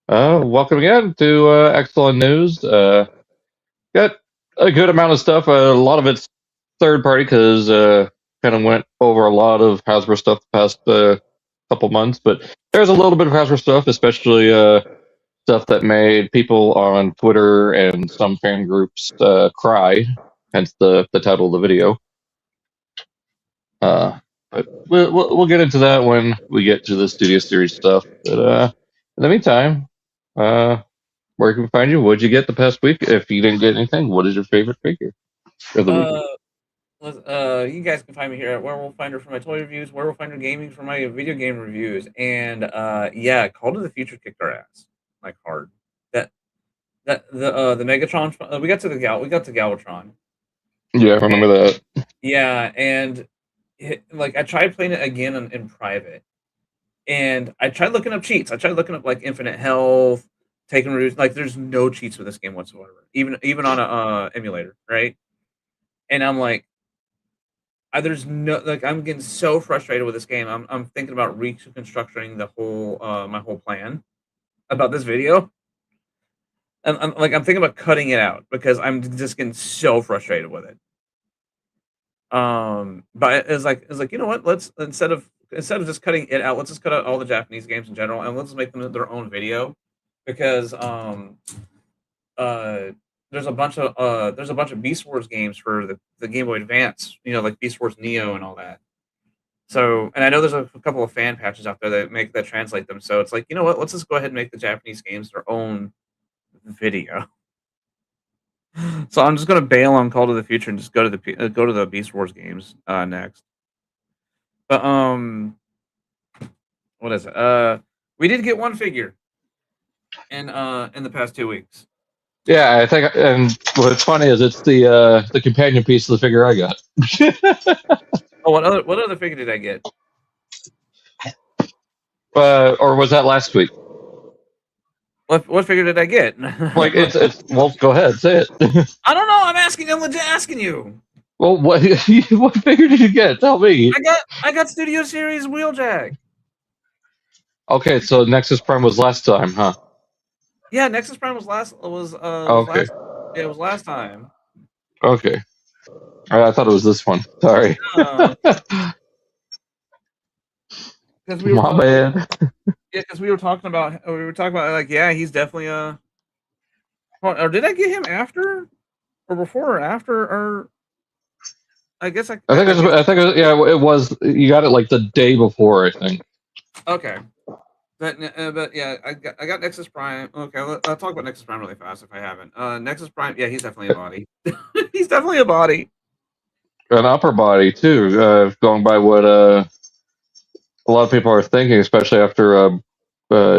Welcome again to Axalon News. Got a good amount of stuff. A lot of it's third party because kind of went over a lot of Hasbro stuff the past couple months, but there's a little bit of Hasbro stuff, especially stuff that made people on Twitter and some fan groups cry, hence the title of the video. But we'll get into that when we get to the Studio Series stuff. But in the meantime, where can we find you? What'd you get the past week? If you didn't get anything, what is your favorite figure of the week? You guys can find me here at Werewolf Finder for my toy reviews, Werewolf Finder Gaming for my video game reviews, and yeah, Call to the Future kicked our ass like hard. The Megatron. We got to Galvatron. Yeah, I remember that. Yeah, and I tried playing it again in private, and I tried looking up cheats. I tried looking up like infinite health, taking reviews. Like, there's no cheats for this game whatsoever, even on a emulator, right? And I'm like, there's no, like, I'm getting so frustrated with this game. I'm thinking about reconstructing the whole my whole plan about this video. And I'm thinking about cutting it out because I'm just getting so frustrated with it. But it's like, you know what? Let's instead of just cutting it out, let's just cut out all the Japanese games in general and let's make them their own video, because there's a bunch of Beast Wars games for the Game Boy Advance, like Beast Wars Neo and all that. So, and I know there's a couple of fan patches out there that translate them. So it's like, you know what? Let's just go ahead and make the Japanese games their own video. So I'm just gonna bail on Call to the Future and just go to the Beast Wars games next. But what is it? We did get one figure in the past 2 weeks. Yeah, I think, and what's funny is it's the companion piece of the figure I got. Oh, what other figure did I get? Or was that last week? What figure did I get? Like, it's well, go ahead, say it. I don't know. I'm asking. I'm legit asking you. Well, what figure did you get? Tell me. I got Studio Series Wheeljack. Okay, so Nexus Prime was last time, huh? Yeah, Nexus Prime was last. Okay. Yeah, it was last time. Okay. All right, I thought it was this one. Sorry. My bad. Yeah, because we were talking about like, yeah, he's definitely or did I get him after or before or after, or I guess I think it was, you got it like the day before, I think. Okay. But yeah, I got Nexus Prime. Okay, I'll talk about Nexus Prime really fast if I haven't. Nexus Prime, yeah, he's definitely a body. He's definitely a body. An upper body too. Going by what a lot of people are thinking, especially after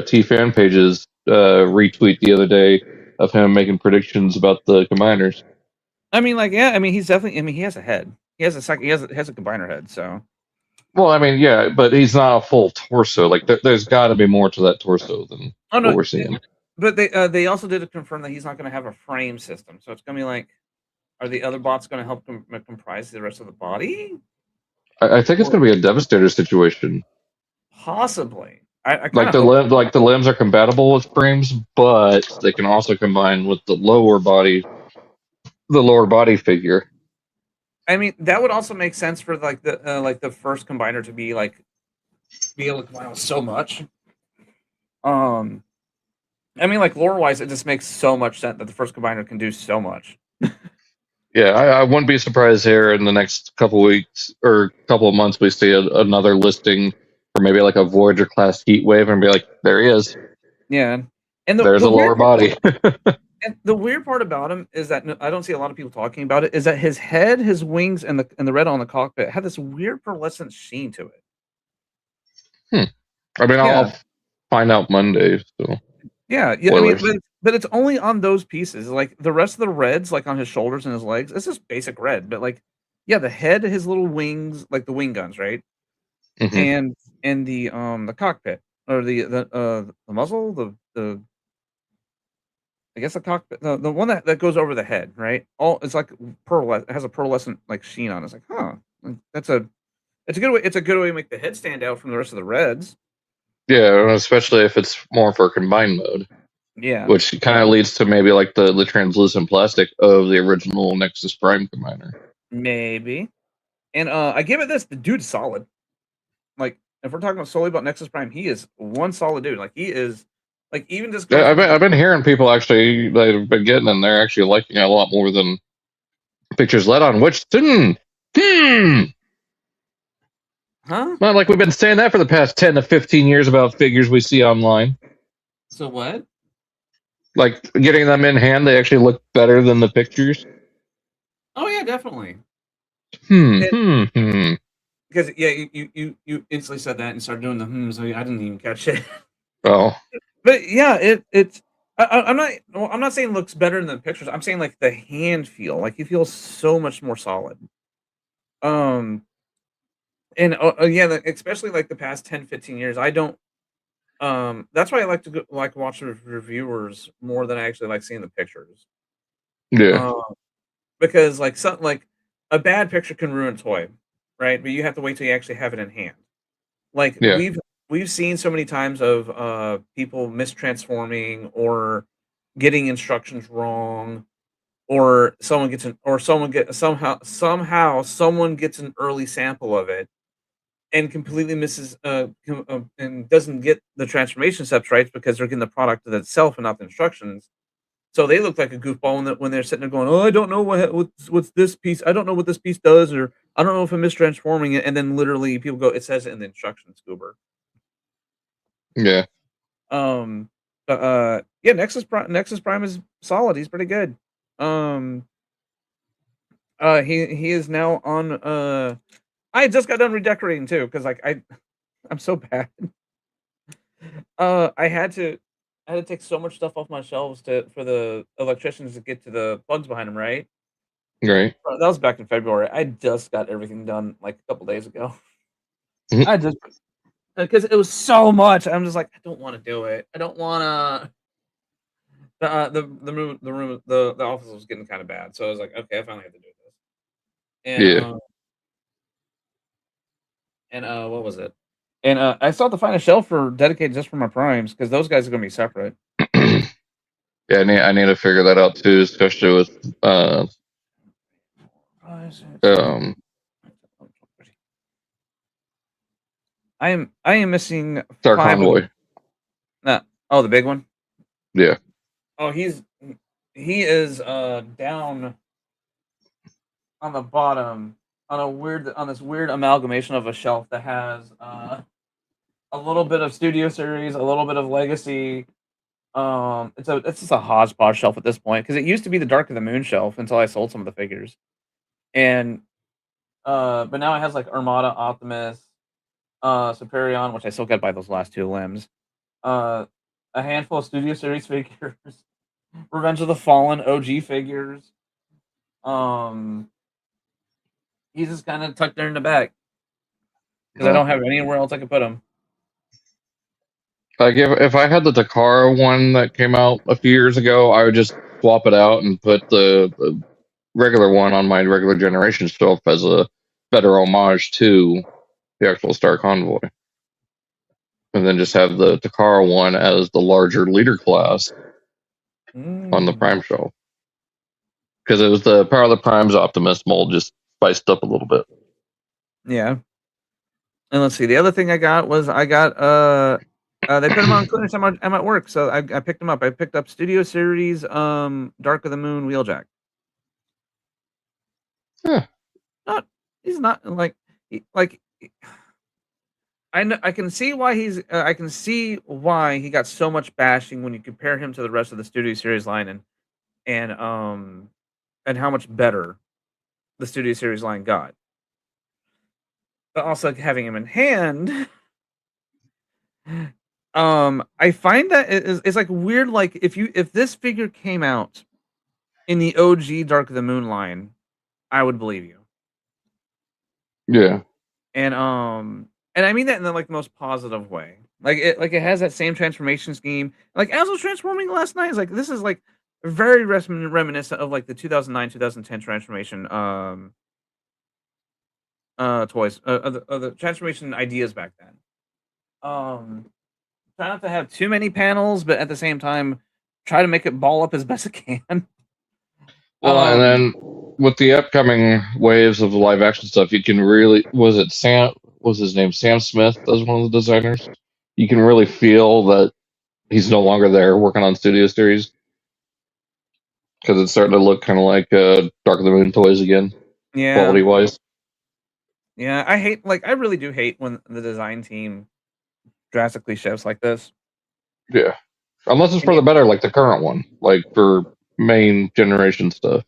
T fan pages retweet the other day of him making predictions about the combiners. I mean, like, yeah, I mean, he's definitely. I mean, he has a head. He has a combiner head. So. Well, I mean, yeah, but he's not a full torso. Like, there's got to be more to that torso than what we're seeing. But they also did confirm that he's not going to have a frame system. So it's going to be like, are the other bots going to help comprise the rest of the body? I think it's going to be a Devastator situation. Possibly. Like the limbs are compatible with frames, but they can also combine with the lower body figure. I mean, that would also make sense for like the first combiner to be able to combine with so much. I mean, like, lore wise, it just makes so much sense that the first combiner can do so much. Yeah, I wouldn't be surprised here in the next couple weeks or couple of months we see another listing for maybe like a Voyager class Heat Wave and be like, there he is. Yeah, and there's a lower body. And the weird part about him is that I don't see a lot of people talking about it. Is that his head, his wings, and the red on the cockpit have this weird pearlescent sheen to it. I mean, I'll find out Monday. So yeah. I mean, but it's only on those pieces. Like, the rest of the reds, like on his shoulders and his legs, it's just basic red. But like, yeah, the head, his little wings, like the wing guns, right? Mm-hmm. And the cockpit, or the muzzle, the I guess the cockpit, the one that goes over the head, right? It's like it has a pearlescent like sheen on it. It's like, huh, it's a good way. It's a good way to make the head stand out from the rest of the reds. Yeah, especially if it's more for combined mode. Yeah, which kind of leads to maybe like the translucent plastic of the original Nexus Prime Commander. maybe. And I give it this: the dude's solid. Like, if we're talking solely about Nexus Prime, he is one solid dude. Like, he is, like, even just going Yeah, from I've been hearing people actually that have been getting and they're actually liking it a lot more than pictures let on. Which huh? not like we've been saying that for the past 10 to 15 years about figures we see online. So what? Like getting them in hand, they actually look better than the pictures. Oh yeah, definitely. Hmm. It, Hmm. Hmm. because yeah, you instantly said that and started doing the so I didn't even catch it. Oh. But yeah, it's I'm not saying it looks better than the pictures. I'm saying like the hand feel, like he feels so much more solid. Um and yeah, especially like the past 10, 15 years, I don't that's why I like to like watch the reviewers more than I actually like seeing the pictures. Yeah. Um because like something like a bad picture can ruin a toy, right? But you have to wait till you actually have it in hand. Like Yeah. we've seen so many times of people mistransforming or getting instructions wrong, or somehow someone gets an early sample of it and completely misses and doesn't get the transformation steps right because they're getting the product itself and not the instructions. So they look like a goofball when they're sitting there going, "Oh, I don't know what's this piece. I don't know what this piece does, or I don't know if I'm mistransforming it." And then literally people go, "It says it in the instructions, Goober." Yeah. Um, yeah, Nexus Prime is solid. He's pretty good. Um, he is now on. I just got done redecorating too because like I'm so bad. I had to take so much stuff off my shelves for the electricians to get to the plugs behind them, right? Right. That was back in February. I just got everything done like a couple days ago. Mhm. I just because it was so much. I'm just like, I don't want to do it. I don't want to. The office was getting kind of bad, so I was like, okay, I finally have to do this. And Yeah. what was it? And I still have to find a shelf for dedicated just for my primes because those guys are gonna be separate. Yeah. I need to figure that out too, especially with um I am missing Star 5 of the. Convoy. Oh, the big one. Yeah. Oh, he is down on the bottom on this weird amalgamation of a shelf that has a little bit of Studio Series, a little bit of Legacy. It's just a hodgepodge shelf at this point because it used to be the Dark of the Moon shelf until I sold some of the figures, and but now it has like Armada, Optimus, Superion, which I still got to buy those last 2 limbs. Uh, a handful of Studio Series figures, Revenge of the Fallen OG figures. Um, he's just kind of tucked there in the back because I don't have anywhere else I can put him. Like if I had the Takara one that came out a few years ago, I would just swap it out and put the regular one on my regular generation shelf as a better homage to the actual Star Convoy, and then just have the Takara one as the larger leader class on the Mm. Prime shelf because it was the Power of the Primes Optimus mold just spiced up a little bit. Yeah. And let's see. The other thing I got was they put them on clearance. I'm at work, so I picked them up. I picked up Studio Series Dark of the Moon Wheeljack. Yeah. Not he's not like like I know I can see why I can see why he got so much bashing when you compare him to the rest of the Studio Series line and and how much better the Studio Series line got. But also having him in hand, I find that it's like weird. Like if this figure came out in the OG Dark of the Moon line, I would believe you. Yeah. And I mean that in the like most positive way. Like it has that same transformation scheme. Like as I was transforming last night, it's like this is like very reminiscent of like the 2009 2010 transformation toys of the transformation ideas back then. Um Try not to have too many panels, but at the same time, try to make it ball up as best it can. Well, and then with the upcoming waves of live action stuff, you can really was his name Sam Smith as one of the designers. You can really feel that he's no longer there working on Studio Series because it's starting to look kind of like Dark of the Moon toys again, quality wise. Yeah, I really do hate when the design team drastically shifts like this. Yeah, unless it's for the better, like the current one, like for main generation stuff,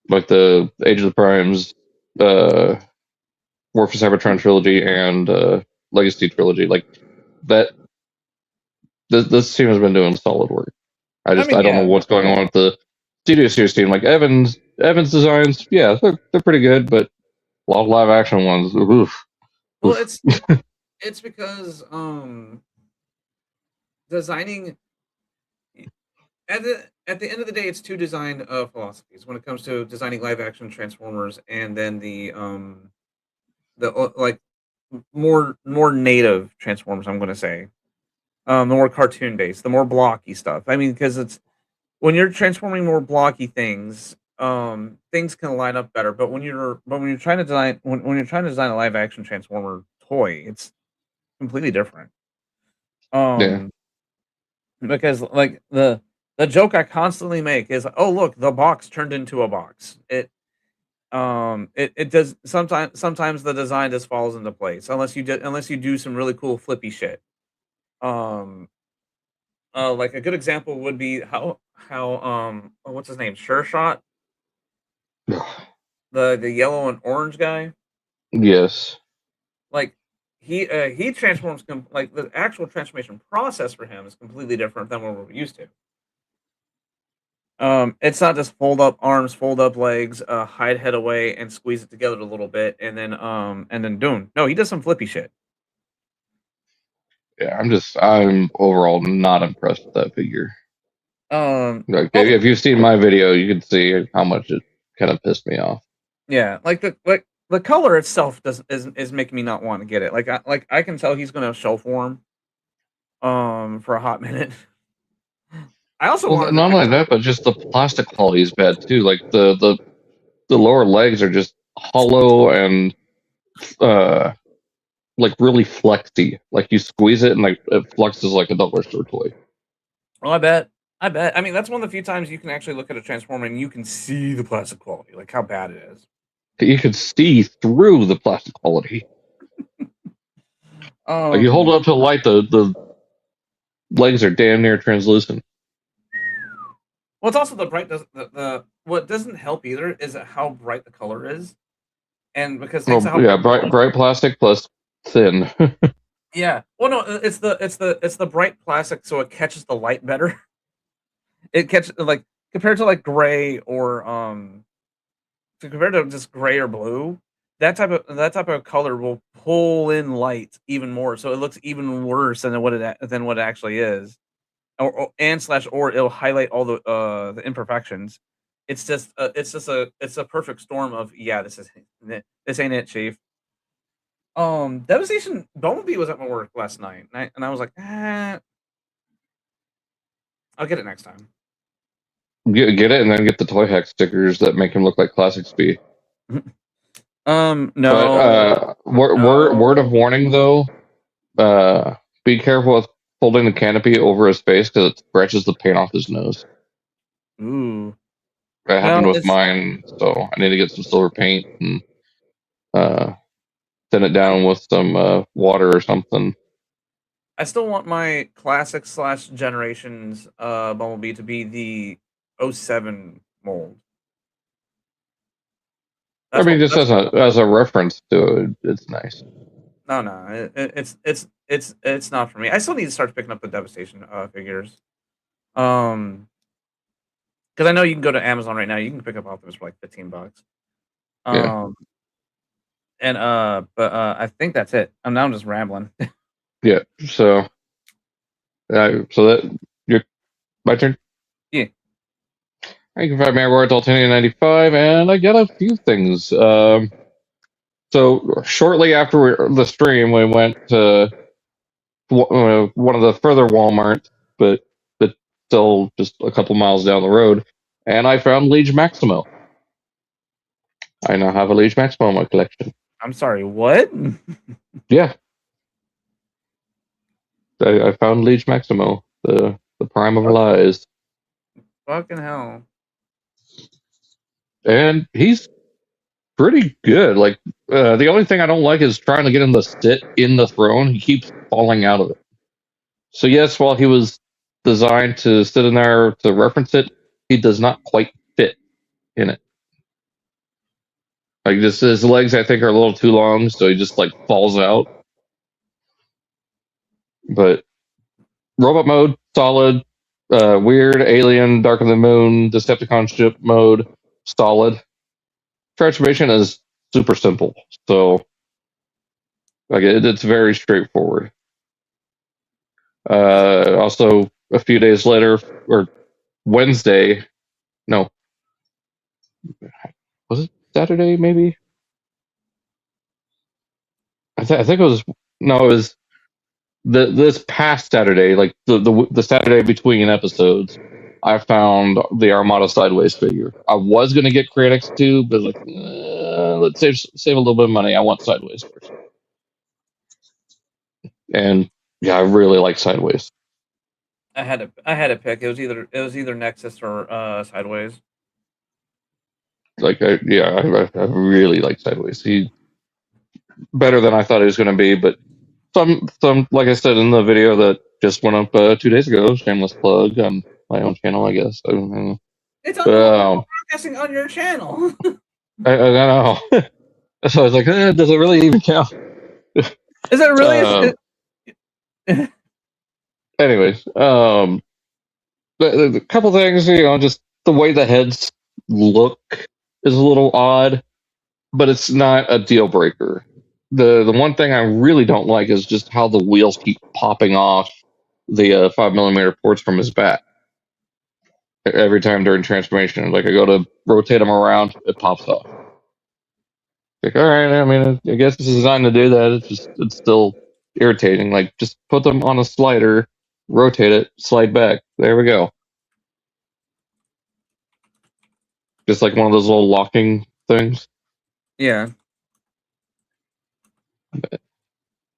like the Age of the Primes, War for Cybertron trilogy, and Legacy trilogy. Like that, this team has been doing solid work. I don't know what's going on with the Studio Series team. Like Evans designs, yeah, they're pretty good, but a lot of live action ones. Oof. Well, it's because designing at the end of the day, it's two design philosophies when it comes to designing live action Transformers, and then the like more native Transformers. I'm going to say the more cartoon based, the more blocky stuff. I mean, because it's when you're transforming more blocky things, things can line up better. But when you're trying to design when you're trying to design a live action Transformer toy, it's completely different. Yeah. Because like the joke I constantly make is, oh look, the box turned into a box. It does sometimes the design just falls into place unless you do some really cool flippy shit. Like a good example would be how what's his name? Sure Shot, the yellow and orange guy. Yes. Like he transforms like the actual transformation process for him is completely different than what we're used to. It's not just fold up arms, fold up legs, hide head away, and squeeze it together a little bit, and then doom. No, he does some flippy shit. Yeah, I'm overall not impressed with that figure. Like, if you've seen my video, you can see how much it kind of pissed me off. Yeah, like the color itself is making me not want to get it. Like I can tell he's gonna show form, for a hot minute. I also not only that, but just the plastic quality is bad too. Like the lower legs are just hollow and like really flexy. Like you squeeze it and like it flexes like a dollar store toy. Oh, I bet. I mean, that's one of the few times you can actually look at a Transformer and you can see the plastic quality, like how bad it is. You can see through the plastic quality. Like you hold it up to the light, the legs are damn near translucent. Well, it's also the bright. What doesn't help either is how bright the color is, and because bright plastic plus thin. Yeah. Well, no, it's the bright plastic, so it catches the light better. It catches like compared to like gray or compared to just gray or blue. That type of color will pull in light even more, so it looks even worse than what it actually is, or it'll highlight all the imperfections. It's a perfect storm of this ain't it, Chief. Devastation Bumblebee was at my work last night, and I was like, I'll get it next time. Get it, and then get the toy hack stickers that make him look like Classic Speed. No. But word of warning though, be careful with holding the canopy over his face because it scratches the paint off his nose. Ooh. That happened with mine, so I need to get some silver paint and thin it down with some water or something. I still want my classic / generations Bumblebee to be the 07 mold. Just as a reference to it, it's nice. No, it's not for me. I still need to start picking up the Devastation figures. Because I know you can go to Amazon right now. You can pick up Optimus for like $15. Yeah. But I think that's it. I'm just rambling. Yeah. So that my turn. Yeah. I can find Mayor Altinian 95, and I get a few things. So shortly after the stream, we went to one of the further Walmart, but still just a couple miles down the road, and I found Liege Maximo. I now have a Liege Maximo in my collection. I'm sorry, what? Yeah. I found Liege Maximo, the prime of lies. Fucking hell. And he's pretty good. Like, the only thing I don't like is trying to get him to sit in the throne. He keeps falling out of it. So yes, while he was designed to sit in there to reference it, he does not quite fit in it. Like, just his legs, I think, are a little too long, so he just like falls out. But robot mode, solid. Weird alien, Dark of the Moon, Decepticon ship mode, solid. Transformation is super simple, so like it's very straightforward. Also, a few days later, or Wednesday, no, was it Saturday? Maybe I think it was. No, it was this past Saturday, like the Saturday between episodes. I found the Armada Sideways figure. I was gonna get Create X2, but like, let's save a little bit of money. I want Sideways first. And yeah, I really like Sideways. I had to pick. It was either Nexus or Sideways. Like, I really like Sideways. He better than I thought he was going to be, but some like I said in the video that just went up 2 days ago, shameless plug on my own channel, I guess. It's on broadcasting on your channel. I know. So I was like, does it really even count? Is it really? Anyways, the couple things, just the way the heads look is a little odd, but it's not a deal breaker. The one thing I really don't like is just how the wheels keep popping off the 5mm ports from his back every time during transformation. Like, I go to rotate them around, it pops off. Like, all right, I mean, I guess it's designed to do that. It's still irritating. Like, just put them on a slider, rotate it, slide back. There we go. Just like one of those little locking things. Yeah.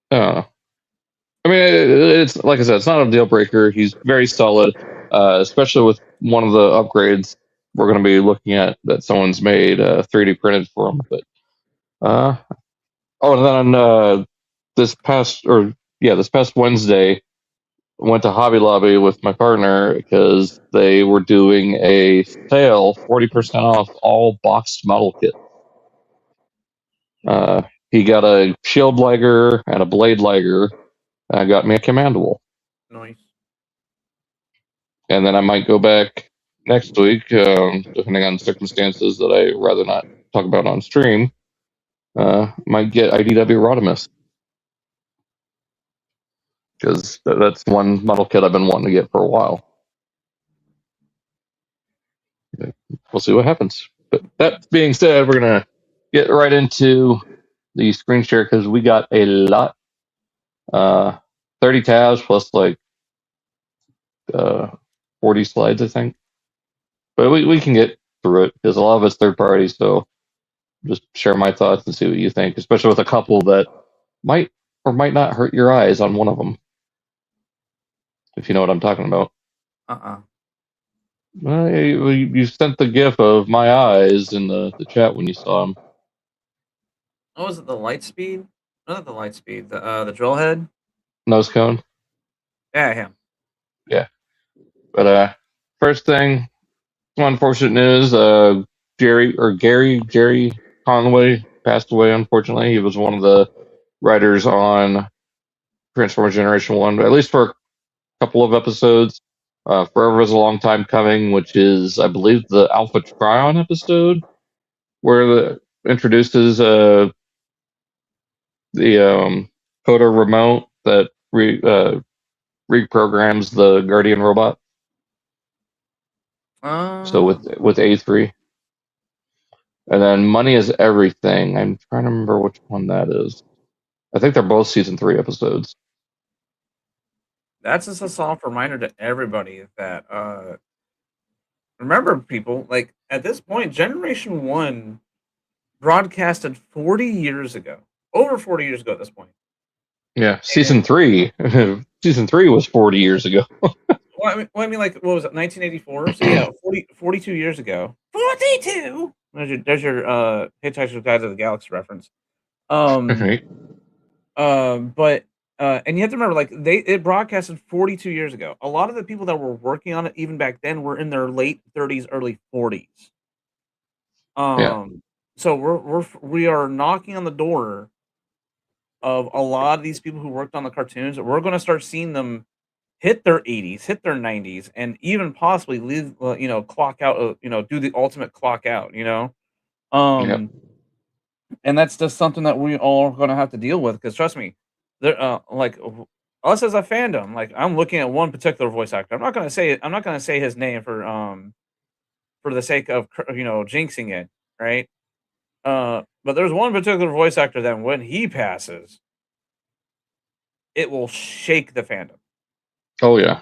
I mean, it's like I said, it's not a deal breaker. He's very solid, especially with one of the upgrades we're going to be looking at that someone's made 3D printed for him. But and then this past Wednesday, went to Hobby Lobby with my partner because they were doing a sale, 40% off all boxed model kits. He got a shield liger and a blade liger. I got me a commandable. Nice. And then I might go back next week, depending on circumstances that I rather not talk about on stream. Might get IDW Rodimus. Because that's one model kit I've been wanting to get for a while. We'll see what happens. But that being said, we're going to get right into the screen share because we got a lot. 30 tabs plus like 40 slides, I think. But we can get through it because a lot of it's third party, so just share my thoughts and see what you think, especially with a couple that might or might not hurt your eyes on one of them. If you know what I'm talking about. Well, you sent the gif of my eyes in the chat when you saw them. What was it? The light speed? Not the light speed. The drill head. Nose cone. Yeah, him. Yeah. But first thing, some unfortunate news. Gerry Conway passed away. Unfortunately, he was one of the writers on Transformers Generation 1, at least for a couple of episodes. Forever is a long time coming, which is, I believe, the Alpha Trion episode, where introduces the coder remote that reprograms the Guardian robot. So with A3. And then Money is Everything. I'm trying to remember which one that is. I think they're both season 3 episodes. that's just a soft reminder to everybody that remember, people, like at this point, Generation 1 broadcasted 40 years ago. Over 40 years ago at this point. Yeah, season 3. Season 3 was 40 years ago. Well, I mean, like, what was it, 1984? So yeah, 42 years ago. 42. There's your Hitchhiker's Guide to the Galaxy reference. Right. But and you have to remember, like, it broadcasted 42 years ago. A lot of the people that were working on it even back then were in their late 30s, early 40s. Yeah. So we are knocking on the door of a lot of these people who worked on the cartoons. We're going to start seeing them hit their 80s, hit their 90s, and even possibly leave, clock out, do the ultimate clock out, Yep. and that's just something that we all are going to have to deal with. Because trust me, there, us as a fandom, like I'm looking at one particular voice actor. I'm not going to say his name for the sake of jinxing it, right? But there's one particular voice actor that when he passes, it will shake the fandom. Oh yeah.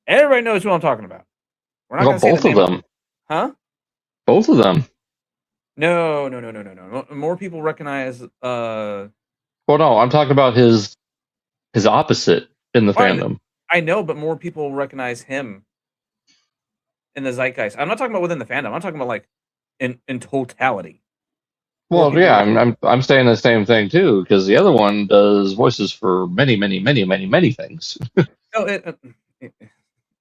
Everybody knows who I'm talking about. We're not Well, going to say the both of name, them. huh? Both of them. No. More people recognize. Well, no, I'm talking about his opposite in the fandom. I know, but more people recognize him in the zeitgeist. I'm not talking about within the fandom. I'm talking about like in totality. Well, yeah, I'm saying the same thing too, because the other one does voices for many, many, many, many, many things. No,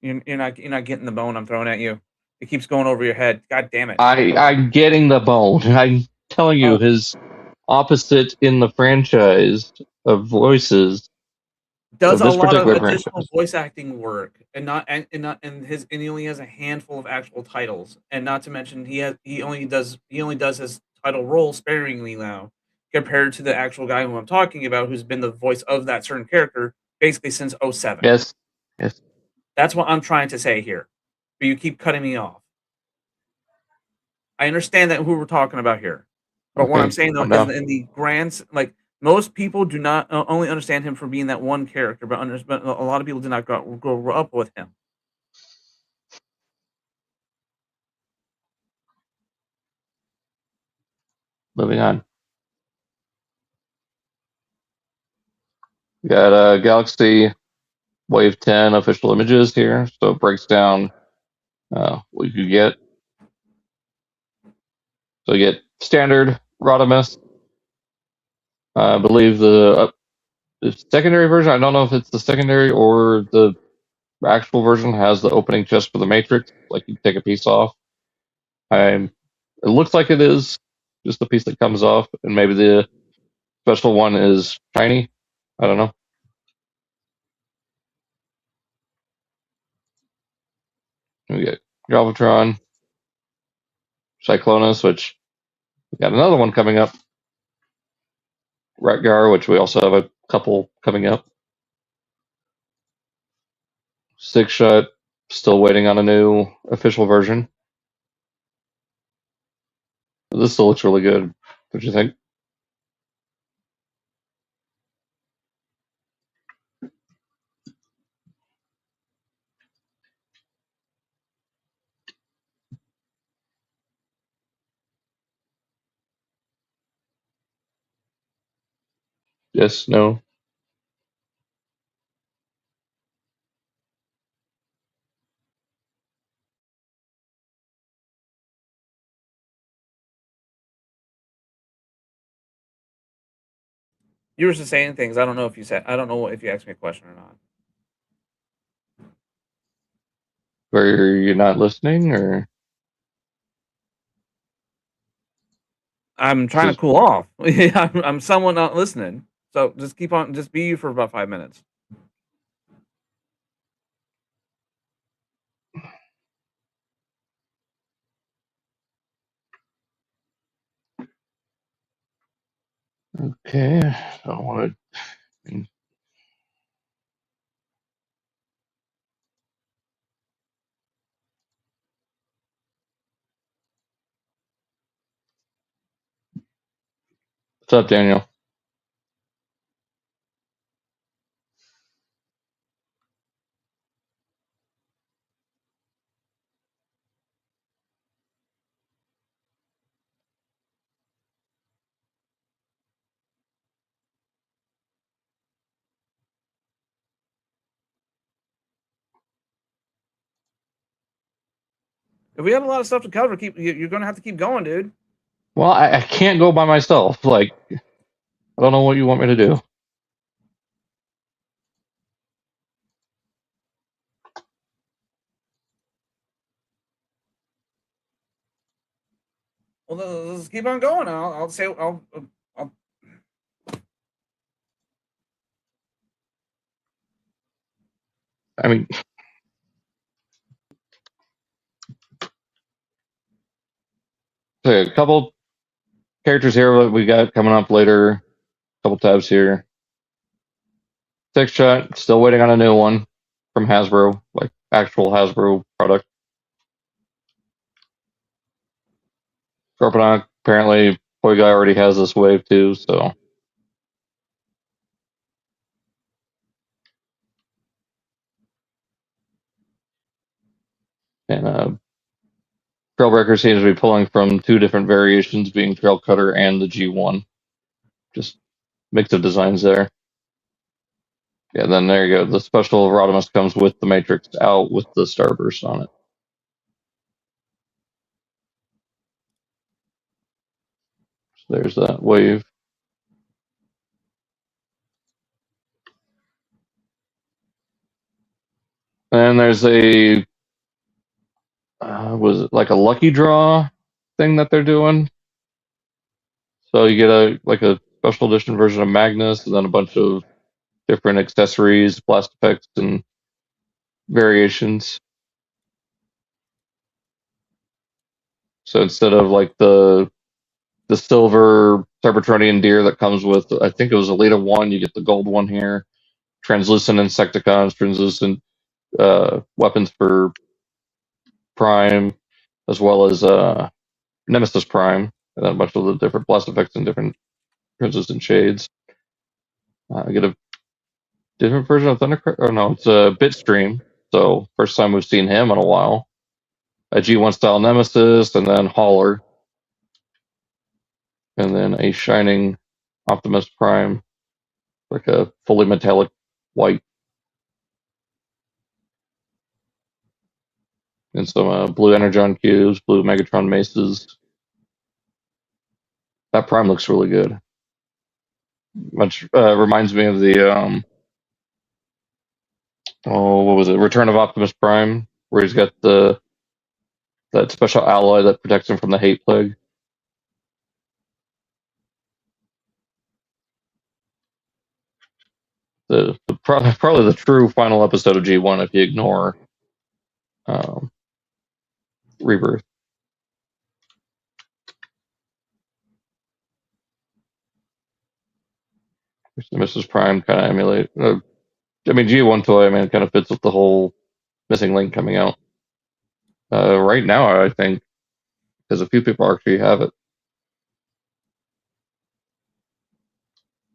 you're not getting the bone I'm throwing at you. It keeps going over your head. God damn it! I'm getting the bone. I'm telling you, his opposite in the franchise of voices does of a this lot of particular additional franchise. voice acting work, and he only has a handful of actual titles, and not to mention he only does his title role sparingly now, compared to the actual guy who I'm talking about, who's been the voice of that certain character basically since 07. Yes. That's what I'm trying to say here, but you keep cutting me off. I understand that who we're talking about here, but what I'm Okay. saying though Calm is down. in the grand, like, most people do not only understand him for being that one character, but a lot of people did not grow up with him. Moving on. We got Galaxy Wave 10 official images here, so it breaks down what you get. So you get standard Rodimus. I believe the secondary version, I don't know if it's the secondary or the actual version, has the opening chest for the Matrix, like you take a piece off. It looks like it is just the piece that comes off, and maybe the special one is shiny. I don't know. We get Galvatron, Cyclonus, which we got another one coming up. Ratgar, which we also have a couple coming up. Six Shot, still waiting on a new official version. This still looks really good. What do you think? Yes, no? You were just saying things. I don't know if you asked me a question or not. Were you not listening, or I'm trying to cool off. I'm someone not listening. So just keep on. Just be you for about 5 minutes. okay? I don't want to. What's up, Daniel? If we have a lot of stuff to cover, you're going to have to keep going, dude. Well, I can't go by myself. Like, I don't know what you want me to do. Well, let's keep on going. I'll say I'll. I mean, a couple characters here that we got coming up later. A couple tabs here. Six Shot, still waiting on a new one from Hasbro, like actual Hasbro product. Scorponok, apparently, Boy Guy already has this wave too, so. And Trailbreaker seems to be pulling from two different variations, being Trail Cutter and the G1. Just mix of designs there. Yeah, then there you go. The special Rodimus comes with the Matrix out with the Starburst on it. So there's that wave. And there's a was it like a lucky draw thing that they're doing? So you get a special edition version of Magnus, and then a bunch of different accessories, blast effects, and variations. So instead of like the silver Cybertronian deer that comes with, I think it was Elita 1, you get the gold one here. Translucent Insecticons, translucent weapons for Prime, as well as Nemesis Prime, and then a bunch of the different blast effects and different translucent shades. I get a different version of Thundercracker. Oh no, it's a Bitstream. So first time we've seen him in a while. A G1 style Nemesis, and then Hauler, and then a shining Optimus Prime, like a fully metallic white, and some blue Energon cubes, blue Megatron maces. That Prime looks really good. Much reminds me of the what was it? Return of Optimus Prime, where he's got that special alloy that protects him from the hate plague. Probably the true final episode of G1 if you ignore Rebirth. Mrs. Prime kind of emulate. I mean, G1 toy, I mean, kind of fits with the whole missing link coming out. Right now, I think, because a few people actually have it.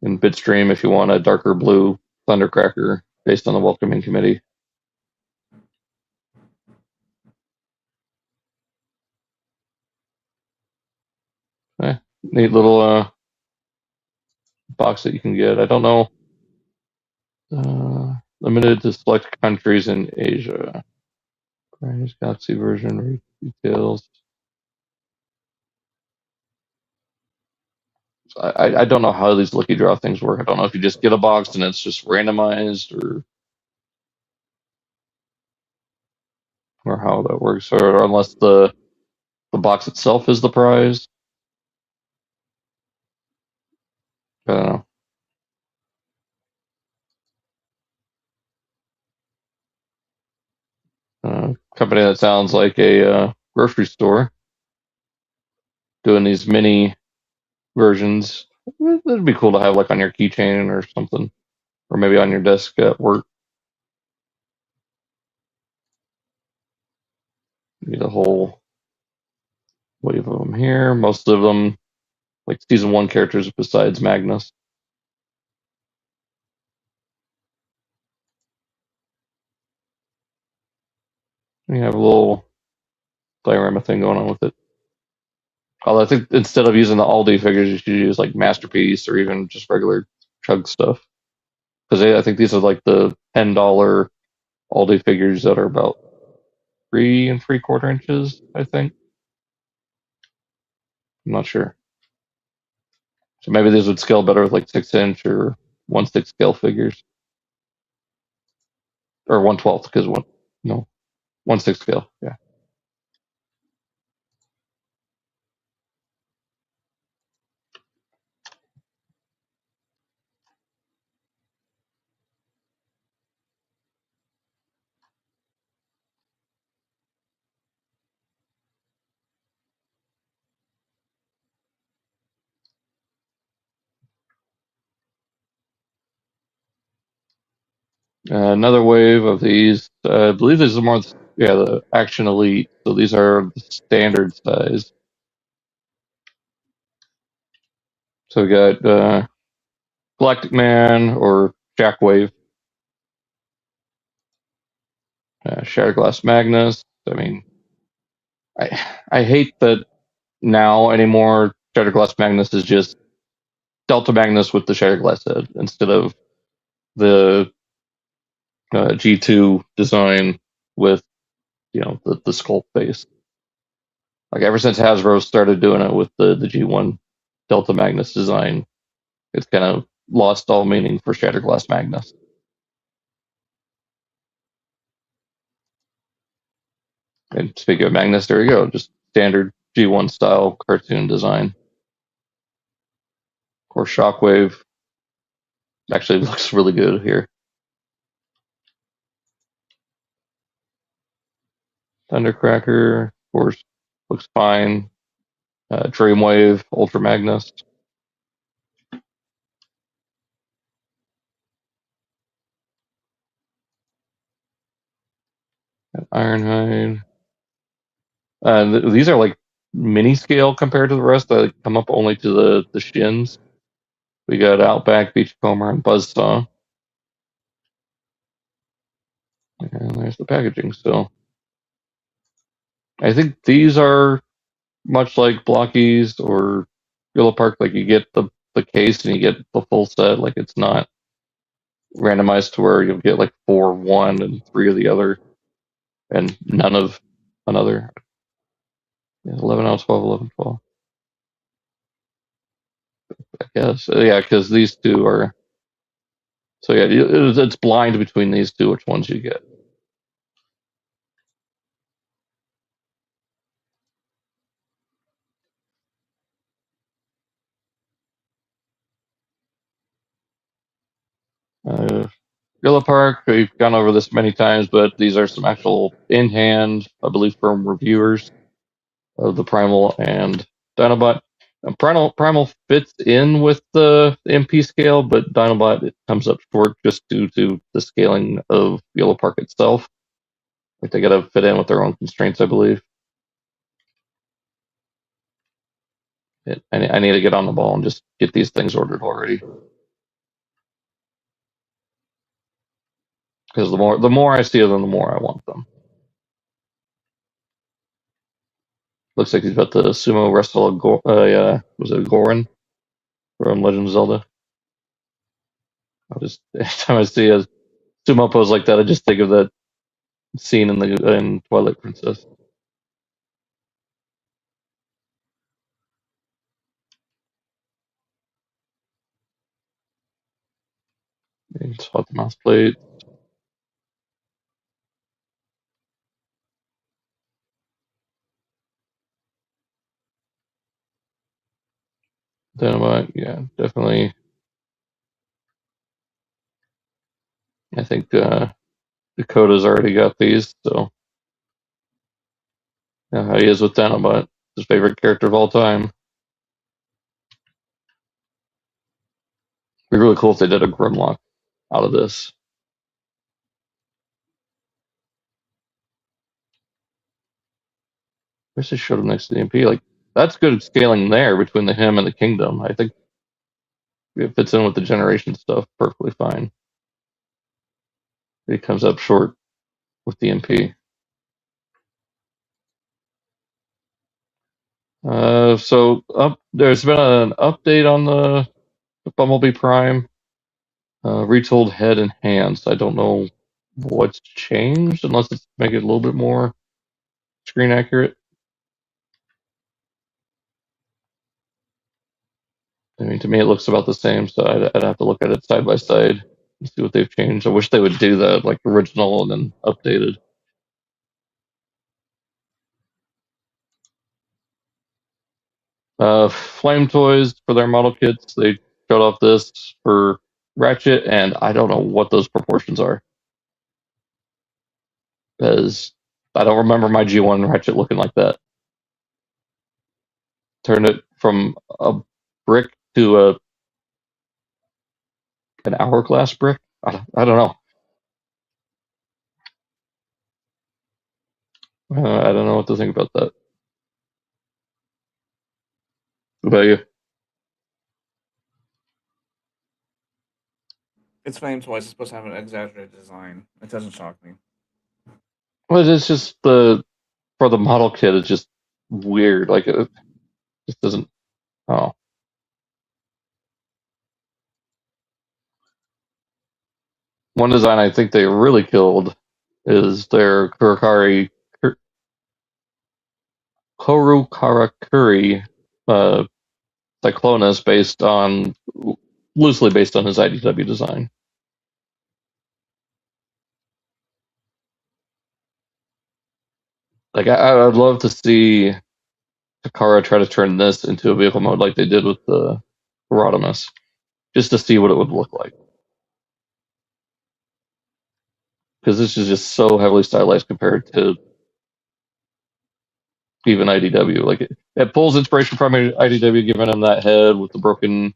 In Bitstream, if you want a darker blue Thundercracker based on the Welcoming Committee. Neat little box that you can get. I don't know. Limited to select countries in Asia. Prize Galaxy version details. I don't know how these lucky draw things work. I don't know if you just get a box and it's just randomized or how that works, or unless the box itself is the prize. I don't know. Company that sounds like a grocery store doing these mini versions. That'd be cool to have like on your keychain or something, or maybe on your desk at work. Get a whole wave of them here. Most of them like season 1 characters besides Magnus. You have a little diorama thing going on with it. Although I think instead of using the Auldey figures, you should use like Masterpiece or even just regular Chug stuff. Because I think these are like the $10 Auldey figures that are about 3 3/4 inches, I think. I'm not sure. So maybe these would scale better with like 6-inch or 1/6 scale figures. Or 1/12, because 1/6 scale, yeah. Another wave of these. I believe these are more, the Action Elite. So these are the standard size. So we got Galactic Man or Shockwave, Shatterglass Magnus. I mean, I hate that now anymore. Shatterglass Magnus is just Delta Magnus with the Shatterglass head instead of the G2 design with the sculpt face. Like ever since Hasbro started doing it with the G1 Delta Magnus design, it's kind of lost all meaning for Shatterglass Magnus. And speaking of Magnus, there you go, just standard G1 style cartoon design. Of course, Shockwave actually looks really good here. Thundercracker, of course, looks fine. Dreamwave, Ultra Magnus. Ironhide. These are like mini scale compared to the rest that come up only to the shins. We got Outback, Beachcomber, and Buzzsaw. And there's the packaging still. I think these are much like Blokees or Yolopark. Like you get the case and you get the full set. Like it's not randomized to where you'll get like 4 of one and 3 of the other, and none of another. Yeah, 11 out of 12, 11, 12. I guess. Yeah, because these two are. So yeah, it's blind between these two, which ones you get. Yolopark, we've gone over this many times, but these are some actual in hand, I believe, from reviewers of the Primal and Dinobot. Primal fits in with the MP scale, but Dinobot it comes up short just due to the scaling of Yolopark itself. Like they got to fit in with their own constraints, I believe. I need to get on the ball and just get these things ordered already. Because the more I see of them, the more I want them. Looks like he's about to sumo wrestle was it Gorin from Legend of Zelda? Every time I see a sumo pose like that, I just think of that scene in Twilight Princess. Swap the mouse plate. Dynamite, yeah, definitely. I think Dakota's already got these, so yeah, how he is with Dynamite. His favorite character of all time. It'd be really cool if they did a Grimlock out of this. I wish they showed him next to the MP. Like that's good scaling there between him and the Kingdom. I think it fits in with the generation stuff perfectly fine. He comes up short with the MP. There's been an update on the Bumblebee Prime. Retooled head and hands. I don't know what's changed, unless it's make it a little bit more screen accurate. I mean, to me, it looks about the same, so I'd have to look at it side by side and see what they've changed. I wish they would do that, like original and then updated. Flame Toys for their model kits, they showed off this for Ratchet, and I don't know what those proportions are. Because I don't remember my G1 Ratchet looking like that. Turned it from a brick to an hourglass brick. I don't know. I don't know what to think about that. What about you? It's Flame Toys. It's supposed to have an exaggerated design. It doesn't shock me. Well, it's just for the model kit, it's just weird. Like it just doesn't. Oh, one design I think they really killed is their Kuro Karakuri Cyclonus, loosely based on his IDW design. Like I'd love to see Takara try to turn this into a vehicle mode like they did with the Rodimus, just to see what it would look like. Because this is just so heavily stylized compared to even IDW. Like it pulls inspiration from IDW, giving him that head with the broken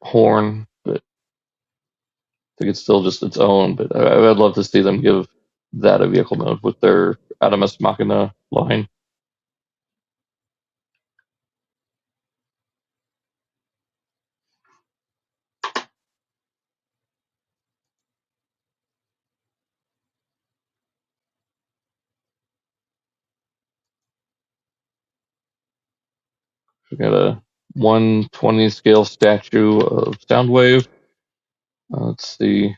horn, but I think it's still just its own. But I'd love to see them give that a vehicle mode with their Adamus Machina line. We got a 120 scale statue of Soundwave. Let's see.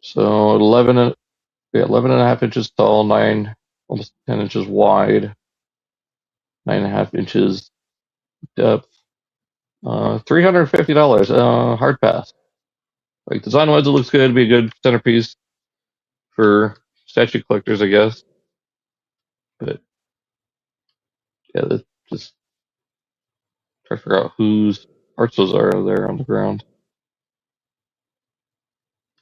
So 11 and a half inches tall, almost 10 inches wide, 9.5 inches depth. $350. Hard pass. Like design wise, it looks good. It'd be a good centerpiece for statue collectors, I guess. But yeah, that's just try to figure out whose parts those are there on the ground.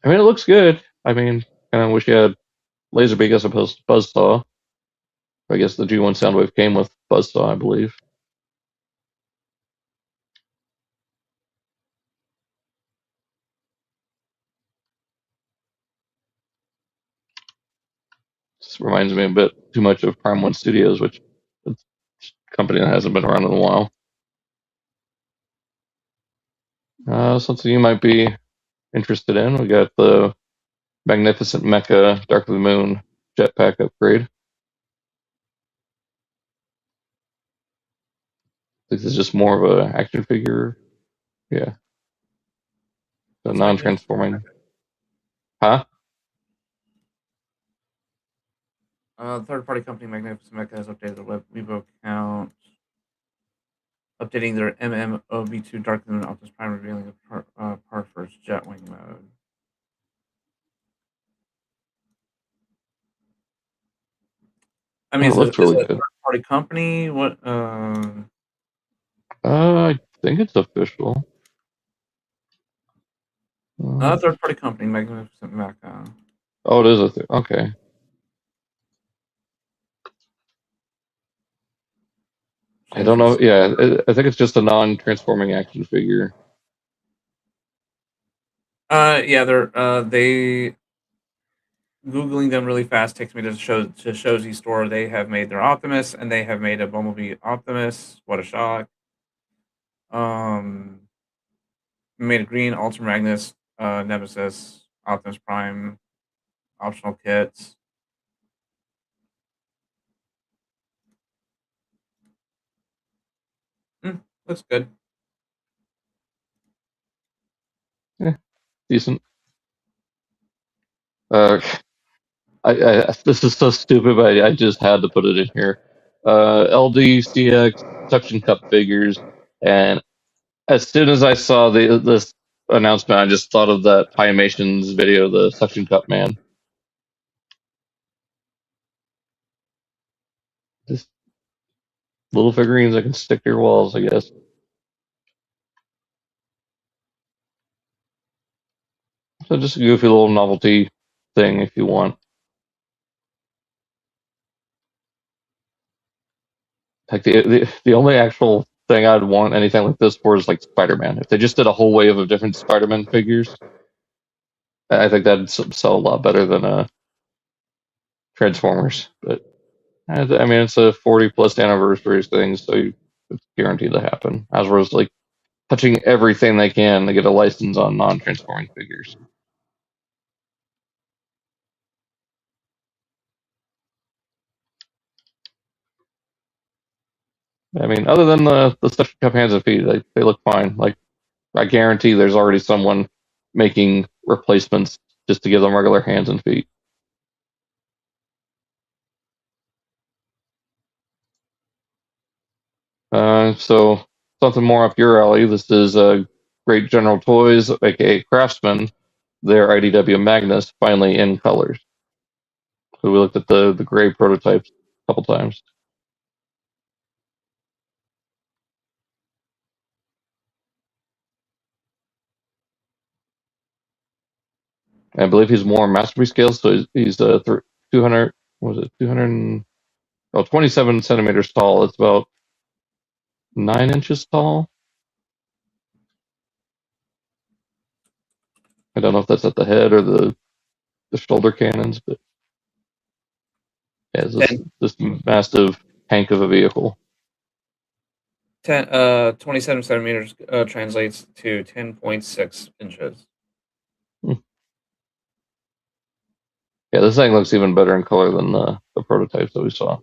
I mean, it looks good. I mean, kind of wish you had Laserbeak as opposed to Buzzsaw. I guess the G1 Soundwave came with Buzzsaw, I believe. This reminds me a bit too much of Prime One Studios, which is a company that hasn't been around in a while. Something you might be interested in. We got the Magnificent Mecha Dark of the Moon jetpack upgrade. This is just more of an action figure. Yeah. So non-transforming. Huh? Third-party company Magnificent Mecha has updated their Weibo account, updating their MMOB2 Dark Moon Optimus Primal, revealing a part for its Jetwing mode. I mean, it looks really good. Third-party company. What? I think it's official. Third-party company Magnificent Mecha. Oh, it is okay. I don't know. Yeah, I think it's just a non-transforming action figure. Yeah, they Googling them really fast takes me to Shozy store. They have made their Optimus and they have made a Bumblebee Optimus. What a shock! Made a green Ultra Magnus, Nemesis, Optimus Prime, optional kits. Looks good. Yeah, decent. this is so stupid, but I just had to put it in here. LDCX suction cup figures, and as soon as I saw this announcement, I just thought of that Animations video, the suction cup man. Just little figurines that can stick to your walls, I guess. So just a goofy little novelty thing if you want. Like the only actual thing I'd want anything like this for is like Spider-Man. If they just did a whole wave of different Spider-Man figures, I think that'd sell a lot better than Transformers. But I mean, it's a 40 plus anniversary thing, so it's guaranteed to happen. Hasbro's like touching everything they can to get a license on non-transforming figures. I mean, other than the suction cup hands and feet, they look fine. Like, I guarantee there's already someone making replacements just to give them regular hands and feet. So something more up your alley. This is Great General Toys, aka Craftsman. Their IDW Magnus finally in colors. So we looked at the gray prototypes a couple times. I believe he's more masterpiece scale, so he's 200. Was it 200? 27 centimeters tall. It's about 9 inches tall. I don't know if that's at the head or the shoulder cannons, but yeah, this massive tank of a vehicle. 27 centimeters translates to 10.6 inches. Yeah, this thing looks even better in color than the prototypes that we saw.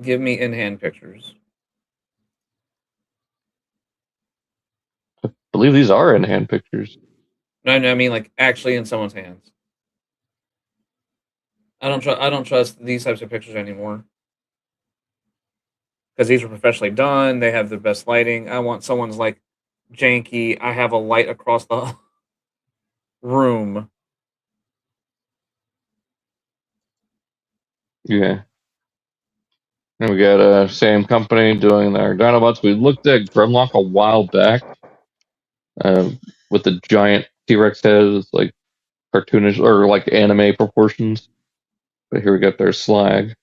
Give me in-hand pictures. I believe these are in-hand pictures. No, I mean like actually in someone's hands. I don't trust these types of pictures anymore because these are professionally done. They have the best lighting. I want someone's like janky. I have a light across the room. Yeah. And we got same company doing their Dinobots. We looked at Grimlock a while back with the giant T-Rex head. It's like cartoonish or like anime proportions. But here we got their Slag.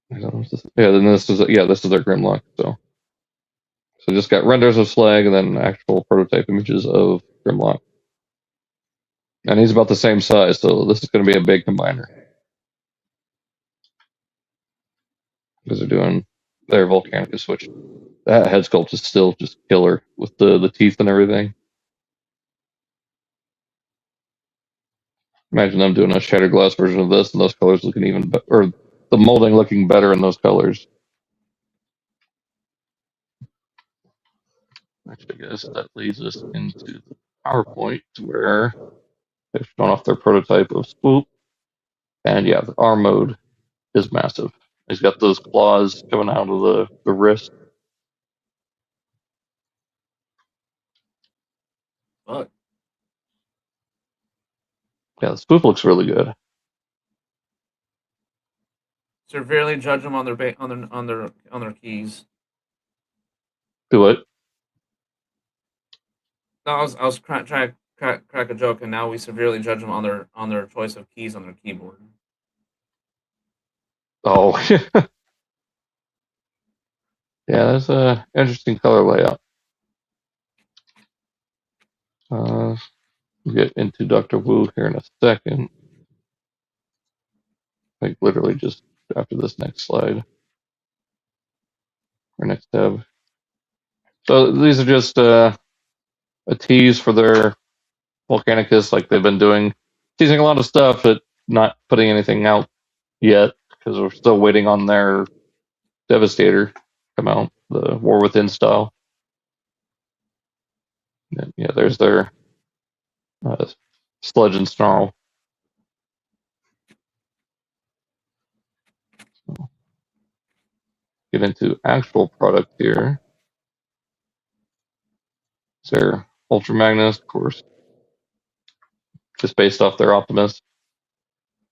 Yeah, then this is their Grimlock. So just got renders of Slag and then actual prototype images of Grimlock. And he's about the same size, so this is going to be a big combiner. Because they're doing their Volcanicus switch. That head sculpt is still just killer with the teeth and everything. Imagine them doing a shattered glass version of this and those colors looking even better, or the molding looking better in those colors. Actually, I guess that leads us into the PowerPoint where they've shown off their prototype of Swoop. And yeah, the arm mode is massive. He's got those claws coming out of the wrist. Fuck. Yeah, the Swoop looks really good. Severely judge them on their keys. Do it. No, I was trying to crack a joke, and now we severely judge them on their choice of keys on their keyboard. Oh, yeah, that's a interesting color layout. We'll get into Dr. Wu here in a second. Like literally just after this next slide or next tab. So these are just a tease for their Volcanicus, like they've been doing, teasing a lot of stuff, but not putting anything out yet because we're still waiting on their Devastator come out, the War Within style. And, yeah, there's their Sludge and Snarl. So, get into actual product here. Is their Ultra Magnus, of course, just based off their Optimus.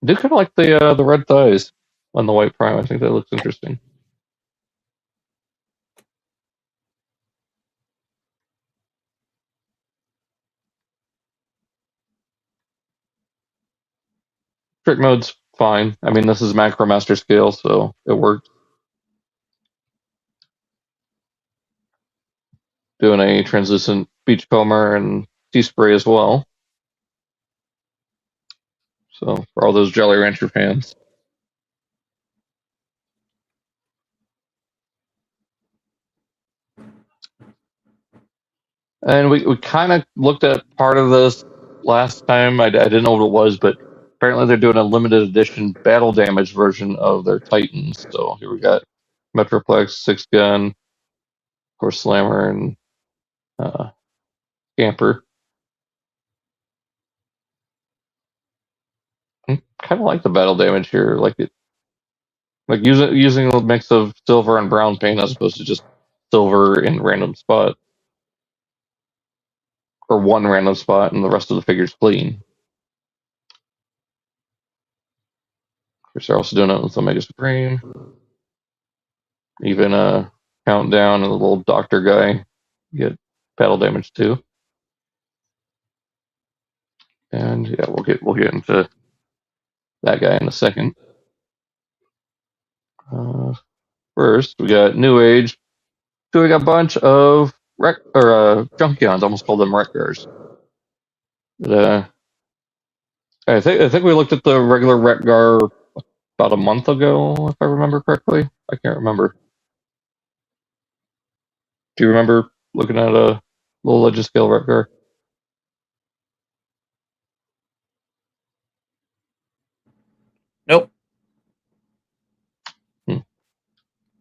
I do kind of like the red thighs on the white Prime. I think that looks interesting. Trick mode's fine. I mean, this is Macro Master scale, so it works. Doing a translucent beachcomber and sea spray as well. So for all those Jolly Rancher fans. And we kind of looked at part of this last time. I didn't know what it was, but apparently they're doing a limited edition battle damage version of their Titans. So here we got Metroplex, Six Gun, of course Slammer, and Scamper. I kind of like the battle damage here, like using a mix of silver and brown paint as opposed to just silver in random spot or one random spot and the rest of the figure's clean. Of course, they're also doing it with Omega Supreme. Even Countdown and the little doctor guy get battle damage too. And yeah, we'll get into that guy in a second. First, we got New Age. So we got a bunch of Junkions. Almost called them Wreckers. I think we looked at the regular Wreckgar about a month ago, if I remember correctly. I can't remember. Do you remember looking at a little Legiscale Wreckgar? Nope.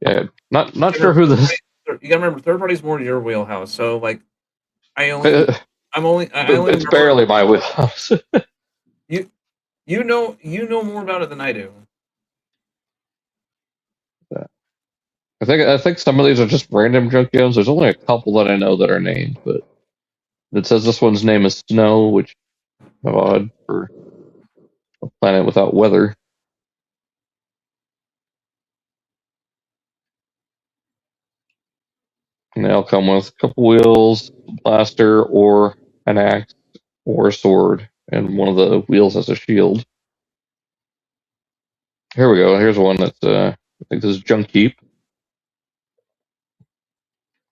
Yeah, not sure who this. You gotta remember, third party's more your wheelhouse. So like, I only It's remember, barely my wheelhouse. you know more about it than I do. I think some of these are just random Junkions. There's only a couple that I know that are named, but it says this one's name is Snow, which is odd for a planet without weather. And they all come with a couple wheels, a blaster, or an axe, or a sword, and one of the wheels has a shield. Here we go. Here's one that's I think this is Junkeep.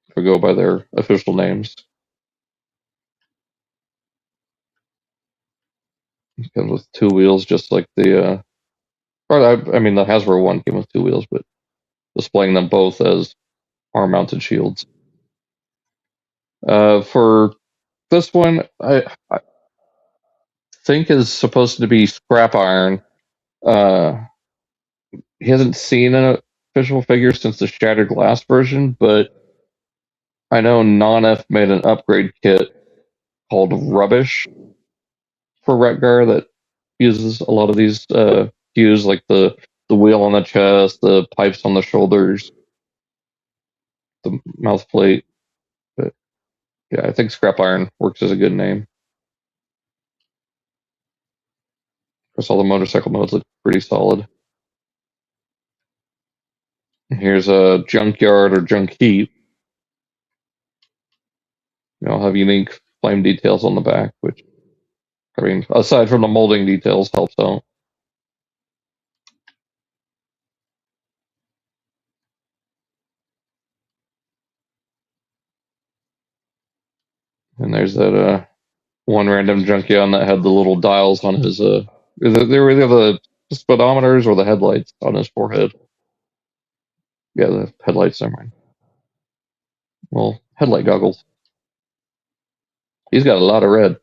If we go by their official names. It comes with two wheels, just like the I mean the Hasbro one came with two wheels, but displaying them both as arm-mounted shields. For this one, I think is supposed to be Scrap Iron. He hasn't seen an official figure since the Shattered Glass version, but I know Non-F made an upgrade kit called Rubbish for Wreckgar that uses a lot of these cues, like the wheel on the chest, the pipes on the shoulders, the mouth plate. But yeah, I think Scrap Iron works as a good name. Because all the motorcycle modes look pretty solid. Here's a Junkyard or Junk Heap. I'll have unique flame details on the back, which, I mean, aside from the molding details, helps out. And there's that one random Junkion that had the little dials on his they were either the speedometers or the headlights on his forehead. Yeah, the headlights, never mind. Well, headlight goggles. He's got a lot of red.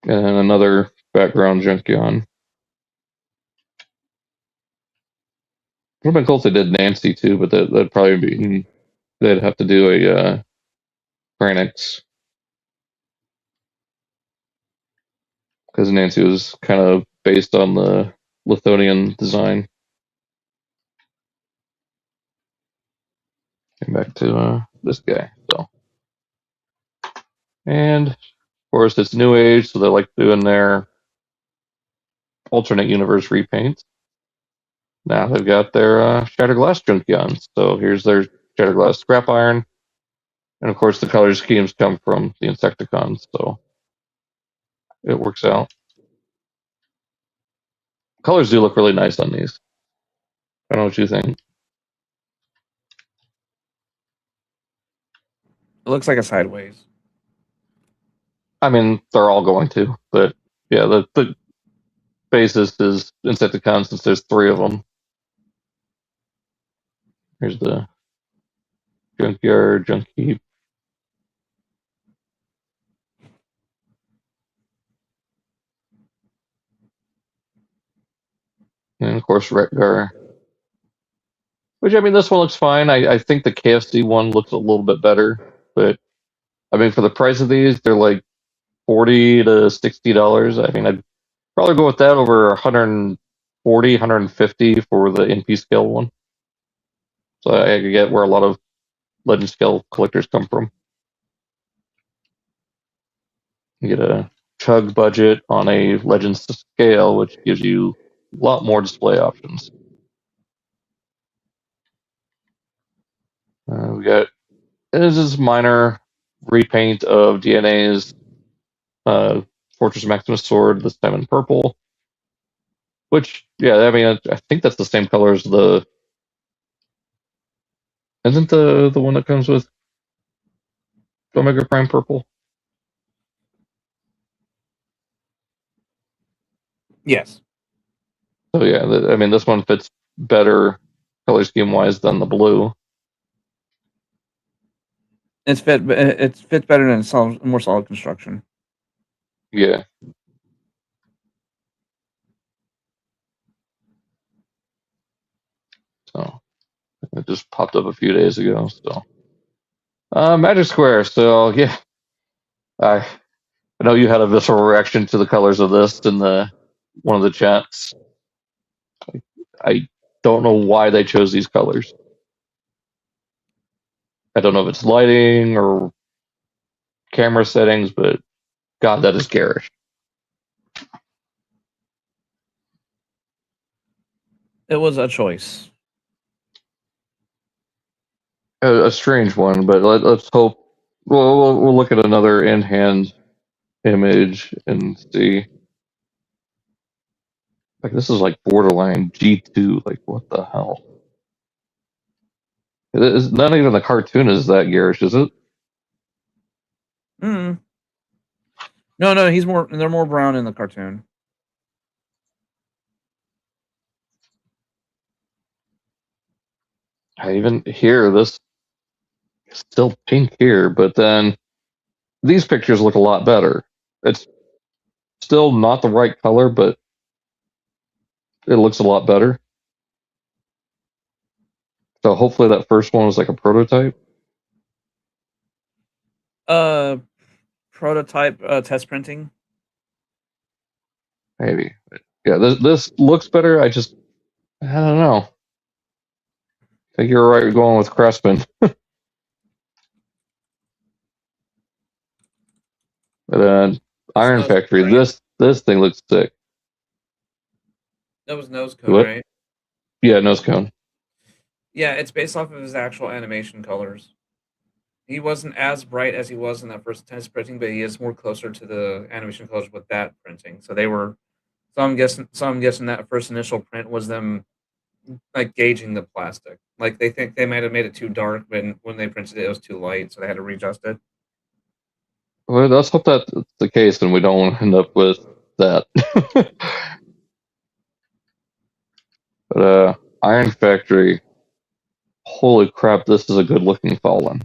And another background Junkion. Would have been cool if they did Nancy too, but that'd probably be, they'd have to do a Pranix. Because Nancy was kind of based on the Lithuanian design. Came back to this guy. So, and of course it's New Age, so they like doing their alternate universe repaints. Now they've got their Shattered Glass Junkions. So here's their Shattered Glass Scrap Iron, and of course the color schemes come from the Insecticons, so it works out. Colors do look really nice on these. I don't know what you think. It looks like a sideways. I mean, they're all going to, but yeah, the basis is Insecticons since there's 3 of them. Here's the Junkyard, Junkie. And of course, Retgar. Which, I mean, this one looks fine. I think the KFC one looks a little bit better, but I mean, for the price of these, they're like $40 to $60. I mean, I'd probably go with that over 140, 150 for the NP scale one. So I could get where a lot of Legend scale collectors come from. You get a chug budget on a Legends scale, which gives you a lot more display options. We got, this is minor repaint of DNA's Fortress Maximus sword, this time in purple. Which, yeah, I mean, I think that's the same color as the. Isn't the one that comes with Omega Prime purple? Yes. So yeah, I mean, this one fits better color scheme wise than the blue. It fits better than more solid construction. Yeah. So it just popped up a few days ago. So Magic Square. So yeah, I know you had a visceral reaction to the colors of this in the one of the chats. I don't know why they chose these colors. I don't know if it's lighting or camera settings, but God, that is garish. It was a choice. A strange one, but let's hope. We'll look at another in-hand image and see. Like, this is like borderline G2. Like, what the hell? It's not even the cartoon is that garish, is it? No, they're more brown in the cartoon. I even hear this still pink here, but then these pictures look a lot better. It's still not the right color, but it looks a lot better. So hopefully that first one was like a prototype. Prototype test printing. Maybe. Yeah, this looks better. I don't know. I think you're right going with Craftsman. But Iron Factory, right? This thing looks sick. That was nose cone, right? Yeah, nose cone. Yeah, it's based off of his actual animation colors. He wasn't as bright as he was in that first test printing, but he is more closer to the animation colors with that printing. So they were. So I'm guessing that first initial print was them like gauging the plastic. Like they think they might have made it too dark, but when they printed it, it was too light, so they had to readjust it. Well, let's hope that's the case, and we don't end up with that. But Iron Factory, holy crap, this is a good looking Fallen.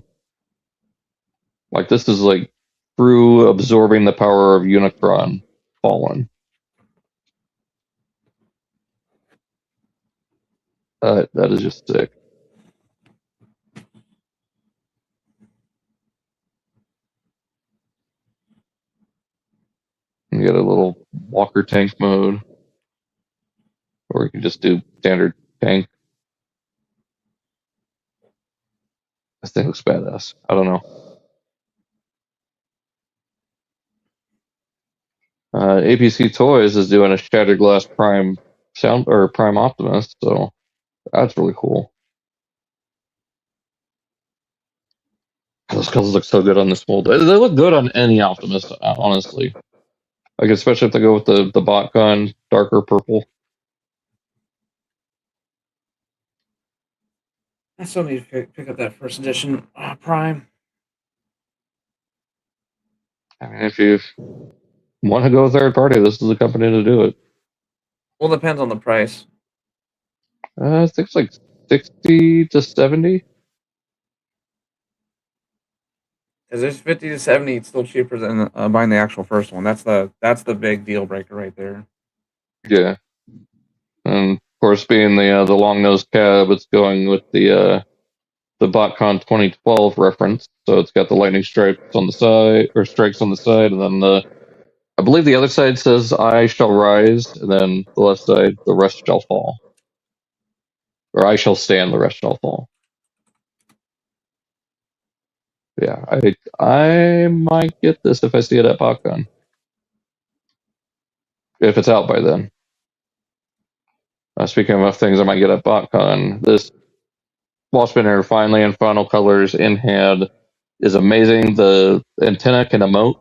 Like, this is like through absorbing the power of Unicron. Fallen. That is just sick. You get a little walker tank mode, or you can just do standard tank. This thing looks badass. I don't know. APC Toys is doing a Shattered Glass Prime Prime Optimus, so that's really cool. Those colors look so good on this mold. They look good on any Optimus, honestly. Like especially if they go with the bot gun, darker purple. I still need to pick up that first edition Prime. I mean, if you want to go third party, this is the company to do it. Well, it depends on the price. I think it's like 60 to 70. Because there's 50 to 70, it's still cheaper than buying the actual first one. That's the big deal breaker right there. Yeah, and of course, being the long nosed cab, it's going with the BotCon 2012 reference. So it's got the lightning stripes on the side, or strikes on the side, and then I believe the other side says "I shall rise," and then the left side, "The rest shall fall," or "I shall stand, the rest shall fall." Yeah, I might get this if I see it at BotCon, if it's out by then. Speaking of things I might get at BotCon, this wall spinner finally in final colors in hand is amazing. The antenna can emote,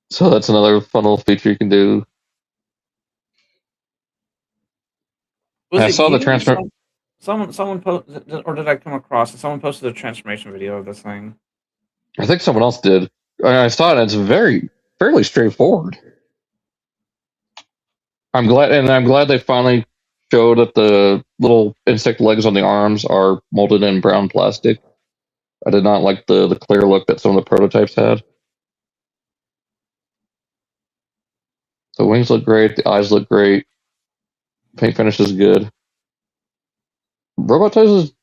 so that's another fun little feature you can do. Was I it saw the you? transfer. Someone posted, or did I come across it? Someone posted a transformation video of this thing. I think someone else did. I saw it. And it's fairly straightforward. I'm glad they finally showed that the little insect legs on the arms are molded in brown plastic. I did not like the clear look that some of the prototypes had. The wings look great. The eyes look great. Paint finish is good. Robotize is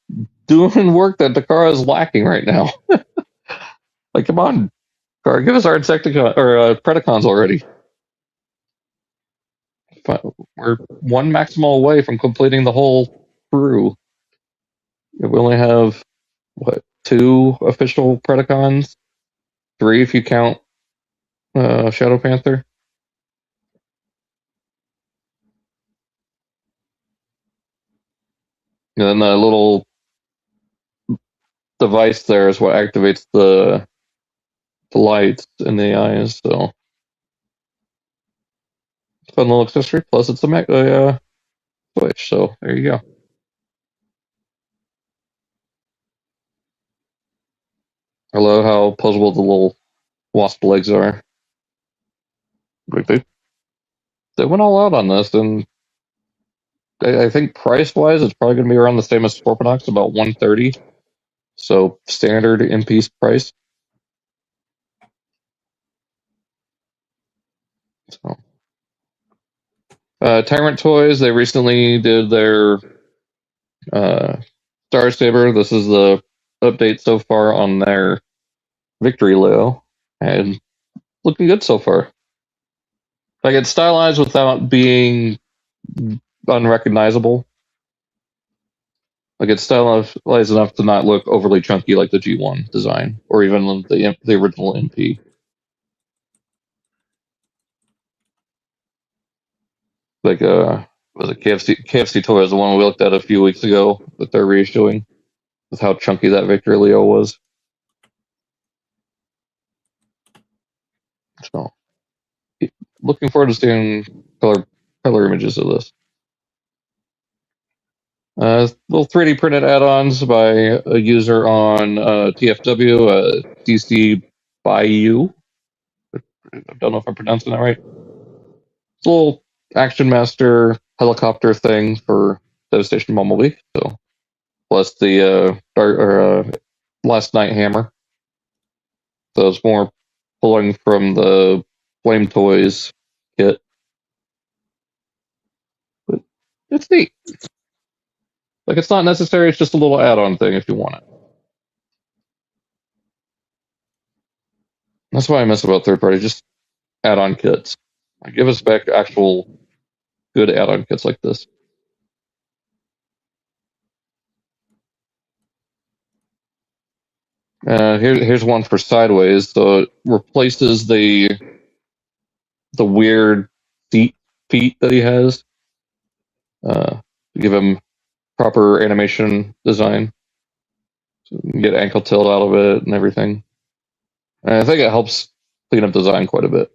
doing work that Takara is lacking right now. Like, come on, Takara, give us our Insecticon or Predacons already. We're one maximal away from completing the whole crew. We only have what, 2 official Predacons? 3 if you count Shadow Panther. And then the little device there is what activates the lights in the eyes. So fun little accessory. Plus it's a Mecha Switch. So there you go. I love how posable the little wasp legs are. Like they went all out on this, and I think price wise, it's probably going to be around the same as Scorponox, about 130. So standard in piece price. So, Tyrant Toys, they recently did their Star Saber. This is the update so far on their Victory Leo, and looking good so far. Like it's stylized without being unrecognizable. Like it's stylized enough to not look overly chunky like the G1 design, or even the original MP. Like was it KFC Toys, the one we looked at a few weeks ago that they're reissuing, with how chunky that Victory Leo was. So looking forward to seeing color images of this. Little 3D printed add-ons by a user on TFW, DC Bayou. I don't know if I'm pronouncing that right. It's a little Action Master helicopter thing for Devastation Bumblebee. So, plus the Last Night Hammer. So it's more pulling from the Flame Toys kit. But it's neat. Like, it's not necessary, it's just a little add-on thing if you want it. That's why I miss about third party, just add-on kits. Like, give us back actual good add-on kits like this. Here's one for Sideways. So it replaces the weird feet that he has. Give him proper animation design. So you can get ankle tilt out of it and everything. And I think it helps clean up design quite a bit.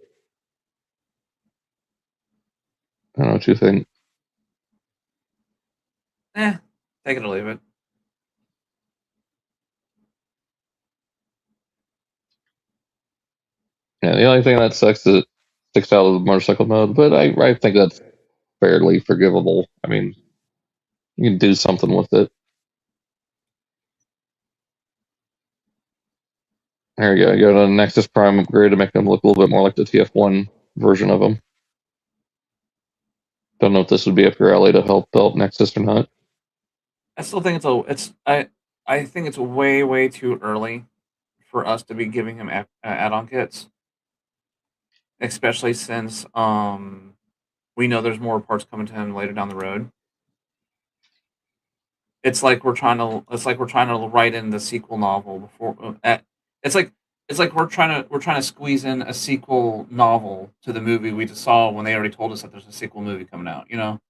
I don't know what you think. Take it or leave it. Yeah, the only thing that sucks is it sticks out of the motorcycle mode, but I think that's fairly forgivable. I mean, you can do something with it. There you go. You go to the Nexus Prime upgrade to make them look a little bit more like the TF1 version of them. Don't know if this would be up your alley to help out Nexus or not. I still think I think it's way too early for us to be giving him add-on kits, especially since we know there's more parts coming to him later down the road. It's like we're trying to write in the sequel novel before. It's like we're trying to squeeze in a sequel novel to the movie we just saw when they already told us that there's a sequel movie coming out. You know,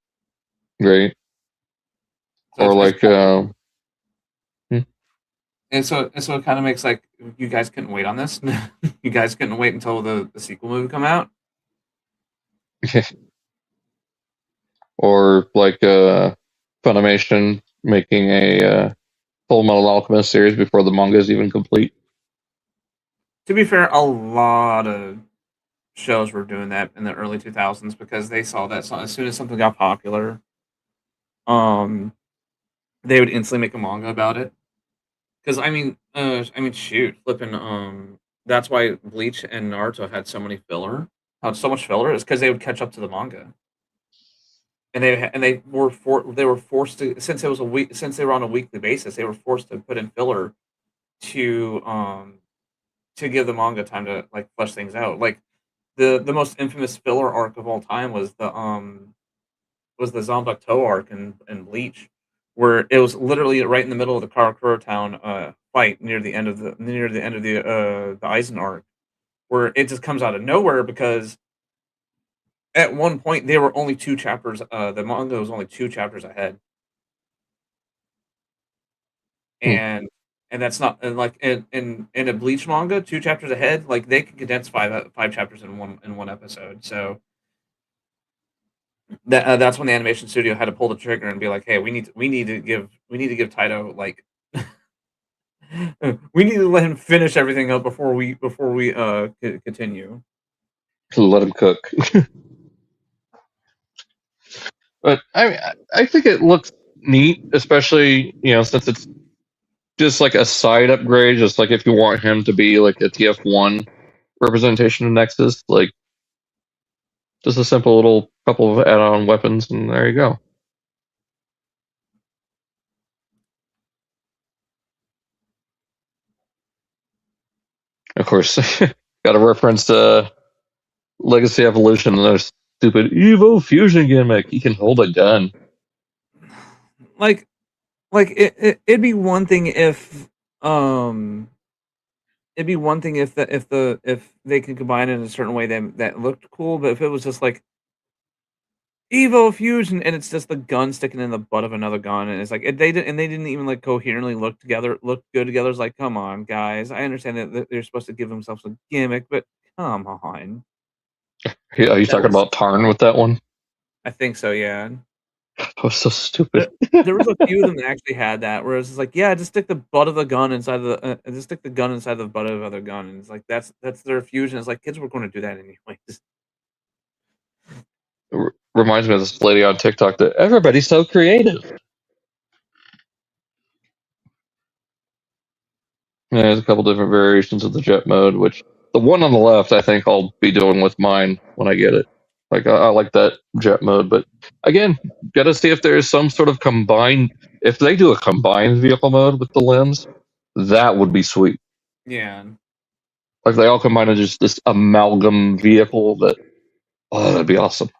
Right. so Or like, and so it kind of makes like you guys couldn't wait on this. You guys couldn't wait until the sequel movie come out. or like Funimation making a Full Metal Alchemist series before the manga is even complete. To be fair, a lot of shows were doing that in the early 2000s because they saw that as soon as something got popular, they would instantly make a manga about it. Because I mean, shoot, flipping, that's why Bleach and Naruto had so much filler, is because they would catch up to the manga, and they were forced to, since they were on a weekly basis, they were forced to put in filler to give the manga time to like flesh things out. Like the most infamous filler arc of all time was the Zombie Toe arc in Bleach, where it was literally right in the middle of the Karakura Town fight near the end of the Eisen arc, where it just comes out of nowhere because at one point they were only 2 chapters. The manga was only 2 chapters ahead, Hmm. and that's not like in a Bleach manga, 2 chapters ahead. Like they can condense five chapters in one episode. So that's when the animation studio had to pull the trigger and be like, "Hey, we need to give Taito like we need to let him finish everything up before we continue." Let him cook. But I think it looks neat, especially since it's just like a side upgrade. Just like if you want him to be like a TF1 representation of Nexus, like just a simple little couple of add-on weapons, and there you go. Of course, got a reference to Legacy Evolution and their stupid Evo Fusion gimmick. He can hold a gun. Like it'd be one thing if if they could combine it in a certain way that looked cool, but if it was just like Evo Fusion and it's just the gun sticking in the butt of another gun, and it's like they didn't even like coherently look good together. It's like, come on, guys. I understand that they're supposed to give themselves a gimmick, but come on. Are you That talking was, about Tarn with that one? I think so, yeah. That was so stupid. There was a few of them that actually had that, where it's just like, yeah, just stick the butt of the gun inside just stick the gun inside the butt of the other gun, and it's like that's their fusion. It's like kids were going to do that anyways. Reminds me of this lady on TikTok that everybody's so creative. Yeah, there's a couple different variations of the jet mode, which the one on the left, I think I'll be doing with mine when I get it. Like I like that jet mode, but again, gotta see if there's some sort of combined. If they do a combined vehicle mode with the limbs, that would be sweet. Yeah. Like they all combine into just this amalgam vehicle. That'd be awesome.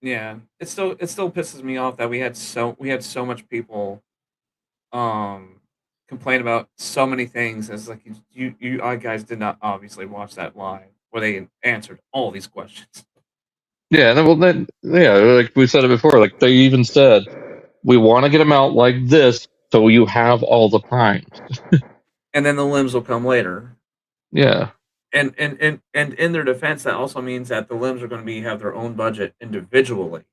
Yeah. It still pisses me off that we had so much people complain about so many things. As like you guys did not obviously watch that live where they answered all these questions. Yeah, like we said it before. Like they even said, we want to get them out like this, so you have all the primes. And then the limbs will come later. Yeah. And in their defense, that also means that the limbs are going to have their own budget individually.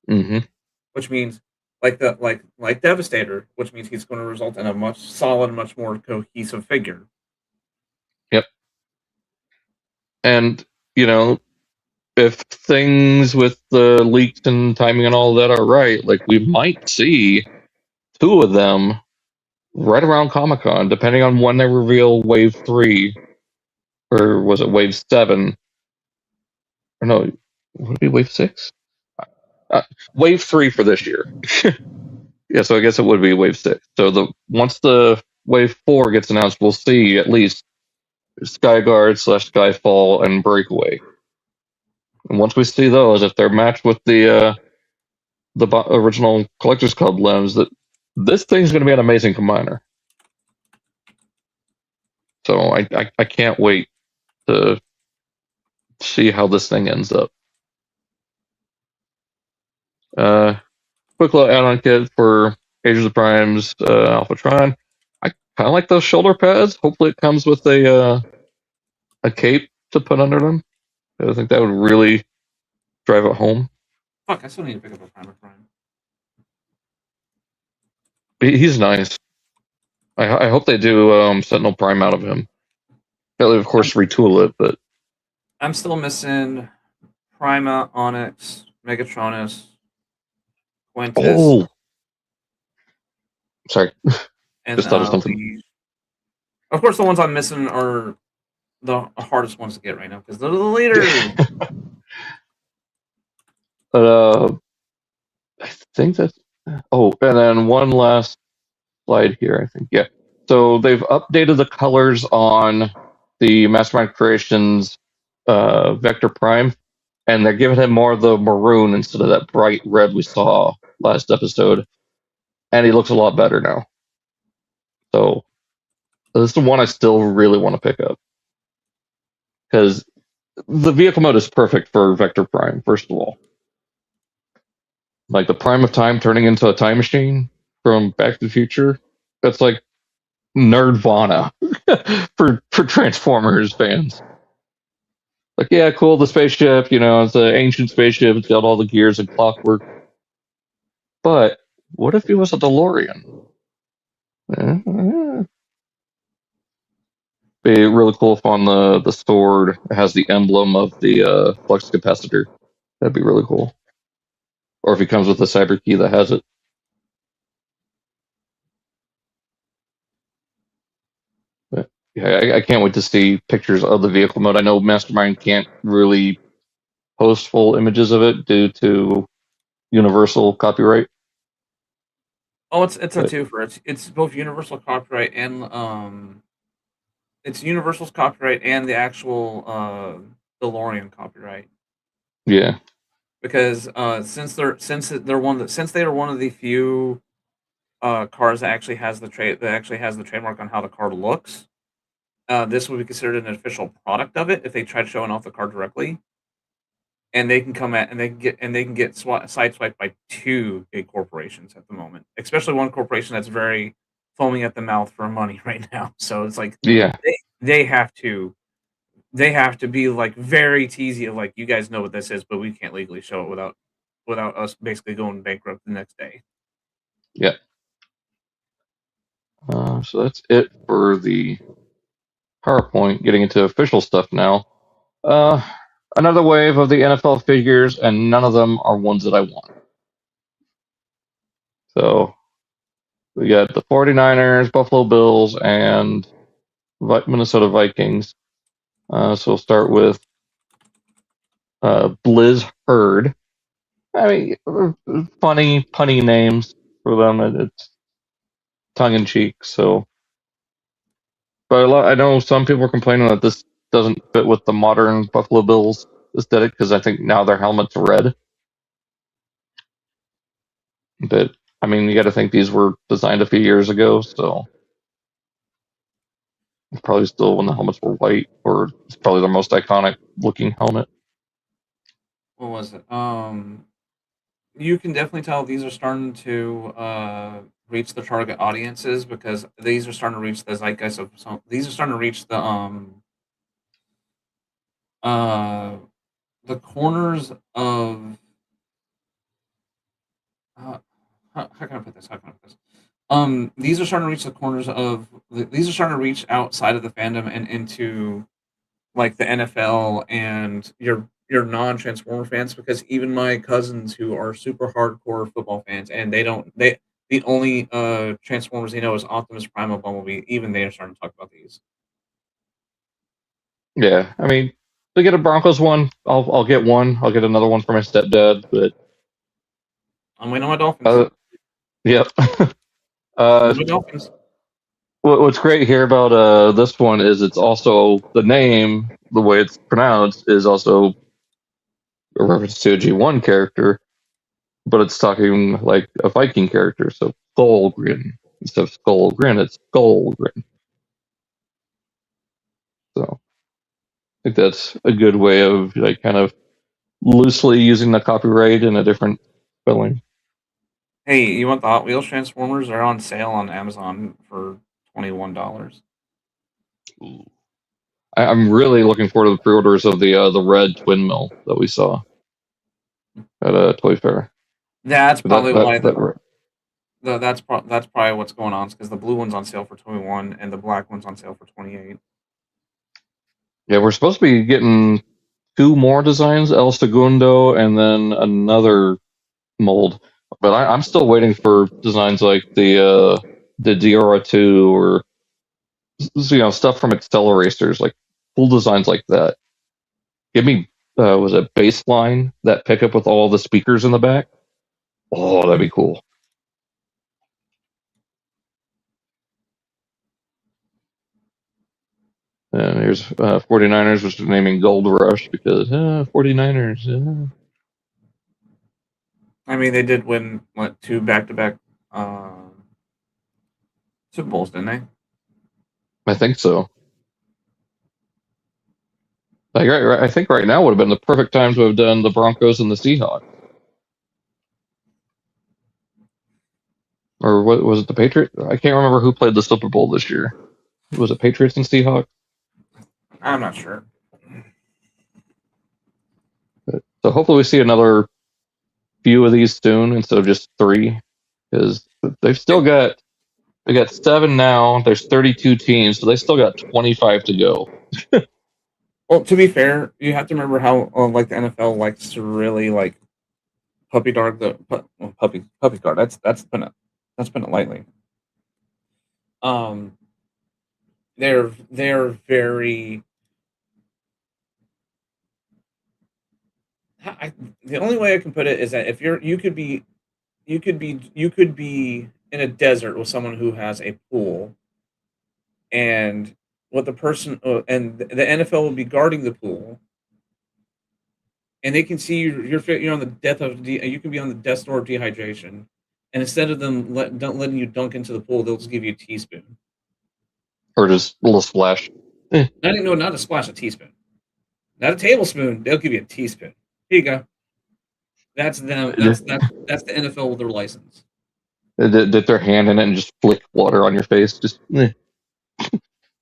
Mm-hmm. Which means like Devastator, which means he's going to result in a much solid, much more cohesive figure. Yep. And if things with the leaks and timing and all that are right, like we might see 2 of them right around Comic-Con, depending on when they reveal Wave 3, or was it Wave 7? Or no, would it be Wave 6? Wave 3 for this year. Yeah, so I guess it would be Wave 6. So once the Wave 4 gets announced, we'll see at least Skyguard / Skyfall and Breakaway. And once we see those, if they're matched with the original Collector's Club limbs, that this thing's going to be an amazing combiner. So I can't wait to see how this thing ends up. Quick little add-on kit for Ages of Primes Alphatron. I kind of like those shoulder pads. Hopefully it comes with a cape to put under them. I think that would really drive it home. Fuck, I still need to pick up a Primer Prime. He's nice. I hope they do Sentinel Prime out of him. They'll, of course, retool it, but I'm still missing Prima, Onyx, Megatronus, Quintus. Oh, sorry. And Just thought of something. of course, the ones I'm missing are the hardest ones to get right now because they're the leaders. But I think that's. Oh, and then one last slide here. I think So they've updated the colors on the Mastermind Creations Vector Prime, and they're giving him more of the maroon instead of that bright red we saw last episode, and he looks a lot better now. So this is the one I still really want to pick up because the vehicle mode is perfect for Vector Prime. First of all, like the Prime of Time turning into a time machine from Back to the Future. That's like nerdvana for Transformers fans. Like, yeah, cool, the spaceship, it's an ancient spaceship, it's got all the gears and clockwork. But what if it was a DeLorean? Be really cool if on the sword it has the emblem of the flux capacitor. That'd be really cool. Or if he comes with a cyber key that has it. But yeah, I can't wait to see pictures of the vehicle mode. I know Mastermind can't really post full images of it due to universal copyright. Oh, it's a twofer. It's both universal copyright and it's Universal's copyright and the actual DeLorean copyright. Yeah. Because since they are one of the few cars that actually has the trademark on how the car looks, this would be considered an official product of it if they tried showing off the car directly. And they can get sideswiped by 2 big corporations at the moment, especially one corporation that's very foaming at the mouth for money right now. So it's like, yeah, they have to be like very teasy of like, you guys know what this is, but we can't legally show it without us basically going bankrupt the next day. Yeah. So that's it for the PowerPoint. Getting into official stuff now. Another wave of the NFL figures, and none of them are ones that I want. So we got the 49ers, Buffalo Bills, and Minnesota Vikings. So we'll start with Blizz Herd. I mean, funny, punny names for them. It's tongue in cheek. So, but I know some people are complaining that this doesn't fit with the modern Buffalo Bills aesthetic because I think now their helmet's red. But I mean, you got to think these were designed a few years ago, so probably still when the helmets were white, or it's probably their most iconic looking helmet. What was it? You can definitely tell these are starting to reach the target audiences because these are starting to reach the zeitgeist of some. These are starting to reach uh the corners of how can I put this? How can I put this? These are starting to reach the corners of these are starting to reach outside of the fandom and into like the NFL and your non-Transformer fans because even my cousins who are super hardcore football fans and they the only Transformers they know is Optimus Primal Bumblebee. Even they are starting to talk about these. Yeah, I mean, to get a Broncos one, I'll get one. I'll get another one for my stepdad, but I'm waiting on my Dolphins. yep. My Dolphins. What's great here about this one is it's also the name, the way it's pronounced, is also a reference to a G1 character, but it's talking like a Viking character, so Skullgrin. Instead of Skullgrin, it's Skullgrin. So I think that's a good way of like kind of loosely using the copyright in a different spelling. Hey, you want the Hot Wheels Transformers? They're on sale on Amazon for $21. I'm really looking forward to the pre-orders of the red twin mill that we saw at a Toy Fair. That's probably why That that's probably what's going on because the blue one's on sale for 21 and the black one's on sale for 28. Yeah, we're supposed to be getting two more designs, El Segundo, and then another mold. But I'm still waiting for designs like the Diora 2 or stuff from Acceleracers, like cool designs like that. Give me was it Baseline, that pickup with all the speakers in the back? Oh, that'd be cool. And here's 49ers, which is naming Gold Rush because 49ers. I mean, they did win what 2 back-to-back Super Bowls, didn't they? I think so. I think right now would have been the perfect time to have done the Broncos and the Seahawks. Or what was it, the Patriots? I can't remember who played the Super Bowl this year. Was it Patriots and Seahawks? I'm not sure. So hopefully we see another few of these soon instead of just 3, because they've still got 7 now. There's 32 teams, so they still got 25 to go. Well, to be fair, you have to remember how like the NFL likes to really like puppy guard puppy guard. That's putting it lightly. They're very. The only way I can put it is that if you could be in a desert with someone who has a pool, and what the person and the NFL will be guarding the pool, and they can see you're on the you can be on the death door of dehydration, and instead of them letting you dunk into the pool, they'll just give you a teaspoon or just a little splash. Not a splash, a teaspoon, not a tablespoon. They'll give you a teaspoon. Here you go. That's them. That's the NFL with their license. Dip their hand in it and just flick water on your face. Just.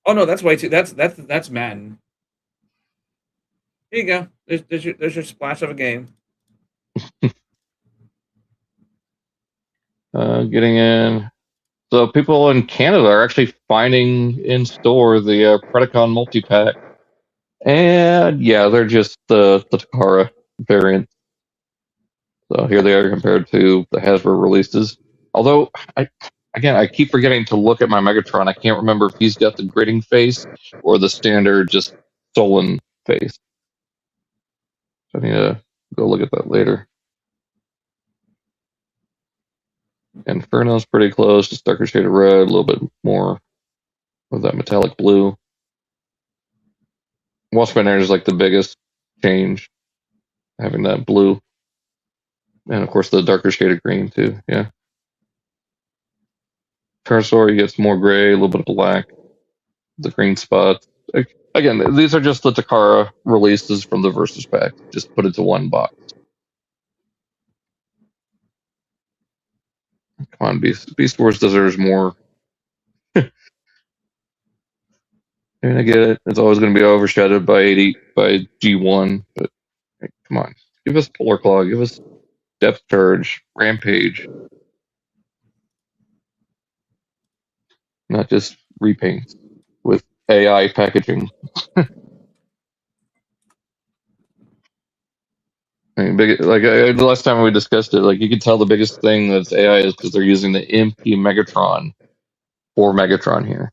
Oh no, that's way too. That's Madden. Here you go. There's your splash of a game. Getting in. So people in Canada are actually finding in store the Predacon multi-pack. And yeah, they're just the Takara variant. So here they are compared to the Hasbro releases. Although, I keep forgetting to look at my Megatron. I can't remember if he's got the gritting face or the standard just Solon face. I need to go look at that later. Inferno's pretty close, just darker shade of red, a little bit more of that metallic blue. Wallspinner is like the biggest change, having that blue. And of course the darker shade of green too, yeah. Tyrannosaurus gets more gray, a little bit of black, the green spots. Again, these are just the Takara releases from the Versus pack, just put into one box. Come on, Beast Wars deserves more. I mean, I get it. It's always going to be overshadowed by G1, but hey, come on, give us Polar Claw, give us Depth Charge, Rampage, not just repaints with AI packaging. I mean, the last time we discussed it, like you can tell the biggest thing that's AI is because they're using the MP Megatron for Megatron here.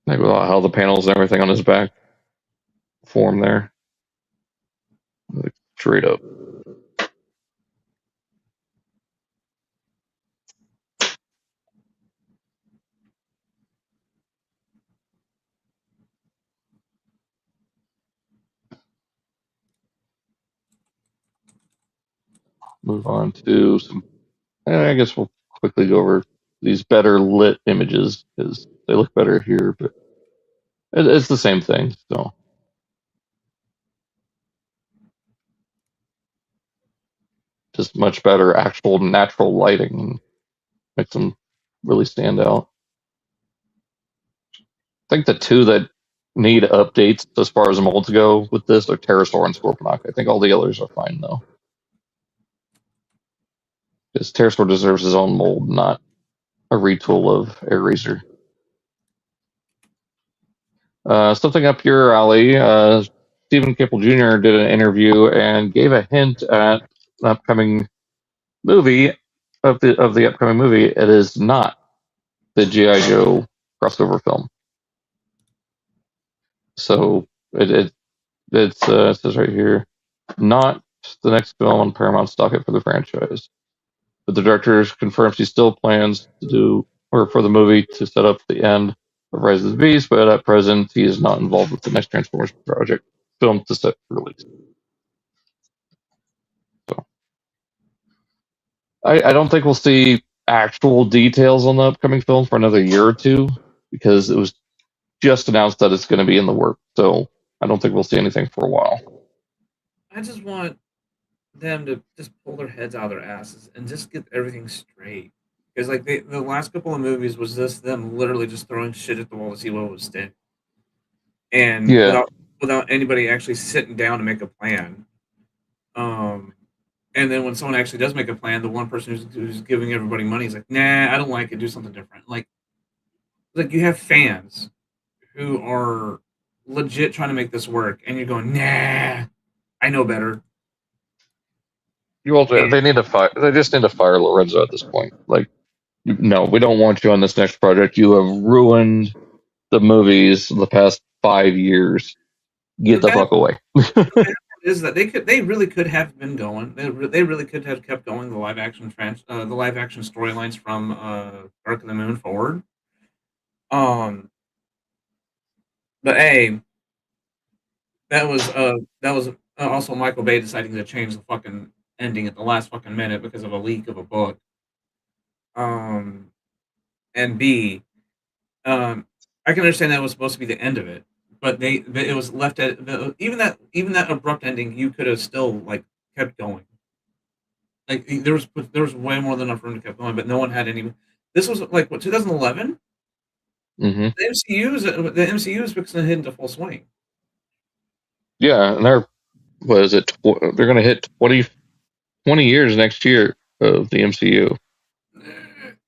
Like with how the panels and everything on his back form there. Like, straight up. Move on to some. I guess we'll quickly go over these better lit images because they look better here, but it's the same thing. So just much better actual natural lighting and makes them really stand out. I think the two that need updates as far as molds go with this are Pterosaur and Scorponok. I think all the others are fine though. Because Pterosaur deserves his own mold, not a retool of Airazor. Something up your alley. Stephen Caple Jr. did an interview and gave a hint at an upcoming movie of the upcoming movie. It is not the G.I. Joe crossover film. So it says right here, not the next film on Paramount's docket for the franchise. But the director confirms he still plans to do, or for the movie to set up the end of Rise of the Beast, but at present he is not involved with the next Transformers project film to set for release. So I don't think we'll see actual details on the upcoming film for another year or two because it was just announced that it's going to be in the work. So I don't think we'll see anything for a while. I just want them to just pull their heads out of their asses and just get everything straight. Because like the last couple of movies was just them literally just throwing shit at the wall to see what would stick, and Yeah. without anybody actually sitting down to make a plan. And then when someone actually does make a plan, the one person who's giving everybody money is like, "Nah, I don't like it. Do something different." Like you have fans who are legit trying to make this work, and you're going, "Nah, I know better." They need to fire. They just need to fire Lorenzo at this point. Like, no, we don't want you on this next project. You have ruined the movies the past 5 years. Get the fuck away. Is that they really could have been going. They really could have kept going the live action storylines from Dark of the Moon forward. But that was also Michael Bay deciding to change the fucking ending at the last fucking minute because of a leak of a book. And B, I can understand that was supposed to be the end of it, but it was left at even that abrupt ending. You could have still like kept going. Like there was way more than enough room to keep going, but no one had any. This was like what 2011. Mm-hmm. The MCU is fixing to hit into full swing. Yeah, and they're going to hit 20 years next year of the MCU.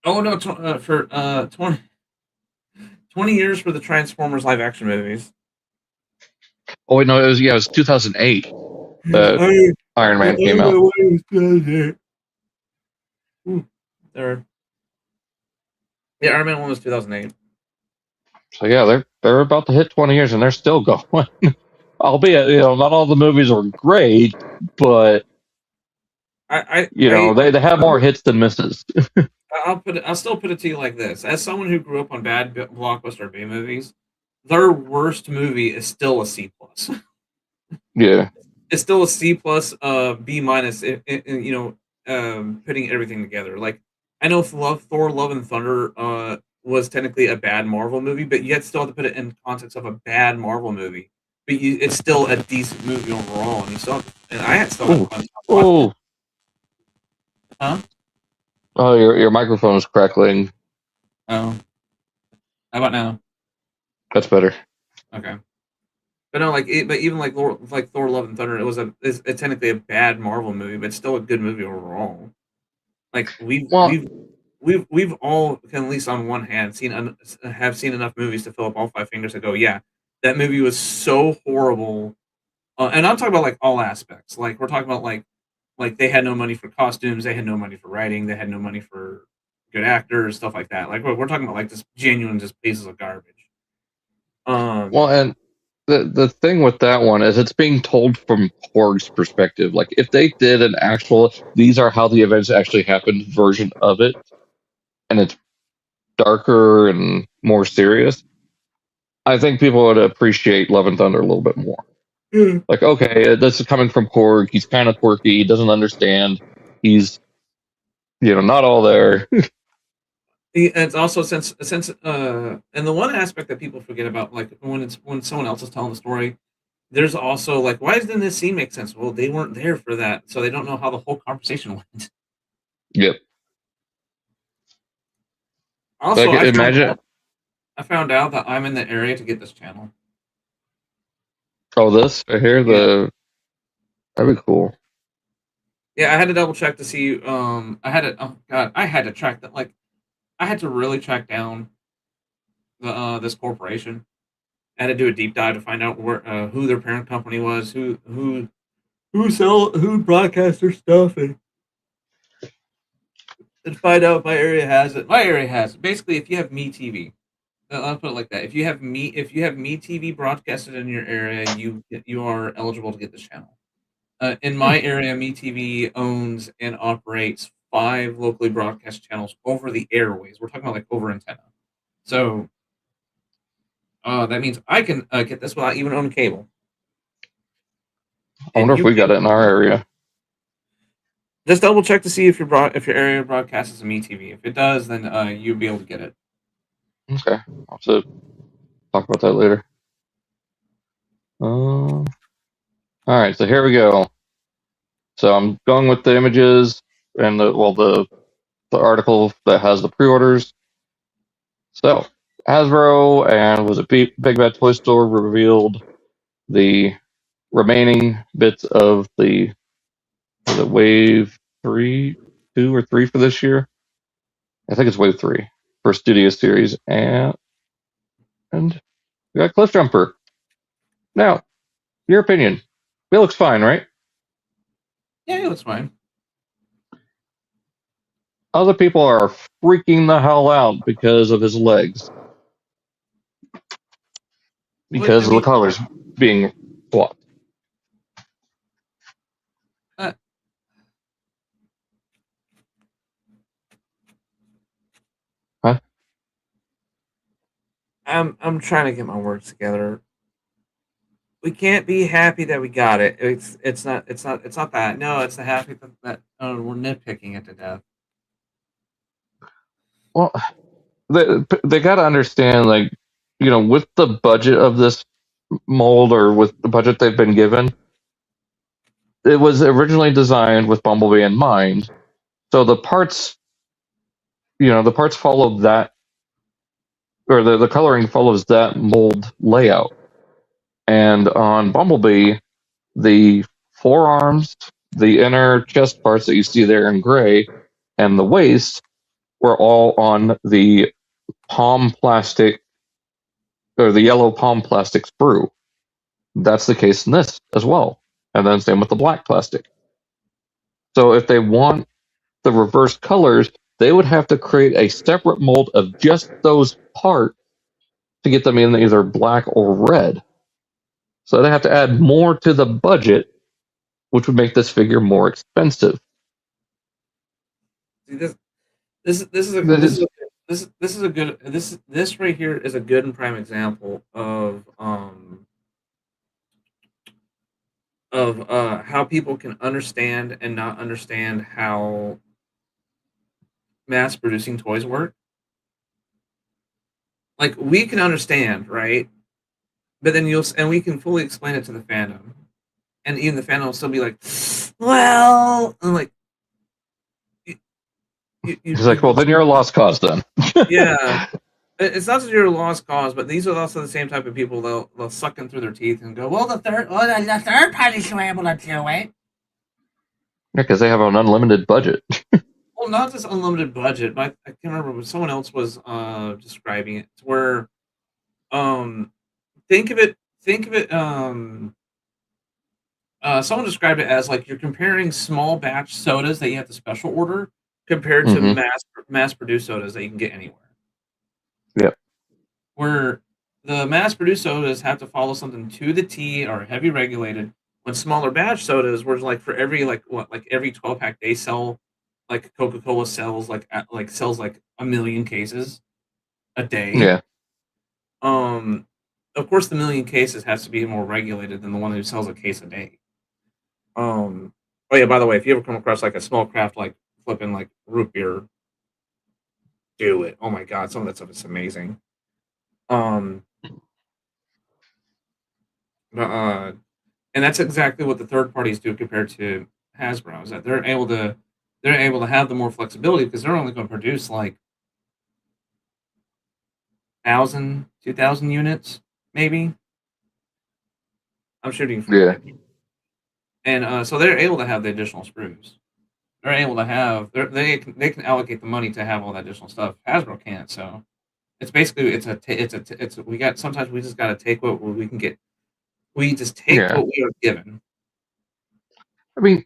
Oh no, for 20 years for the Transformers live action movies. Oh wait, no, it was 2008 that Iron Man came out. There. Yeah, Iron Man 1 was 2008. So yeah, they're about to hit 20 years and they're still going. Albeit, not all the movies are great, but they have more hits than misses. I'll still put it to you like this: as someone who grew up on bad blockbuster B movies, their worst movie is still a C plus. Yeah, it's still a C plus, B minus. Putting everything together. Like I know Thor: Love and Thunder was technically a bad Marvel movie, but yet still have to put it in context of a bad Marvel movie. But it's still a decent movie overall, and I had still had fun watching it. Huh? Oh, your microphone is crackling. Oh, how about now? That's better. Okay. But no, but even like Thor: Love and Thunder, it's technically a bad Marvel movie, but it's still a good movie overall. Like we've all, at least on one hand, seen enough movies to fill up all five fingers to go, yeah, that movie was so horrible. And I'm talking about like all aspects. Like we're talking about like they had no money for costumes, they had no money for writing, they had no money for good actors, stuff like that. Like we're talking about like just genuine pieces of garbage. Well, and the thing with that one is it's being told from Korg's perspective. Like if they did an actual these are how the events actually happened version of it, and it's darker and more serious, I think people would appreciate Love and Thunder a little bit more. Like, okay, this is coming from Korg. He's kind of quirky. He doesn't understand. He's, not all there. It's also since and the one aspect that people forget about, like when someone else is telling the story, there's also like, why doesn't this scene make sense? Well, they weren't there for that, so they don't know how the whole conversation went. Yep. Also, I found out that I'm in the area to get this channel. Oh, this I hear that'd be cool. Yeah, I had to double check to see. I had to track that. Like, I had to really track down this corporation. I had to do a deep dive to find out who their parent company was, who broadcast their stuff, and find out if my area has it. My area has it. Basically, if you have MeTV, I'll put it like that. If you have MeTV broadcasted in your area, you are eligible to get this channel. In my area, MeTV owns and operates 5 locally broadcast channels over the airways. We're talking about like over antenna. So that means I can get this without even owning cable. I wonder if we got it in our area. Just double check to see if your area broadcasts a MeTV. If it does, then you'll be able to get it. Okay, I'll have to talk about that later. All right, so here we go. So I'm going with the images and the article that has the pre-orders. So Hasbro and was it Big Bad Toy Store revealed the remaining bits of the Wave 2 or 3 for this year. I think it's Wave 3 for Studio Series, and we got Cliff Jumper. Now, your opinion. It looks fine, right? Yeah, it looks fine. Other people are freaking the hell out because of his legs. Because of the colors being swapped. Huh? I'm trying to get my words together. We can't be happy that we got it. It's not that. No, it's the happy that we're nitpicking it to death. Well, they got to understand, like, with the budget of this mold or with the budget they've been given, it was originally designed with Bumblebee in mind. So the parts follow that, or the coloring follows that mold layout. And on Bumblebee, the forearms, the inner chest parts that you see there in gray, and the waist were all on the palm plastic, or the yellow palm plastic sprue. That's the case in this as well. And then same with the black plastic. So if they want the reverse colors, they would have to create a separate mold of just those parts to get them in either black or red. So they have to add more to the budget, which would make this figure more expensive. See, this right here is a good and prime example of how people can understand and not understand how mass producing toys work. Like, we can understand, right? But then we can fully explain it to the fandom, and even the fandom will still be like, well, and like, He's like, well, then you're a lost cause then. Yeah. It's not that you're a lost cause, but these are also the same type of people. They'll suck in through their teeth and go, well, the third parties were able to do it. Yeah, because they have an unlimited budget. Well, not just unlimited budget, but I can't remember what someone else was describing it. Where, think of it. Someone described it as like you're comparing small batch sodas that you have to special order compared to mass produced sodas that you can get anywhere. Yep. Where the mass produced sodas have to follow something to the T or heavy regulated, when smaller batch sodas were like for every every 12-pack they sell, like Coca-Cola sells like a million cases a day. Yeah. Of course the million cases has to be more regulated than the one who sells a case a day. Oh yeah, by the way, if you ever come across like a small craft like flipping like root beer, do it. Oh my god, some of that stuff is amazing. And that's exactly what the third parties do compared to Hasbro, is that they're able to have the more flexibility because they're only going to produce like 1,000, 2,000 units, maybe. I'm shooting for Yeah. And so they're able to have the additional sprues. They're able to have they can allocate the money to have all that additional stuff. Hasbro can't, so it's basically sometimes we just got to take what we can get. We just take what we are given. I mean,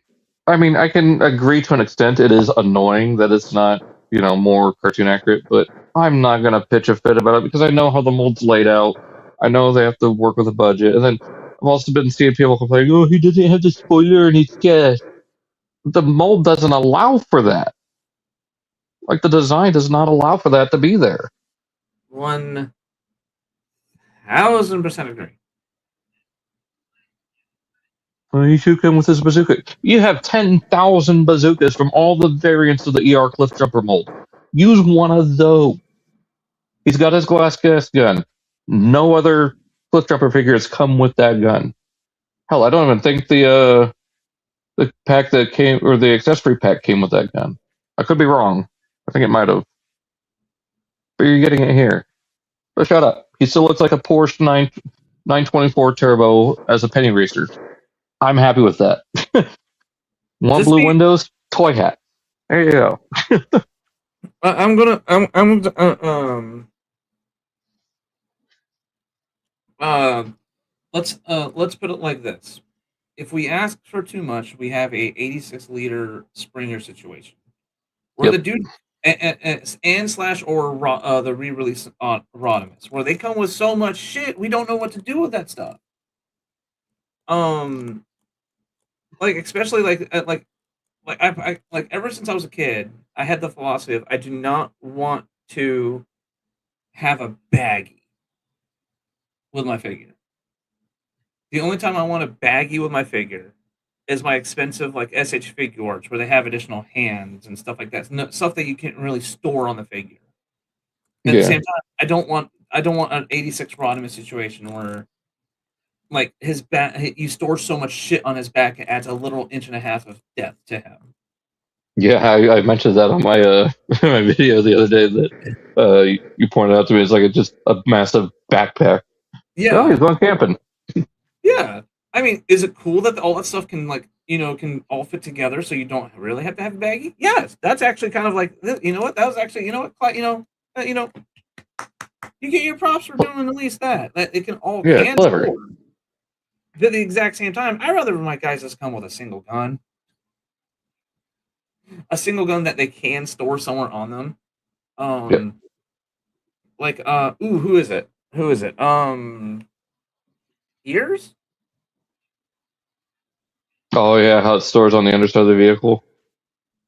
I can agree to an extent. It is annoying that it's not, more cartoon accurate, but I'm not gonna pitch a fit about it because I know how the mold's laid out. I know they have to work with a budget, and then I've also been seeing people complaining, "Oh, he doesn't have the spoiler and he's gas." The mold doesn't allow for that. Like the design does not allow for that to be there. 1,000% agree. Well, he should come with his bazooka. You have 10,000 bazookas from all the variants of the ER Cliff Jumper mold. Use one of those. He's got his glass gas gun. No other Cliff Jumper figures come with that gun. Hell, I don't even think the pack that came, or the accessory pack came with that gun. I could be wrong. I think it might have. But you're getting it here. But shut up. He still looks like a Porsche 924 Turbo as a penny racer. I'm happy with that. Want blue windows? Toy hat. There you go. Let's put it like this. If we ask for too much, we have a 86-liter Springer situation where the dude or the re-release on Rodimus, where they come with so much shit, we don't know what to do with that stuff. Especially I ever since I was a kid, I had the philosophy of I do not want to have a baggie with my figure. The only time I want a baggie with my figure is my expensive SH Figuarts, where they have additional hands and stuff like that. Stuff that you can't really store on the figure. At the same time, I don't want an 86 Rodimus situation where his back, you store so much shit on his back, it adds a little inch and a half of depth to him. Yeah, I mentioned that on my my video the other day that you pointed out to me. It's like just a massive backpack. Yeah, oh, he's going camping. Yeah, I mean, is it cool that all that stuff can can all fit together so you don't really have to have a baggie? Yes, that's actually kind of that was actually you get your props for doing at least that. That it can all clever. Store. At the exact same time, I'd rather my guys just come with a single gun. A single gun that they can store somewhere on them. Who is it? Who is it? Ears? Oh yeah, how it stores on the underside of the vehicle.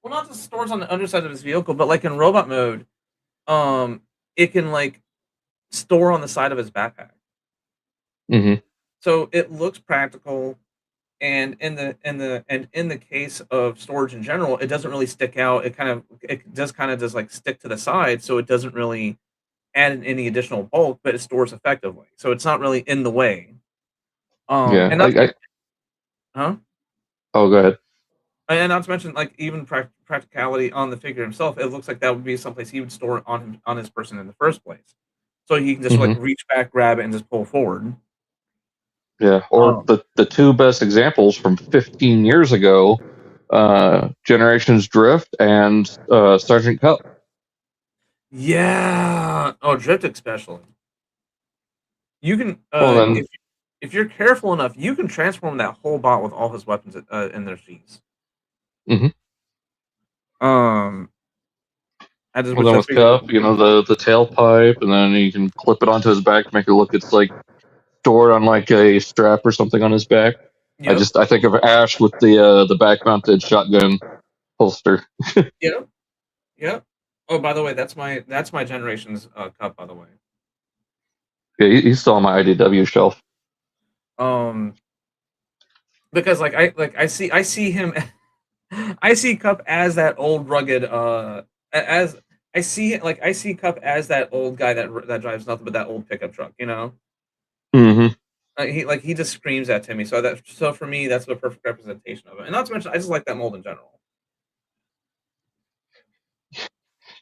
Well, not just stores on the underside of his vehicle, but like in robot mode, it can like store on the side of his backpack. Mm-hmm. So it looks practical, and in the case of storage in general, it doesn't really stick out. It does kind of just like stick to the side, so it doesn't really add in any additional bulk, but it stores effectively. So it's not really in the way. Yeah, And that's huh? Oh, go ahead. And not to mention, like even practicality on the figure himself, it looks like that would be someplace he would store it on his person in the first place, so he can just like Mm-hmm. reach back, grab it, and just pull forward. Yeah, or the two best examples from 15 years ago, Generations Drift and Sergeant Cup. Yeah. Oh, Drift especially. You can Well, then, if you're careful enough, you can transform that whole bot with all his weapons in their sheets. mm-hmm. I just Well, wish then that with figure. Cup, the tailpipe, and then you can clip it onto his back to make it look it's like stored on like a strap or something on his back. Yep. I think of Ash with the back mounted shotgun holster. Yep. Yep. Oh, by the way, that's my generation's cup. By the way. Yeah, he's still on my IDW shelf. Because I see him, I see Cup as that old rugged as I see Cup as that old guy that drives nothing but that old pickup truck. You know. Mm-hmm. He just screams that to me. So for me, that's the perfect representation of it. And not to mention, I just like that mold in general.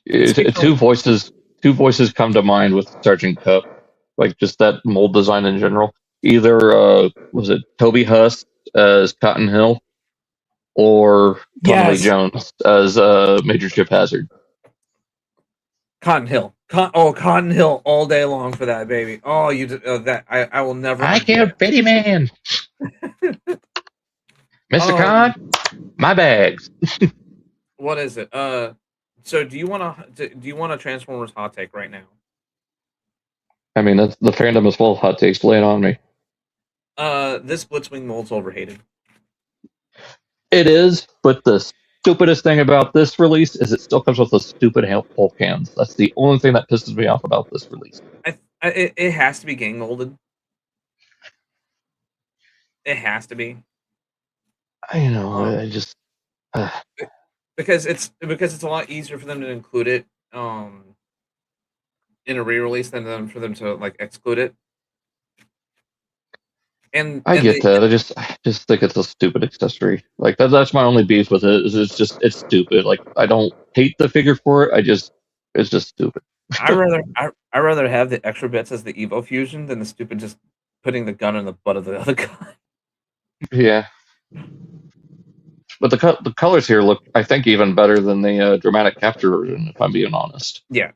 It speaks Two voices come to mind with Sergeant Cup, like just that mold design in general. Either was it Toby Huss as Cotton Hill, or Conway Yes, Jones as Major Ship Hazard. Cotton Hill. Cotton Hill all day long for that baby. Oh, that I will never. I undo killed Betty Man. Mr. Oh, Khan, my bags. what is it? So do you want a Transformers hot take right now? I mean, that's, the fandom is full of hot takes. Lay it on me. This Blitzwing mold's overhated. It is, but the stupidest thing about this release is it still comes with the stupid Hulk hands. That's the only thing that pisses me off about this release. It has to be gang molded. It has to be. I just. Because it's a lot easier for them to include it in a re-release than for them to like exclude it. And I get that. I just think it's a stupid accessory. Like that's my only beef with it. Is it's stupid. Like I don't hate the figure for it. It's just stupid. I rather have the extra bits as the Evo fusion than the stupid just putting the gun in the butt of the other guy. Yeah. But the colors here look, I think, even better than the dramatic capture version, if I'm being honest. Yeah.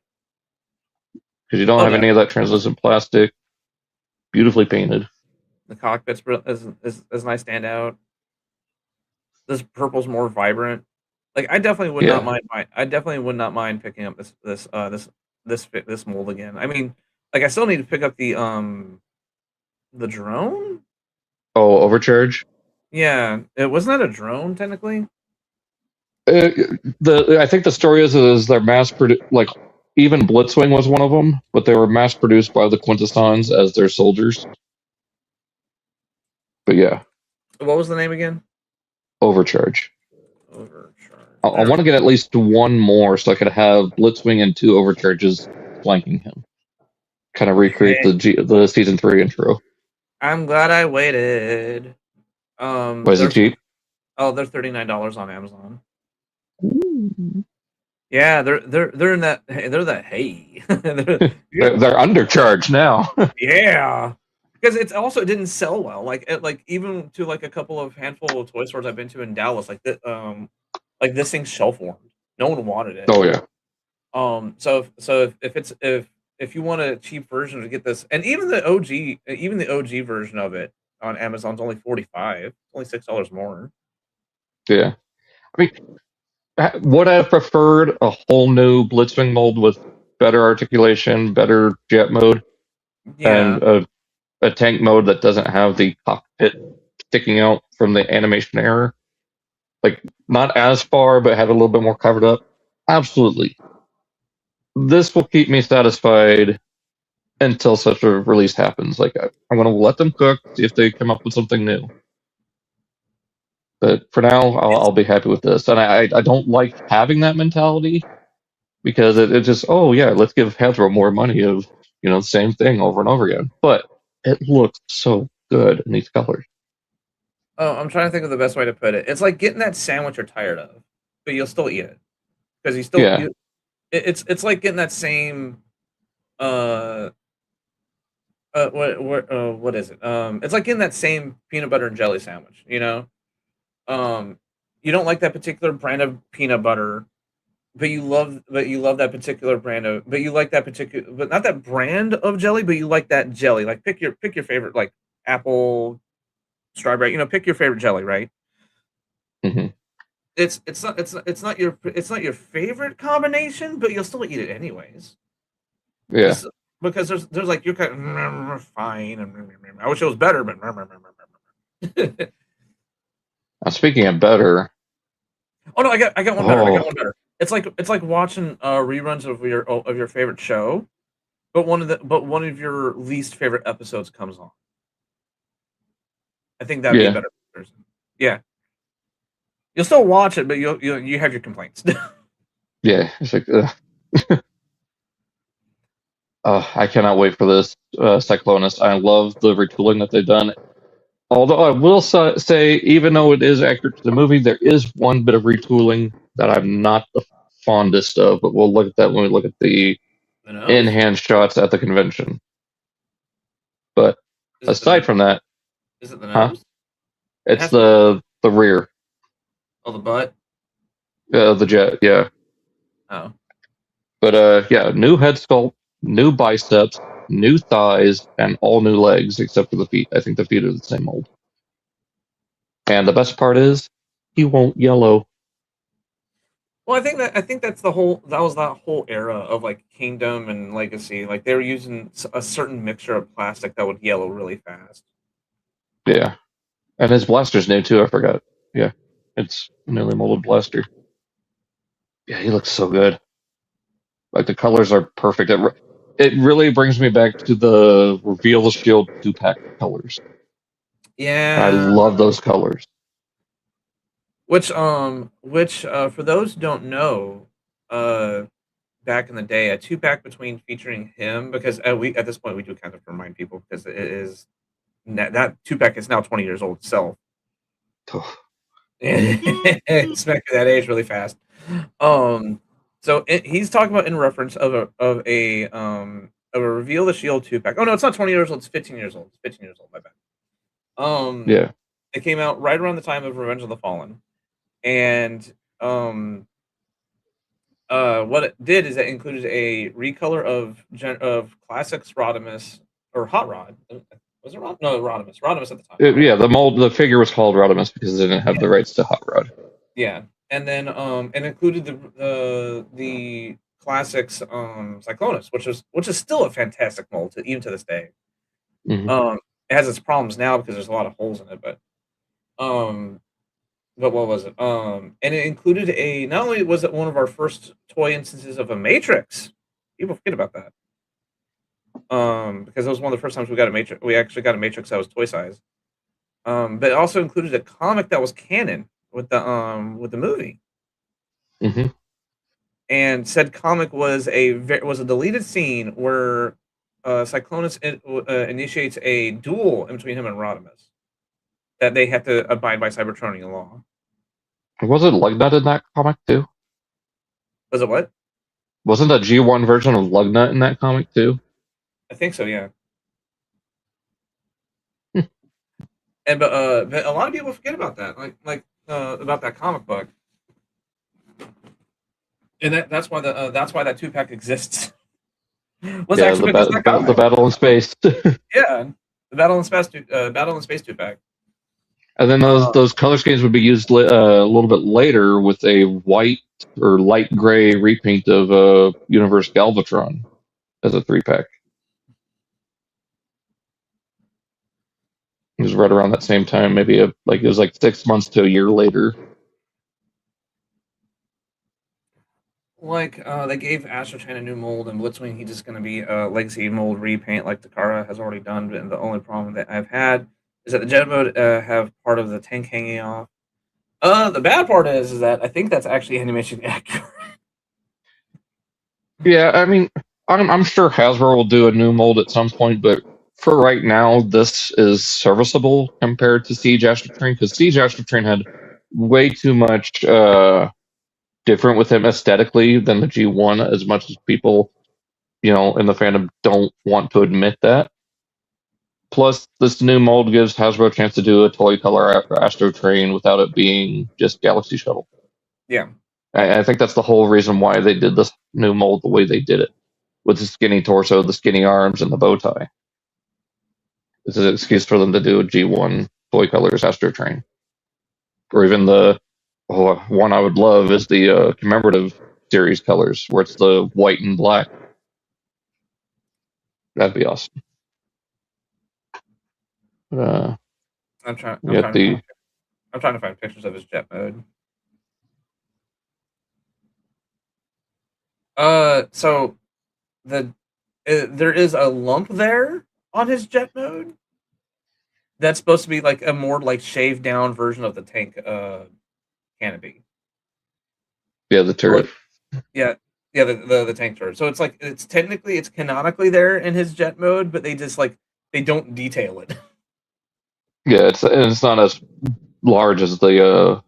Because you don't have any of that translucent plastic. Beautifully painted. The cockpit's is a nice standout. This purple's more vibrant. Like I definitely would not mind. I definitely would not mind picking up this mold again. I mean, like I still need to pick up the drone. Oh, Overcharge. Yeah, it wasn't that a drone technically. I think the story is they're mass produced. Like even Blitzwing was one of them, but they were mass produced by the Quintessons as their soldiers. But yeah. What was the name again? Overcharge. Overcharge. I want to get at least one more so I could have Blitzwing and 2 Overcharges flanking him. Kind of recreate the season 3 intro. I'm glad I waited. Why is it cheap? Oh, they're $39 on Amazon. Ooh. Yeah, they're in that. They're that. Hey, they're undercharged now. Yeah, because it didn't sell well. Like even to like a couple of handful of toy stores I've been to in Dallas, like this thing's shelf warmed. No one wanted it. Oh yeah. So if you want a cheap version to get this, and even the OG version of it on Amazon's only $45, only $6 more. Yeah, I mean, would I have preferred a whole new Blitzwing mold with better articulation, better jet mode? Yeah. and a tank mode that doesn't have the cockpit sticking out from the animation error. Like, not as far, but have it a little bit more covered up. Absolutely. This will keep me satisfied until such a release happens. Like, I'm going to let them cook, see if they come up with something new. But for now, I'll be happy with this. And I don't like having that mentality because it just, oh yeah, let's give Hasbro more money of, the same thing over and over again. But it looks so good in these colors. Oh, I'm trying to think of the best way to put it. It's like getting that sandwich you're tired of, but you'll still eat it because Yeah. it's like getting that same what is it? It's like getting that same peanut butter and jelly sandwich. You don't like that particular brand of peanut butter, but you love that particular brand of, but you like that particular, but not that brand of jelly, but you like that jelly. Like pick your favorite, like apple, strawberry. Pick your favorite jelly, right? Mm-hmm. It's not your favorite combination, but you'll still eat it anyways. Yeah. Because there's like you're kind of fine. I wish it was better, but Speaking of better, oh no, I got one better. I got one better. It's like watching reruns of your favorite show, but one of your least favorite episodes comes on. I think that'd be a better person. Yeah. You'll still watch it, but you have your complaints. Yeah, it's like, I cannot wait for this Cyclonus. I love the retooling that they've done. Although I will say, even though it is accurate to the movie, there is one bit of retooling that I'm not the fondest of, but we'll look at that when we look at the in-hand shots at the convention. But aside from that, is it the nose? It's the rear. Oh, the butt? The jet, yeah. Oh. But yeah, new head sculpt, new biceps, new thighs, and all new legs except for the feet. I think the feet are the same mold. And the best part is, he won't yellow. Well, I think that was that whole era of like Kingdom and Legacy. Like they were using a certain mixture of plastic that would yellow really fast. Yeah, and his blaster's new too. I forgot. Yeah, it's a newly molded blaster. Yeah, he looks so good. Like the colors are perfect. It really brings me back to the Reveal the Shield 2-pack colors. Yeah, I love those colors. Which for those who don't know, back in the day, a 2-pack between featuring him, because at this point we do kind of remind people because it is that 2-pack is now 20 years old itself. Smack that age really fast. So he's talking about in reference of a Reveal the Shield 2-pack. Oh no, it's not 20 years old. It's 15 years old. It's 15 years old. My bad. Yeah. It came out right around the time of Revenge of the Fallen, and what it did is it included a recolor of Classics Rodimus or Hot Rod. Was it Rod? No, Rodimus. Rodimus at the time. Yeah, the figure was called Rodimus because they didn't have the rights to Hot Rod. Yeah, and then and included the Classics Cyclonus, which is still a fantastic mold even to this day. Mm-hmm. It has its problems now because there's a lot of holes in it, but what was it? And it included not only was it one of our first toy instances of a Matrix, people forget about that. Because it was one of the first times we actually got a Matrix that was toy size. But it also included a comic that was canon with the movie. Mm-hmm. And said comic was a deleted scene where Cyclonus initiates a duel in between him and Rodimus that they have to abide by Cybertronian law. Wasn't Lugnut in that comic too? Was it what? Wasn't a G1 version of Lugnut in that comic too? I think so, yeah. And but a lot of people forget about that, about that comic book, and that's why that 2-pack exists. The battle in space. Yeah, the battle in space 2-pack. And then those color schemes would be used a little bit later with a white or light gray repaint of Universe Galvatron as a 3-pack. It was right around that same time, maybe it was like 6 months to a year later. Like they gave Astrotrain a new mold, and Blitzwing he's just going to be a legacy mold repaint like Takara has already done. And the only problem that I've had is that the Jet mode have part of the tank hanging off. The bad part is that I think that's actually animation accurate. Yeah, I mean, I'm sure Hasbro will do a new mold at some point, but for right now, this is serviceable compared to Siege Astrotrain, because Siege Astrotrain had way too much different with him aesthetically than the G1, as much as people, in the fandom don't want to admit that. Plus, this new mold gives Hasbro a chance to do a toy color Astrotrain without it being just Galaxy Shuttle. Yeah. I think that's the whole reason why they did this new mold the way they did it, with the skinny torso, the skinny arms, and the bow tie. It's an excuse for them to do a G1 toy colors Astrotrain. Or even the one I would love is the commemorative series colors, where it's the white and black. That'd be awesome. I'm trying to find pictures of his Jet mode. So there is a lump there on his Jet mode. That's supposed to be like a more like shaved down version of the tank canopy. Yeah, the turret. The tank turret. So it's canonically there in his Jet mode, but they just they don't detail it. Yeah, it's not as large as the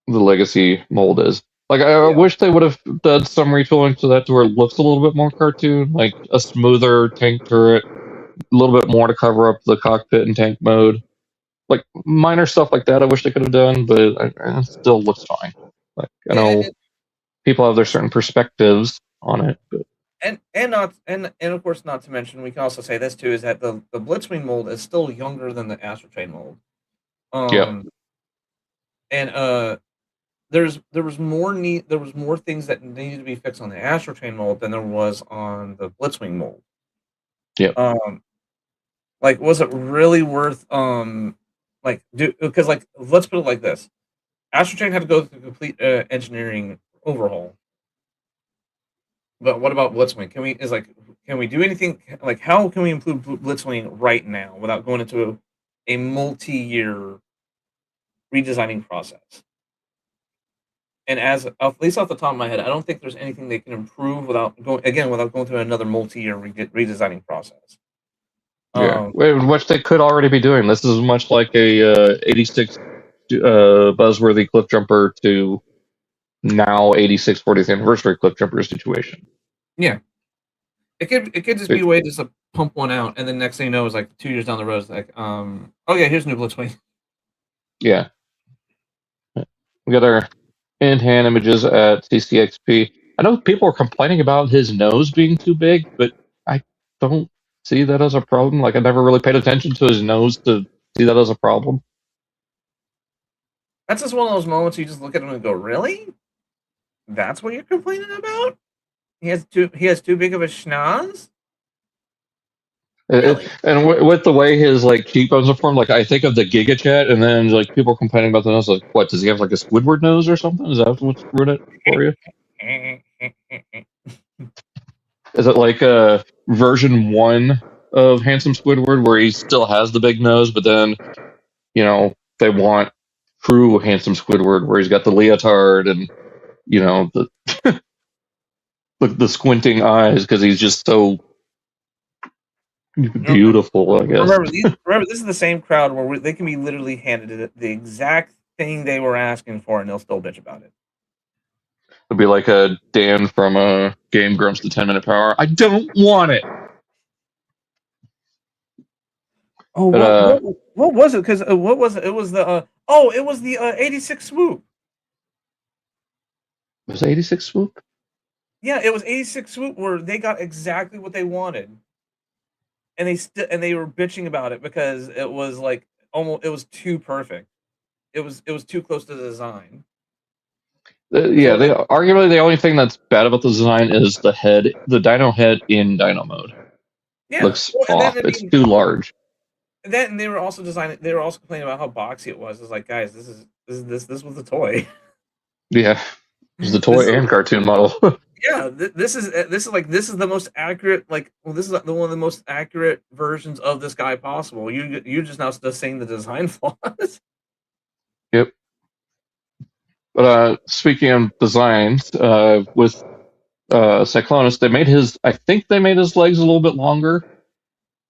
legacy mold is. I wish they would have done some retooling to that to where it looks a little bit more cartoon, like a smoother tank turret, a little bit more to cover up the cockpit and tank mode. Like minor stuff like that I wish they could have done, but it still looks fine. I know people have their certain perspectives on it, but and of course, not to mention, we can also say this too, is that the Blitzwing mold is still younger than the Astrotrain mold. And there was more things that needed to be fixed on the Astrotrain mold than there was on the Blitzwing mold. Yeah. Was it really worth because let's put it like this. Astrotrain had to go through a complete engineering overhaul. But what about Blitzwing? Can we do anything? How can we improve Blitzwing right now without going into a multi-year redesigning process? And at least off the top of my head, I don't think there's anything they can improve without going through another multi-year redesigning process. Which they could already be doing. This is much like a 86 buzzworthy cliff jumper to now 86 40th anniversary cliff jumper situation. Yeah, it could just be a way just to pump one out, and then next thing you know, is 2 years down the road, it's here's new Blitzwing. Yeah, we got our in-hand images at CCXP. I know people are complaining about his nose being too big, but I don't see that as a problem. I never really paid attention to his nose to see that as a problem. That's just one of those moments you just look at him and go, "Really? That's what you're complaining about? He has too big of a schnoz?" Really? And with the way his cheekbones are formed, I think of the Giga Chat, and then people complaining about the nose. What does he have? A Squidward nose or something? Is that what's ruined it for you? Is it version 1 of Handsome Squidward, where he still has the big nose, but then they want true Handsome Squidward, where he's got the leotard and the the squinting eyes because he's just so beautiful, I guess. Remember, this is the same crowd where they can be literally handed the exact thing they were asking for, and they'll still bitch about it. It'll be like a Dan from Game Grumps, the 10-minute power. I don't want it. Oh, what was it? Because what was it? It was the it was the 86 Swoop. Was it 86 Swoop? Yeah, it was 86 Swoop, where they got exactly what they wanted, and they were bitching about it because it was it was too perfect. It was too close to the design. Arguably the only thing that's bad about the design is the head, the dino head in dino mode. Yeah, Looks off. It's too large. that, and they were also designing. They were also complaining about how boxy it was. It's like, guys, this was a toy. Yeah, it was the toy and cartoon model. Yeah, this is the most accurate. Like, well, this is the one of the most accurate versions of this guy possible. You just now just seeing the design flaws. Yep. But speaking of designs, with Cyclonus, they made his. I think they made his legs a little bit longer.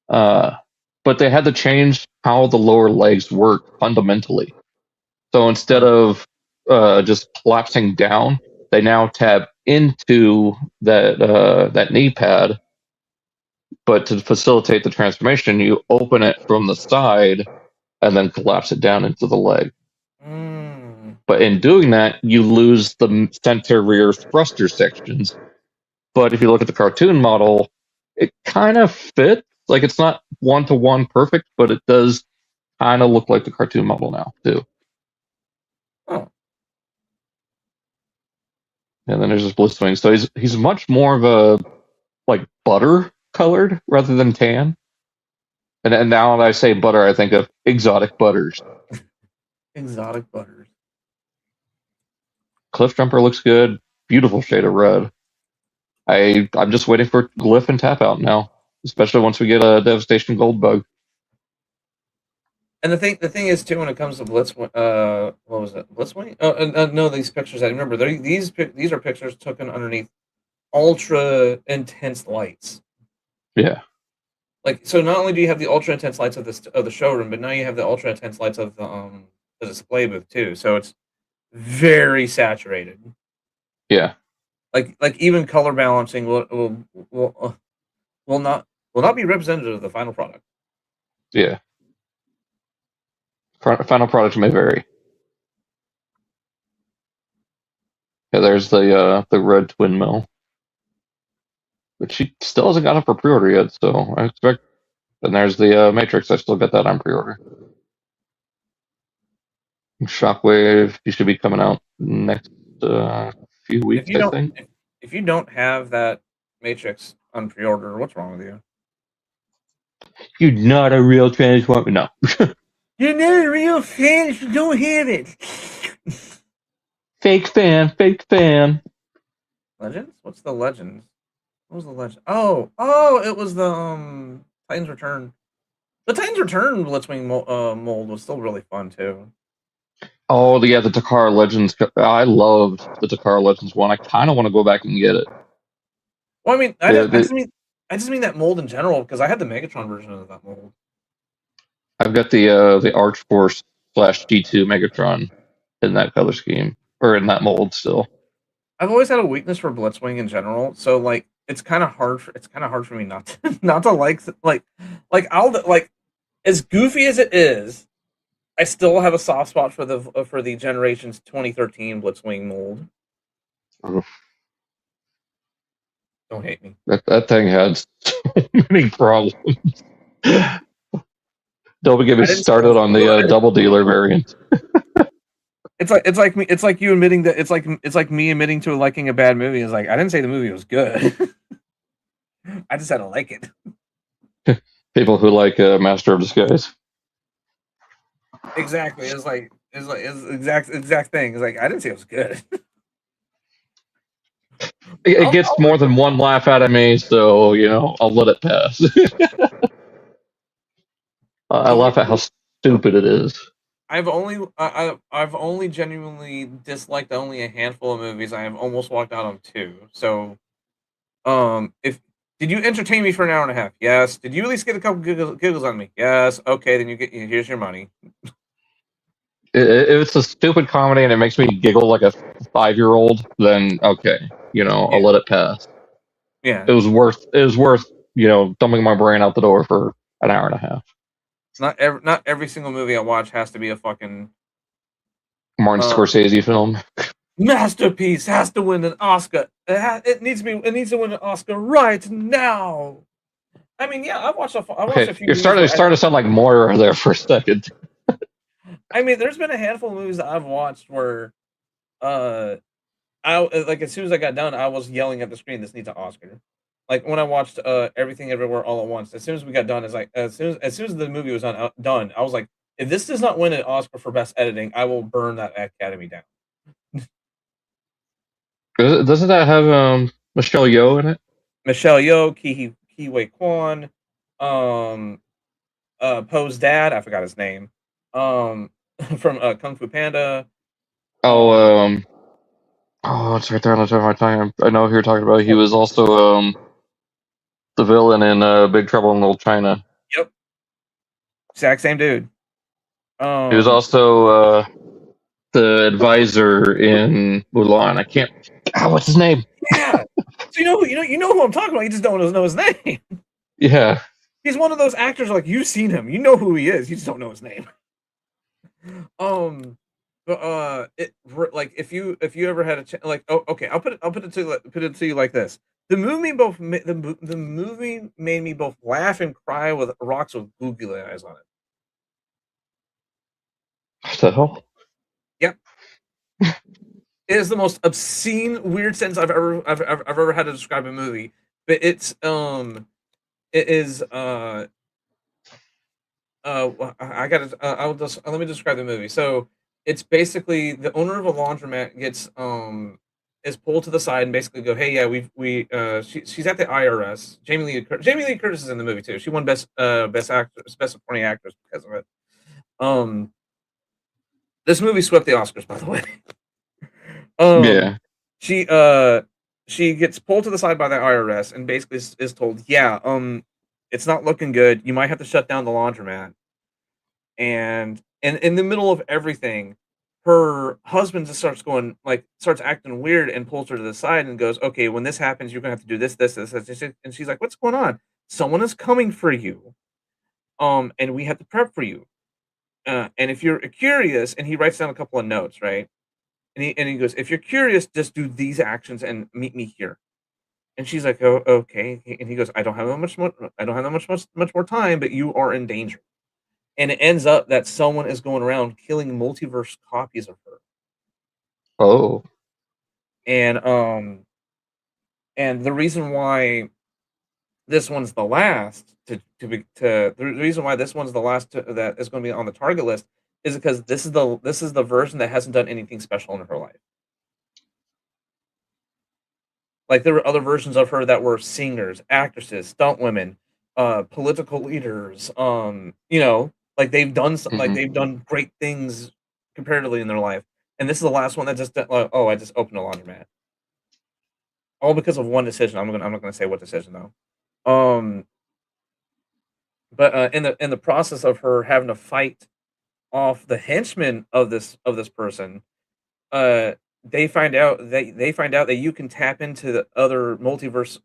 But they had to change how the lower legs work fundamentally. So instead of just collapsing down, they now tab into that knee pad. But to facilitate the transformation, you open it from the side and then collapse it down into the leg. But in doing that, you lose the center rear thruster sections. But if you look at the cartoon model, it kind of fits. Like, it's not one-to-one perfect, but it does kind of look like the cartoon model now, too. Oh. And then there's this Blitzwing. So he's much more of a, like, butter colored rather than tan. And now that I say butter, I think of exotic butters. Exotic butters. Cliff Jumper looks good. Beautiful shade of red. I'm just waiting for Glyph and Tap out now, especially once we get a Devastation Gold Bug. And the thing is too, when it comes to what was it, Blitzwing? No, these pictures. I remember these are pictures taken underneath ultra intense lights. Yeah. Like, so not only do you have the ultra intense lights of the showroom, but now you have the ultra intense lights of the display booth too. So it's very saturated. Yeah. Like even color balancing will not be representative of the final product. Yeah. Final product may vary. Yeah, there's the red twin mill, but she still hasn't got up for pre-order yet, so I expect. And there's the Matrix. I still got that on pre-order. Shockwave, he should be coming out next few weeks, I think. If you don't have that Matrix on pre-order, what's wrong with you? You're not a real Transformer. No. You're not a real fan if you don't have it. Fake fan. Legends? What's the Legends? What was the Legend? Oh, it was the Titans Return. The Titans Return Blitzwing mold was still really fun too. Oh yeah, the Takara Legends. I loved the Takara Legends one. I kind of want to go back and get it. Well, I mean, I just mean that mold in general, because I had the Megatron version of that mold. I've got the Archforce / G2 Megatron in that color scheme, or in that mold still. I've always had a weakness for Blitzwing in general, so like it's kind of hard for me not to like as goofy as it is. I still have a soft spot for the Generations 2013 Blitzwing mold. Oof. Don't hate me. That thing had so many problems. Don't get me started on the double dealer variant. It's like you admitting that it's like me admitting to liking a bad movie. It's like, I didn't say the movie was good. I just had to like it. People who like Master of Disguise. Exactly. It's exact thing. It's like, I didn't say it was good. It gets more than one laugh out of me, so I'll let it pass. I laugh at how stupid it is. I've only genuinely disliked only a handful of movies. I have almost walked out on 2. So, did you entertain me for an hour and a half? Yes. Did you at least get a couple giggles on me? Yes. Okay, then here's your money. If it's a stupid comedy and it makes me giggle like a 5-year-old, then okay, I'll let it pass. Yeah. It was worth dumping my brain out the door for an hour and a half. Not every single movie I watch has to be a fucking Martin Scorsese film. Masterpiece has to win an Oscar. It needs to win an Oscar right now. I mean, yeah, I've watched a few. You're starting to sound like Moira there for a second. I mean, there's been a handful of movies that I've watched where, I like as soon as I got done, I was yelling at the screen, "This needs an Oscar." Like when I watched Everything Everywhere All at Once, as soon as we got done, as soon as the movie was done, I was like, if this does not win an Oscar for best editing, I will burn that Academy down. Doesn't that have Michelle Yeoh in it? Michelle Yeoh, Ki Wei Kwan, Poe's dad, I forgot his name, from Kung Fu Panda. It's right there on the tip of my tongue. I know who you're talking about. He was also the villain in Big Trouble in Little China. Yep, exact same dude. He was also the advisor in Mulan. I can't. What's his name? Yeah. So you know who I'm talking about. You just don't know his name. Yeah. He's one of those actors like you've seen him. You know who he is. You just don't know his name. But like if you ever had a like, oh, okay, I'll put it to you like this. The movie made me both laugh and cry with rocks with googly eyes on it. What the hell? Yep. It is the most obscene, weird sentence I've ever had to describe a movie. But it is I gotta let me describe the movie. So it's basically the owner of a laundromat gets is pulled to the side and basically go, hey, yeah, she's at the IRS. Jamie Lee Curtis is in the movie too. She won best actress, best supporting actress because of it. This movie swept the Oscars, by the way. Yeah. She gets pulled to the side by the IRS and basically is told, yeah, it's not looking good. You might have to shut down the laundromat. And in the middle of everything, her husband just starts acting weird and pulls her to the side and goes, okay, when this happens, you're gonna have to do this, this, this, this. And she's like, what's going on? Someone is coming for you. And we have to prep for you. And if you're curious, and he writes down a couple of notes, right? And he goes, if you're curious, just do these actions and meet me here. And she's like, oh, okay. And he goes, I don't have that much more time, but you are in danger. And it ends up that someone is going around killing multiverse copies of her. Oh. And the reason why this one's the last the reason why this one's the last that is going to be on the target list is because this is the version that hasn't done anything special in her life. Like there were other versions of her that were singers, actresses, stunt women, political leaders. Like they've done like they've done great things comparatively in their life, and this is the last one that just I just opened a laundromat, all because of one decision. I'm not gonna say what decision though. But in the process of her having to fight off the henchmen of this person, they find out that you can tap into the other multiverse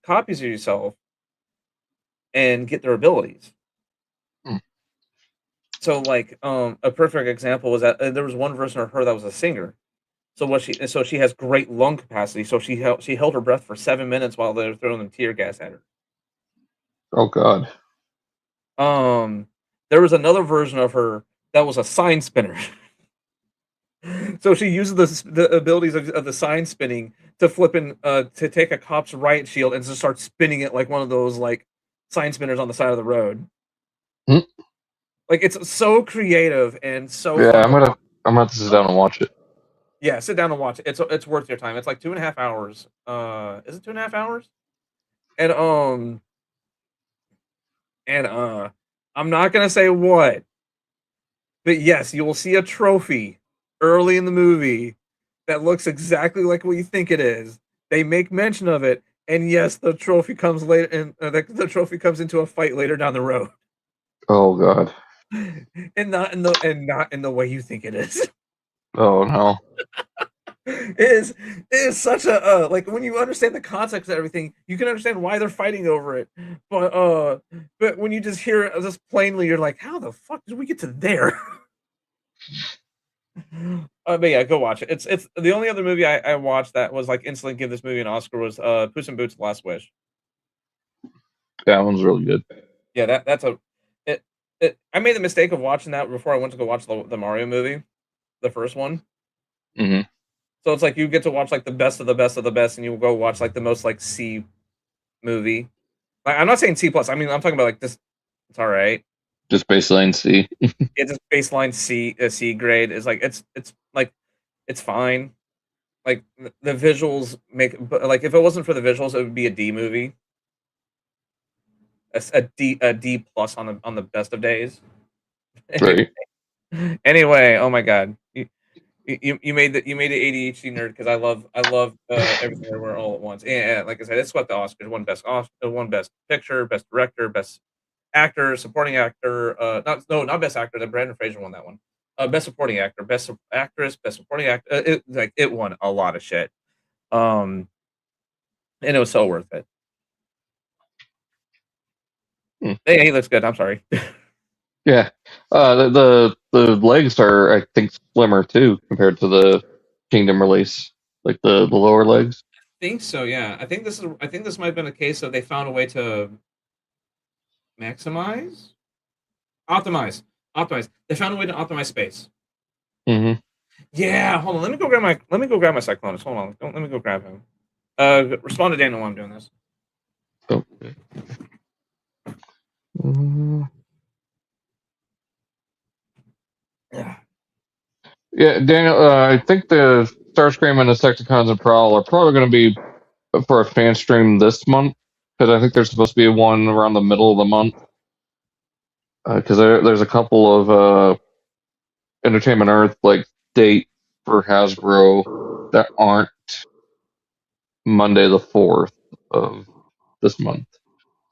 copies of yourself and get their abilities. So like a perfect example was that there was one version of her that was a singer. So she has great lung capacity. So she held her breath for 7 minutes while they were throwing them tear gas at her. Oh God. There was another version of her that was a sign spinner. So she uses the abilities of the sign spinning to to take a cop's riot shield and just start spinning it like one of those like sign spinners on the side of the road. Like it's so creative and so yeah. fun. I'm gonna have to sit down and watch it. Yeah, sit down and watch it. It's worth your time. It's like 2.5 hours. Is it 2.5 hours? And I'm not gonna say what, but yes, you will see a trophy early in the movie that looks exactly like what you think it is. They make mention of it, and yes, the trophy comes later, and the trophy comes into a fight later down the road. Oh God. And not in the way you think it is. Oh no. It is such a like when you understand the context of everything, you can understand why they're fighting over it. But when you just hear it just plainly, you're like, how the fuck did we get to there? But yeah, go watch it. It's the only other movie I watched that was like instantly give this movie an Oscar was Puss in Boots: The Last Wish. That one's really good. Yeah, that's I made the mistake of watching that before I went to go watch the Mario movie, the first one. So it's like you get to watch like the best of the best of the best, and you will go watch like the most like C movie. Like, I'm not saying C plus. I mean, I'm talking about like this. It's all right. Just baseline C. It's just baseline C grade is like it's like it's fine. Like the visuals make, but like if it wasn't for the visuals, it would be a D movie. A D plus on the best of days. Right. Anyway, oh my god, you made the ADHD nerd because I love everything everywhere all at once. And like I said, it swept the Oscars. Won best picture, best director, best actor, supporting actor. Not best actor. Then Brandon Fraser won that one. Best supporting actor, best actress, best supporting actor. It won a lot of shit. And it was so worth it. Hey, he looks good. I'm sorry. Yeah. The legs are, I think, slimmer too compared to the Kingdom release. Like the lower legs. I think so. Yeah. I think this might have been a case of they found a way to optimize. They found a way to optimize space. Mm-hmm. Yeah. Hold on. Let me go grab my Cyclonus. Hold on. Let me go grab him. Respond to Daniel while I'm doing this. Okay. Yeah, Daniel. I think the Starscream and the Insecticons and Prowl are probably going to be for a fan stream this month because I think there's supposed to be one around the middle of the month. Because there's a couple of Entertainment Earth like date for Hasbro that aren't Monday the 4th of this month.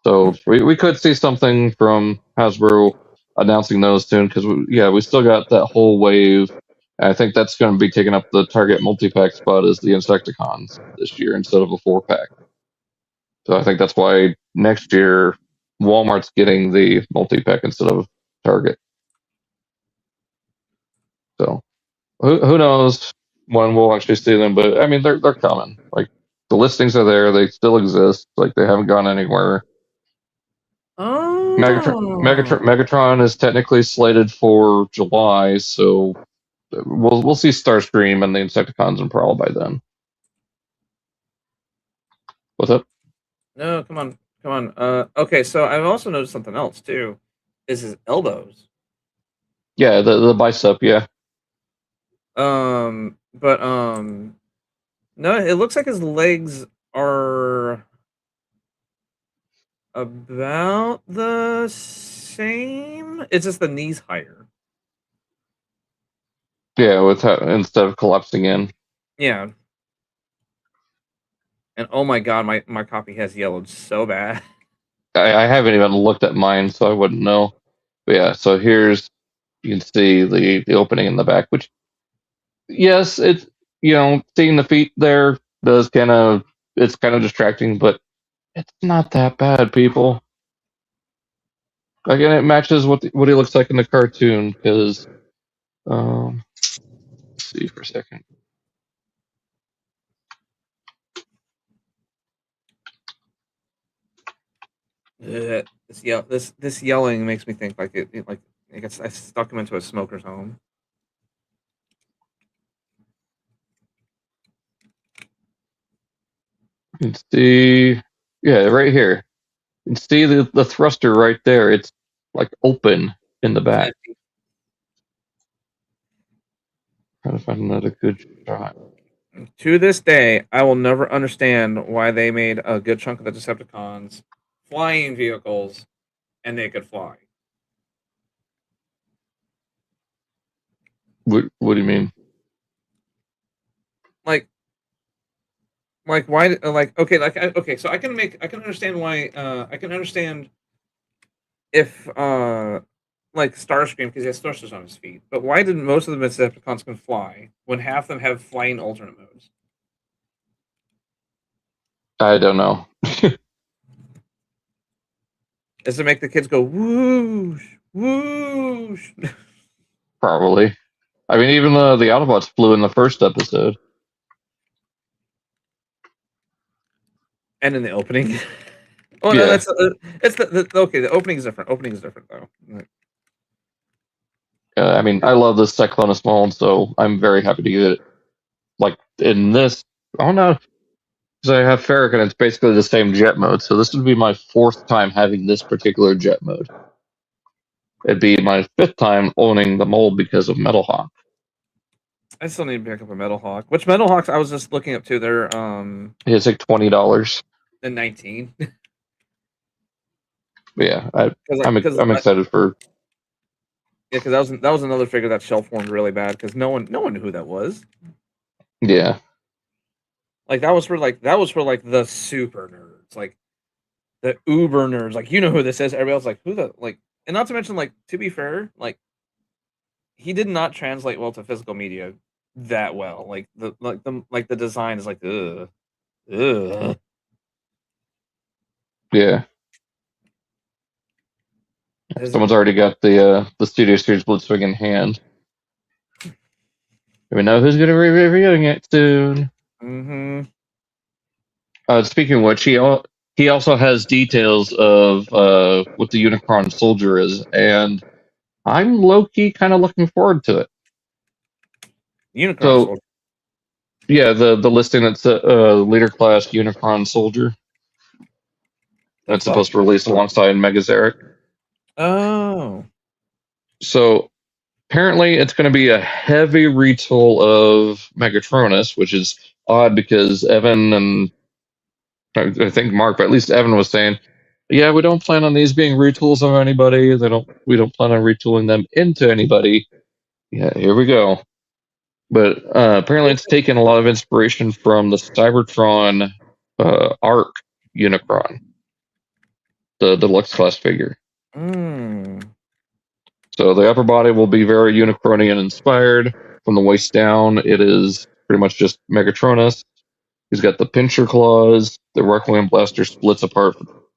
So we could see something from Hasbro announcing those soon because we still got that whole wave. And I think that's going to be taking up the Target multi-pack spot as the Insecticons this year instead of a 4-pack. So I think that's why next year Walmart's getting the multi-pack instead of Target. So who knows when we'll actually see them? But I mean, they're coming. Like the listings are there; they still exist. Like they haven't gone anywhere. Oh. Megatron is technically slated for July, so we'll see Starscream and the Insecticons and Prowl by then. What's up? No, come on. Okay, so I've also noticed something else too. Is his elbows? Yeah, the bicep. Yeah. But no, it looks like his legs are about the same. It's just the knees higher. Yeah, instead of collapsing in. Yeah. And oh my god, my copy has yellowed so bad. I haven't even looked at mine, so I wouldn't know. But yeah, so you can see the opening in the back, which yes, it's seeing the feet there does it's kind of distracting, but it's not that bad, people. Again, it matches what he looks like in the cartoon because let's see for a second. This yelling makes me think like I stuck him into a smoker's home. You can see, yeah, right here. You can see the thruster right there. It's like open in the back. Trying to find another good shot. To this day, I will never understand why they made a good chunk of the Decepticons flying vehicles and they could fly. What do you mean? Like why? Okay, so I can understand why. I can understand if like Starscream because he has thrusters on his feet. But why did most of the Decepticons can fly when half of them have flying alternate modes? I don't know. Is to make the kids go whoosh whoosh? Probably. I mean, even the Autobots flew in the first episode. And in the opening. Oh yeah. no, that's it's okay. The opening is different. Opening is different though. I mean, I love this Cyclonus mold, so I'm very happy to get it like in this, I don't know, because I have Ferric and it's basically the same jet mode. So this would be my 4th time having this particular jet mode. It'd be my 5th time owning the mold because of Metal Hawk. I still need to pick up a Metal Hawk. Which Metal Hawks I was just looking up too. They're It's like $20. the 19. But yeah, I'm excited for. Yeah, because that was another figure that shell formed really bad because no one knew who that was. Yeah. Like that was for like the super nerds, like the uber nerds. Like, you know who this is. Everybody else like, who the, like, and not to mention, like, to be fair, like, he did not translate well to physical media that well. Like the design is like ugh. Yeah. Someone's already got the Studio Series Blitzwing in hand. We know who's going to be reviewing it soon. Mm-hmm. Speaking of which, he also has details of what the Unicron Soldier is, and I'm low-key kind of looking forward to it. Unicron Soldier. Yeah, the listing that's leader class Unicron Soldier. That's supposed to release alongside Megazeric. Oh. So apparently it's going to be a heavy retool of Megatronus, which is odd because Evan and I think Mark, but at least Evan was saying, yeah, we don't plan on these being retools of anybody. We don't plan on retooling them into anybody. Yeah, here we go. But apparently it's taken a lot of inspiration from the Cybertron Arc Unicron, the deluxe class figure. So the upper body will be very Unicronian inspired. From the waist down, it is pretty much just Megatronus. He's got the pincher claws. The Requiem blaster splits apart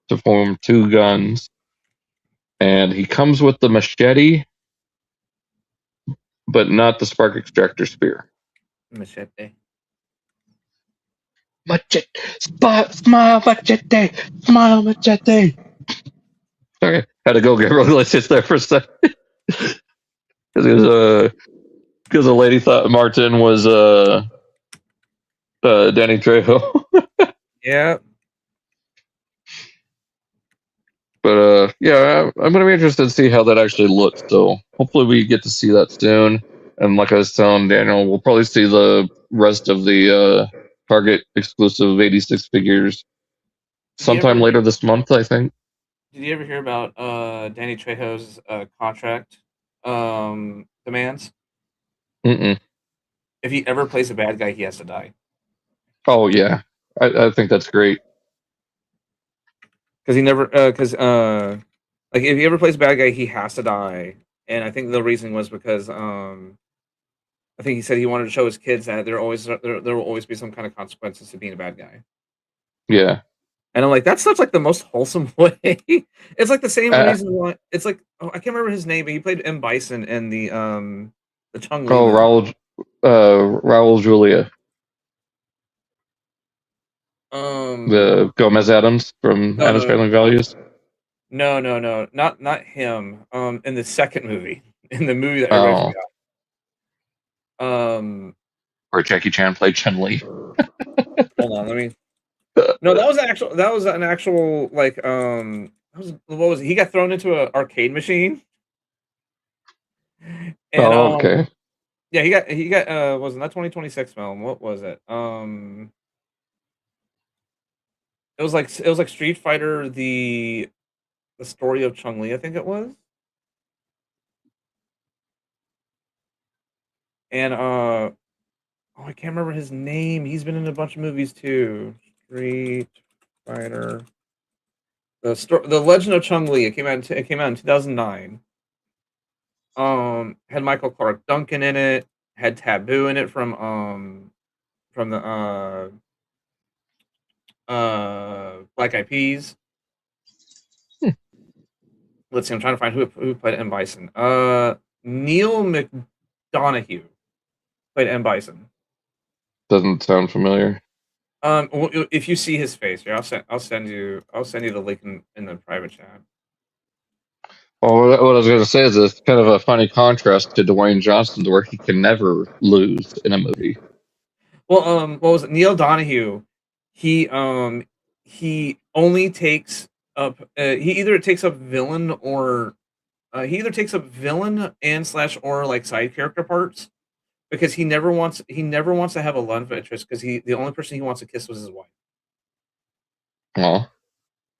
to form 2 guns. And he comes with the machete, but not the spark extractor spear. Machete. Machete. Smile machete. Smile machete. Sorry, had to go get religious there for a second. Because the lady thought Martin was Danny Trejo. Yeah. But yeah, I'm gonna be interested to see how that actually looks. So hopefully we get to see that soon. And like I was telling Daniel, we'll probably see the rest of the Target exclusive 86 figures sometime later this month, I think. Did you ever hear about Danny Trejo's contract demands? Mm-mm. If he ever plays a bad guy, he has to die. Oh yeah, I think that's great. Because he never, like if he ever plays a bad guy, he has to die. And I think the reason was because I think he said he wanted to show his kids that there will always be some kind of consequences to being a bad guy. Yeah. And I'm like, that's such like the most wholesome way. It's like the same reason why it's like, oh, I can't remember his name, but he played M. Bison in the Chung Li. Oh, Raul Julia. The Gomez Adams from Adams Family Values. No, not him. In the second movie, in the movie that everybody forgot. Where Jackie Chan played Chun-Li. Hold on, let me. No, that was an actual like what was it? He got thrown into an arcade machine. And, okay. Yeah, he got wasn't that 2026 film? What was it? It was like Street Fighter the story of Chung-Li, I think it was. And I can't remember his name. He's been in a bunch of movies too. Street Fighter. The Legend of Chung-Li. It came out in 2009. Had Michael Clark Duncan in it. Had Taboo in it from the Black Eyed Peas. Let's see. I'm trying to find who played M. Bison. Neil McDonough played M. Bison. Doesn't sound familiar. If you see his face, here, I'll send you the link in the private chat. Well, what I was going to say is it's kind of a funny contrast to Dwayne Johnson, where he can never lose in a movie. Well, what was it? Neil Donahue. He only takes up. He either takes up villain or he either takes up villain and slash or like side character parts because he never wants to have a love interest because the only person he wants to kiss was his wife. Aw. I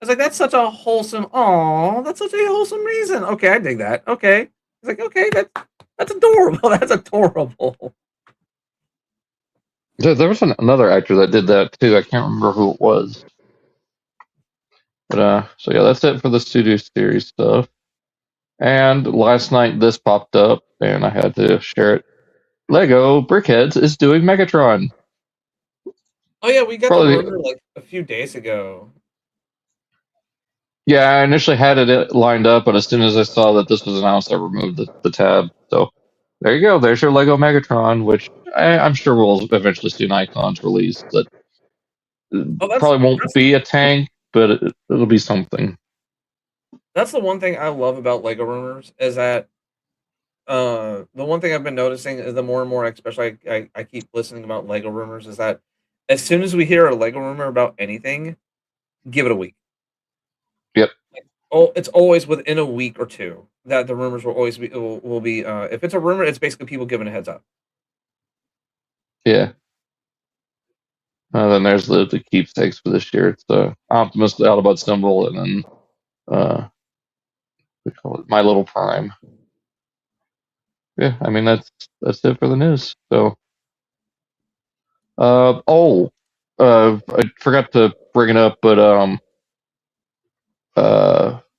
was like, that's such a wholesome. Oh, that's such a wholesome reason. Okay, I dig that. Okay, he's like, okay, that's adorable. That's adorable. There was another actor that did that too. I can't remember who it was. But so yeah, that's it for the Studio Series stuff. And last night this popped up, and I had to share it. Lego Brickheads is doing Megatron. Oh yeah, we got Probably, the rumor like a few days ago. yeah, I initially had it lined up, but as soon as I saw that this was announced, I removed the tab. So there you go. There's your Lego Megatron, which I'm sure we'll eventually see an Icons release. That probably won't be a tank, but it'll be something. That's the one thing I love about Lego rumors is that the one thing I've been noticing is the more and more, especially I keep listening about Lego rumors, is that as soon as we hear a Lego rumor about anything, give it a week. Yep. Oh, it's always within a week or two that the rumors will always be will be. If it's a rumor, it's basically people giving a heads up. Yeah. Then there's the keepsakes for this year. It's Optimus, the Autobot symbol, and then we call it My Little Prime. Yeah, I mean that's it for the news. So, I forgot to bring it up, but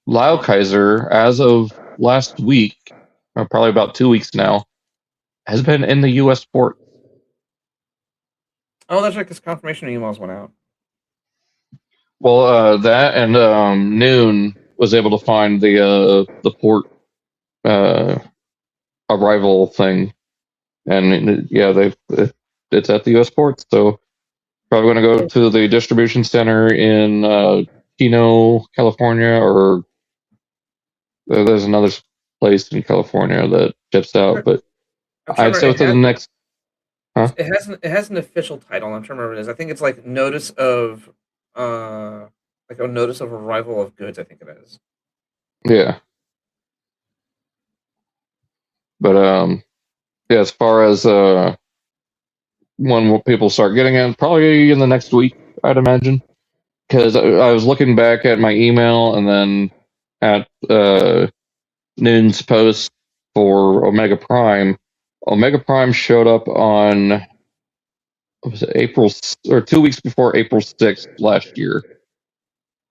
Lyle Kaiser, as of last week, or probably about 2 weeks now, has been in the U.S. port. Oh, that's right, because confirmation emails went out. Well, that and Noon was able to find the port arrival thing, and yeah, it's at the U.S. port. So probably going to go to the distribution center in Kino, California, or there's another place in California that ships out. But I'd say within the next. Huh? It has an official title. I'm trying to remember what it is. I think it's like notice of like a notice of arrival of goods. I think it is. Yeah. But yeah, as far as when will people start getting it, probably in the next week, I'd imagine. Because I was looking back at my email and then at Noon's post for Omega Prime. Omega Prime showed up on what was it, April or 2 weeks before April 6th last year,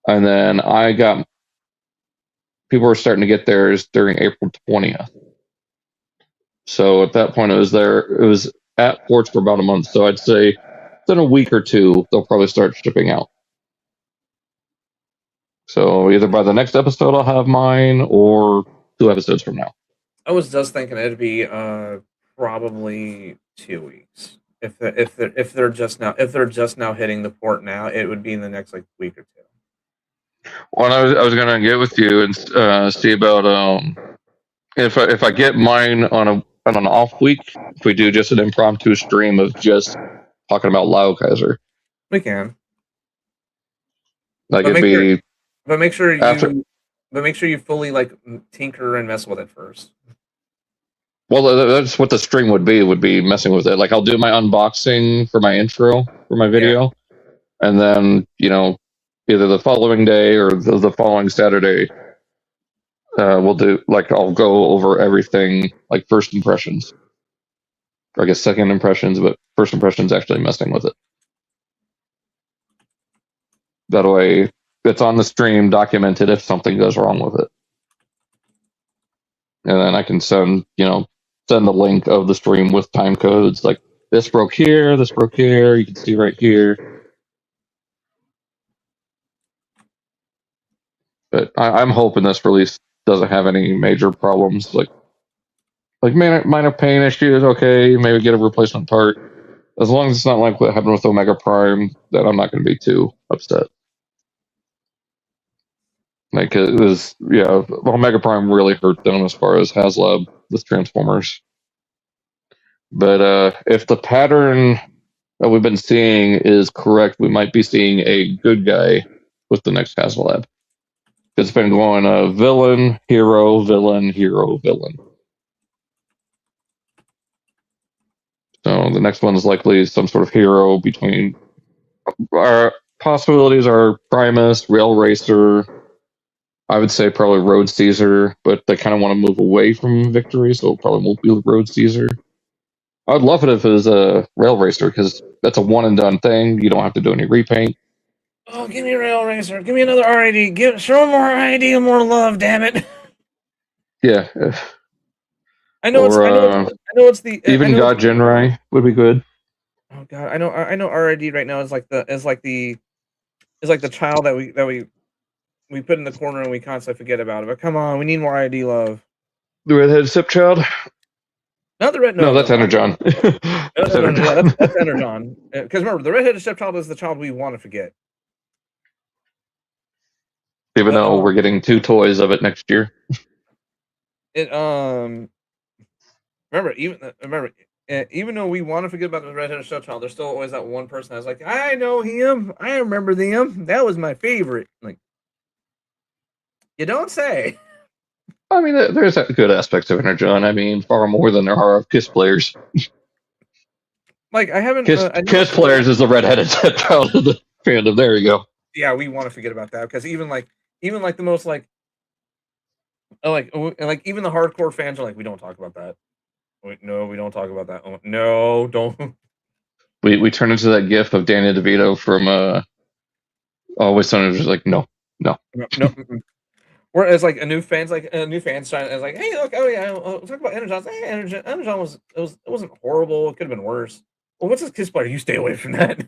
and then people were starting to get theirs during April 20th. So at that point, it was at ports for about a month. So I'd say within a week or two, they'll probably start shipping out. So either by the next episode, I'll have mine, or 2 episodes from now. I was just thinking it'd be probably 2 weeks. If they're just now hitting the port now, it would be in the next like week or two. Well, I was gonna get with you and see about if I get mine on an off week, if we do just an impromptu stream of just talking about Lyle Kaiser. We can. Like it'd be. But make sure you fully like tinker and mess with it first. Well, that's what the stream would be messing with it. Like I'll do my unboxing for my intro for my video, and then either the following day or the following Saturday, we'll do like I'll go over everything like first impressions, or I guess second impressions, but first impressions actually messing with it. That way, it's on the stream, documented if something goes wrong with it, and then I can send the link of the stream with time codes like this broke here, you can see right here. But I'm hoping this release doesn't have any major problems, like minor paint issues. Okay, maybe get a replacement part. As long as it's not like what happened with Omega Prime, then I'm not going to be too upset. Like it was, Omega Prime really hurt them as far as HasLab with Transformers. But if the pattern that we've been seeing is correct, we might be seeing a good guy with the next Haslab. It's been going villain, hero, villain, hero, villain. So the next one is likely some sort of hero between. Our possibilities are Primus, Rail Racer. I would say probably Road Caesar, but they kind of want to move away from Victory, so it probably won't be Road Caesar. I'd love it if it was a Rail Racer, because that's a one and done thing. You don't have to do any repaint. Oh, give me Rail Racer. Give me another RID. Show more RID and more love, damn it. Yeah. I know it's the even God Genrai would be good. Oh god, I know RID right now is like the child that we put in the corner and we constantly forget about it. But come on, we need more RID love. The redheaded stepchild? Not the red. No, that's Energon. Yeah, that's Energon. Because remember, the redheaded stepchild is the child we want to forget. Even though we're getting 2 toys of it next year. Remember, even though we want to forget about the redheaded stepchild, there's still always that one person that's like, I know him. I remember them. That was my favorite. Like, you don't say. I mean, there's good aspects of Energon. I mean, far more than there are of KISS players. Like, I haven't... KISS players is the redheaded stepchild of the fandom. There you go. Yeah, we want to forget about that, because even the most like even the hardcore fans are like, we don't talk about that. Wait, no, we don't talk about that. Oh, no, don't. We turn into that gif of Danny DeVito from Always Sunny, just like, no. Whereas like a new fan's trying, it's like, hey, look, oh yeah, we'll talk about Energon. Hey, Energon it wasn't horrible. It could have been worse. Well, what's this KISS player? You stay away from that.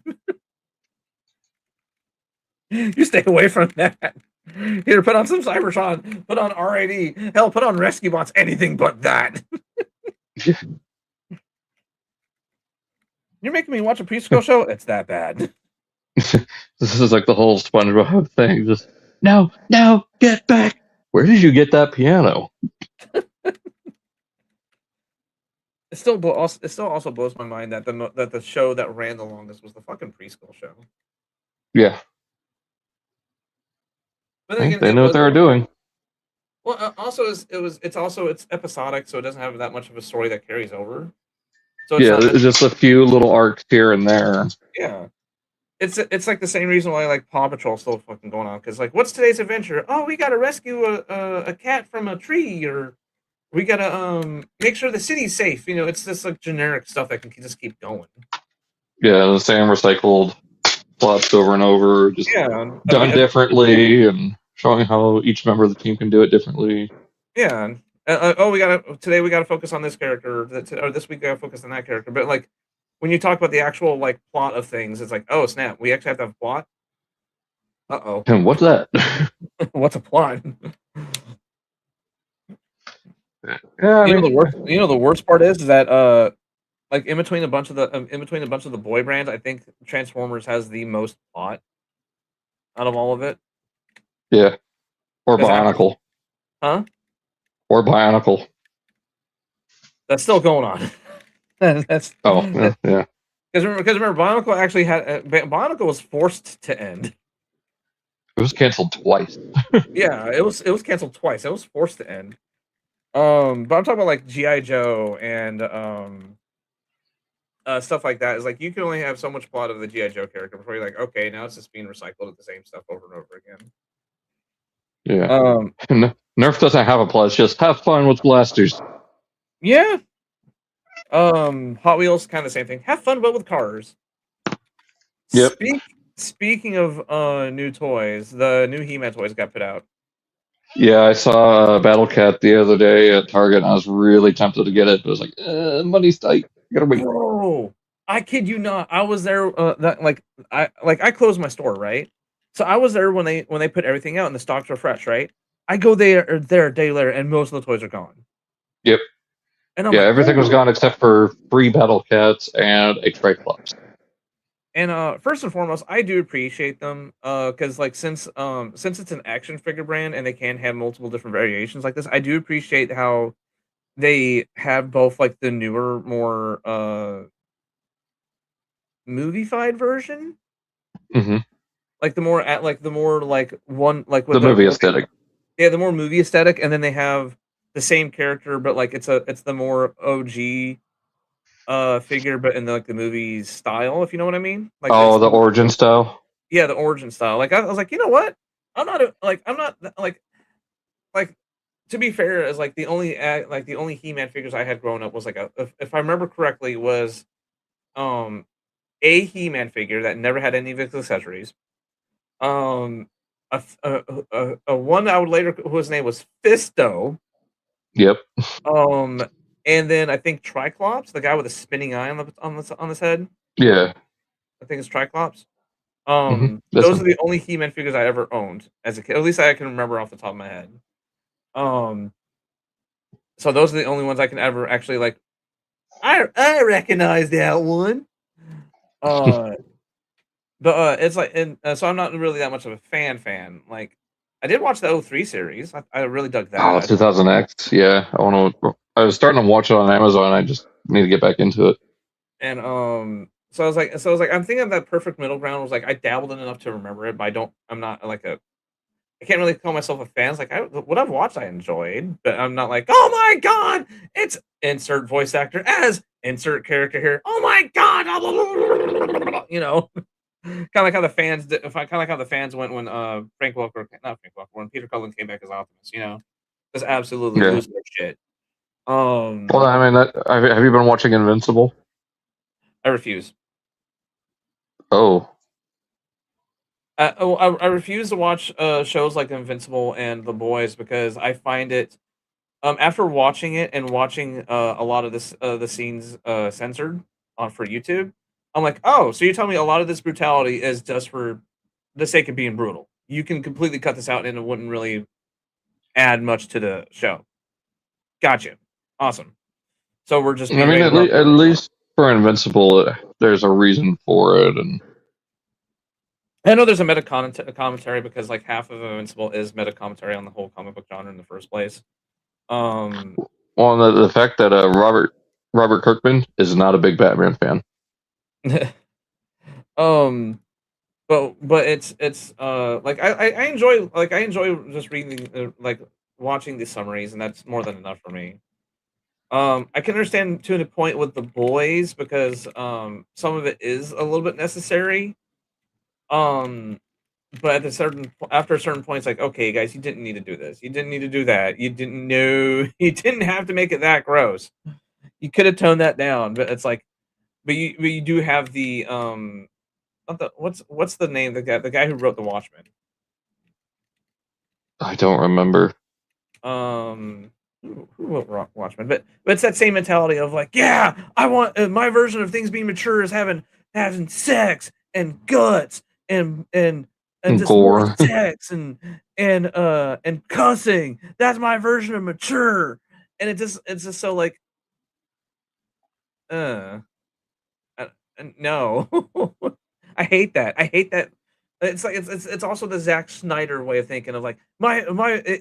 You stay away from that. Here, put on some Cybertron. Put on RID. Hell, put on Rescue Bots. Anything but that. You're making me watch a preschool show? It's that bad. This is like the whole SpongeBob thing. Just, no, get back. Where did you get that piano? It still also blows my mind that the show that ran the longest was the fucking preschool show. Yeah. But then again, they know what they were doing. Well, also it's episodic, so it doesn't have that much of a story that carries over. So it's just a few little arcs here and there. Yeah, it's like the same reason why like Paw Patrol's still fucking going on, because like, what's today's adventure? Oh, we gotta rescue a cat from a tree, or we gotta make sure the city's safe. You know, it's just like generic stuff that can just keep going. Yeah, the same recycled plots over and over, just done differently, and showing how each member of the team can do it differently. Yeah. Today we gotta focus on this character, or this week we gotta focus on that character. But like, when you talk about the actual like plot of things, it's like, oh snap, we actually have to have a plot. Uh-oh. And what's that? What's a plot? Yeah, the worst part is that like in between a bunch of the boy brands, I think Transformers has the most plot out of all of it. Yeah. Or Bionicle. Huh? Or Bionicle. That's still going on. Yeah. Because remember, Bionicle actually had Bionicle was forced to end. It was canceled twice. Yeah, it was canceled twice. It was forced to end. But I'm talking about like G.I. Joe and stuff like that. Is like, you can only have so much plot of the G.I. Joe character before you're like, okay, now it's just being recycled at the same stuff over and over again. Yeah. Nerf doesn't have a plot. It's just have fun with blasters. Yeah. Hot Wheels, kind of the same thing. Have fun, but with cars. Yep. Speaking of new toys, the new He-Man toys got put out. Yeah, I saw Battle Cat the other day at Target, and I was really tempted to get it, but I was like, money's tight. I gotta wait. Bro, I kid you not. I was there. I closed my store, right? So I was there when they put everything out and the stocks were fresh, right? I go there a day later, and most of the toys are gone. Yep. And I'm everything was gone except for 3 Battle Cats and a Triclops. And first and foremost, I do appreciate them, because like since it's an action figure brand and they can have multiple different variations like this, I do appreciate how they have both like the newer, more movie-fied version, hmm like the more one like The with movie aesthetic. the more movie aesthetic, and then they have the same character, but like it's the more OG figure, but in like the movie's style, if you know what I mean. Like it's Oh, the origin style. yeah, the origin style. Like I was like, you know what? I'm not like to be fair, is like the only the only He-Man figures I had growing up was like if I remember correctly was um a He-Man figure that never had any of his accessories. Um, a one I would later whose name was Fisto. Yep. Um, and then I think Triclops, the guy with the spinning eye on his head. Yeah. I think it's Triclops. That's Those are him. the only He-Man figures I ever owned as a kid. At least I can remember off the top of my head. Um, so those are the only ones I can ever actually like. I recognize that one. Uh, but it's like, and so I'm not really that much of a fan. Like, I did watch the '03 series. I really dug Oh, that. 2000X. Yeah, I want to. I was starting to watch it on Amazon. I just need to get back into it. And so I was like, I'm thinking that perfect middle ground was like I dabbled in enough to remember it, but I'm not like I can't really call myself a fan. It's like what I've watched, I enjoyed, but I'm not like, oh my god, it's insert voice actor as insert character here. Oh my god, you know, kind of like how the fans did, kind of like how the fans went when not Frank Welker, when Peter Cullen came back as Optimus, you know, just absolutely Yeah. losing their shit. Well, I mean, have you been watching Invincible? I refuse. Oh, I refuse to watch shows like Invincible and The Boys because I find it after watching it and watching a lot of the scenes censored on for YouTube. I'm like, oh, so you're telling me a lot of this brutality is just for the sake of being brutal. You can completely cut this out and it wouldn't really add much to the show. Gotcha. Awesome. So we're just I being mean, rated R. at least for Invincible, there's a reason for it, and I know there's a commentary because like half of Invincible is meta commentary on the whole comic book genre in the first place. Um, well, the fact that Robert Kirkman is not a big Batman fan. um, but it's like I enjoy just reading like watching the summaries, and that's more than enough for me. I can understand to a point with The Boys because some of it is a little bit necessary. Um, but at after a certain point, it's like, okay, guys, you didn't need to do this. You didn't need to do that. You didn't know. You didn't have to make it that gross. You could have toned that down. But it's like, but you do have the not the what's the name, the guy who wrote The Watchmen. I don't remember. Who wrote Watchmen? But it's that same mentality of like, yeah, I want my version of things being mature is having sex and guts and just more Gore. sex and cussing. That's my version of mature. And it's just so like uh, no. I hate that. I hate that. It's like it's also the Zack Snyder way of thinking of like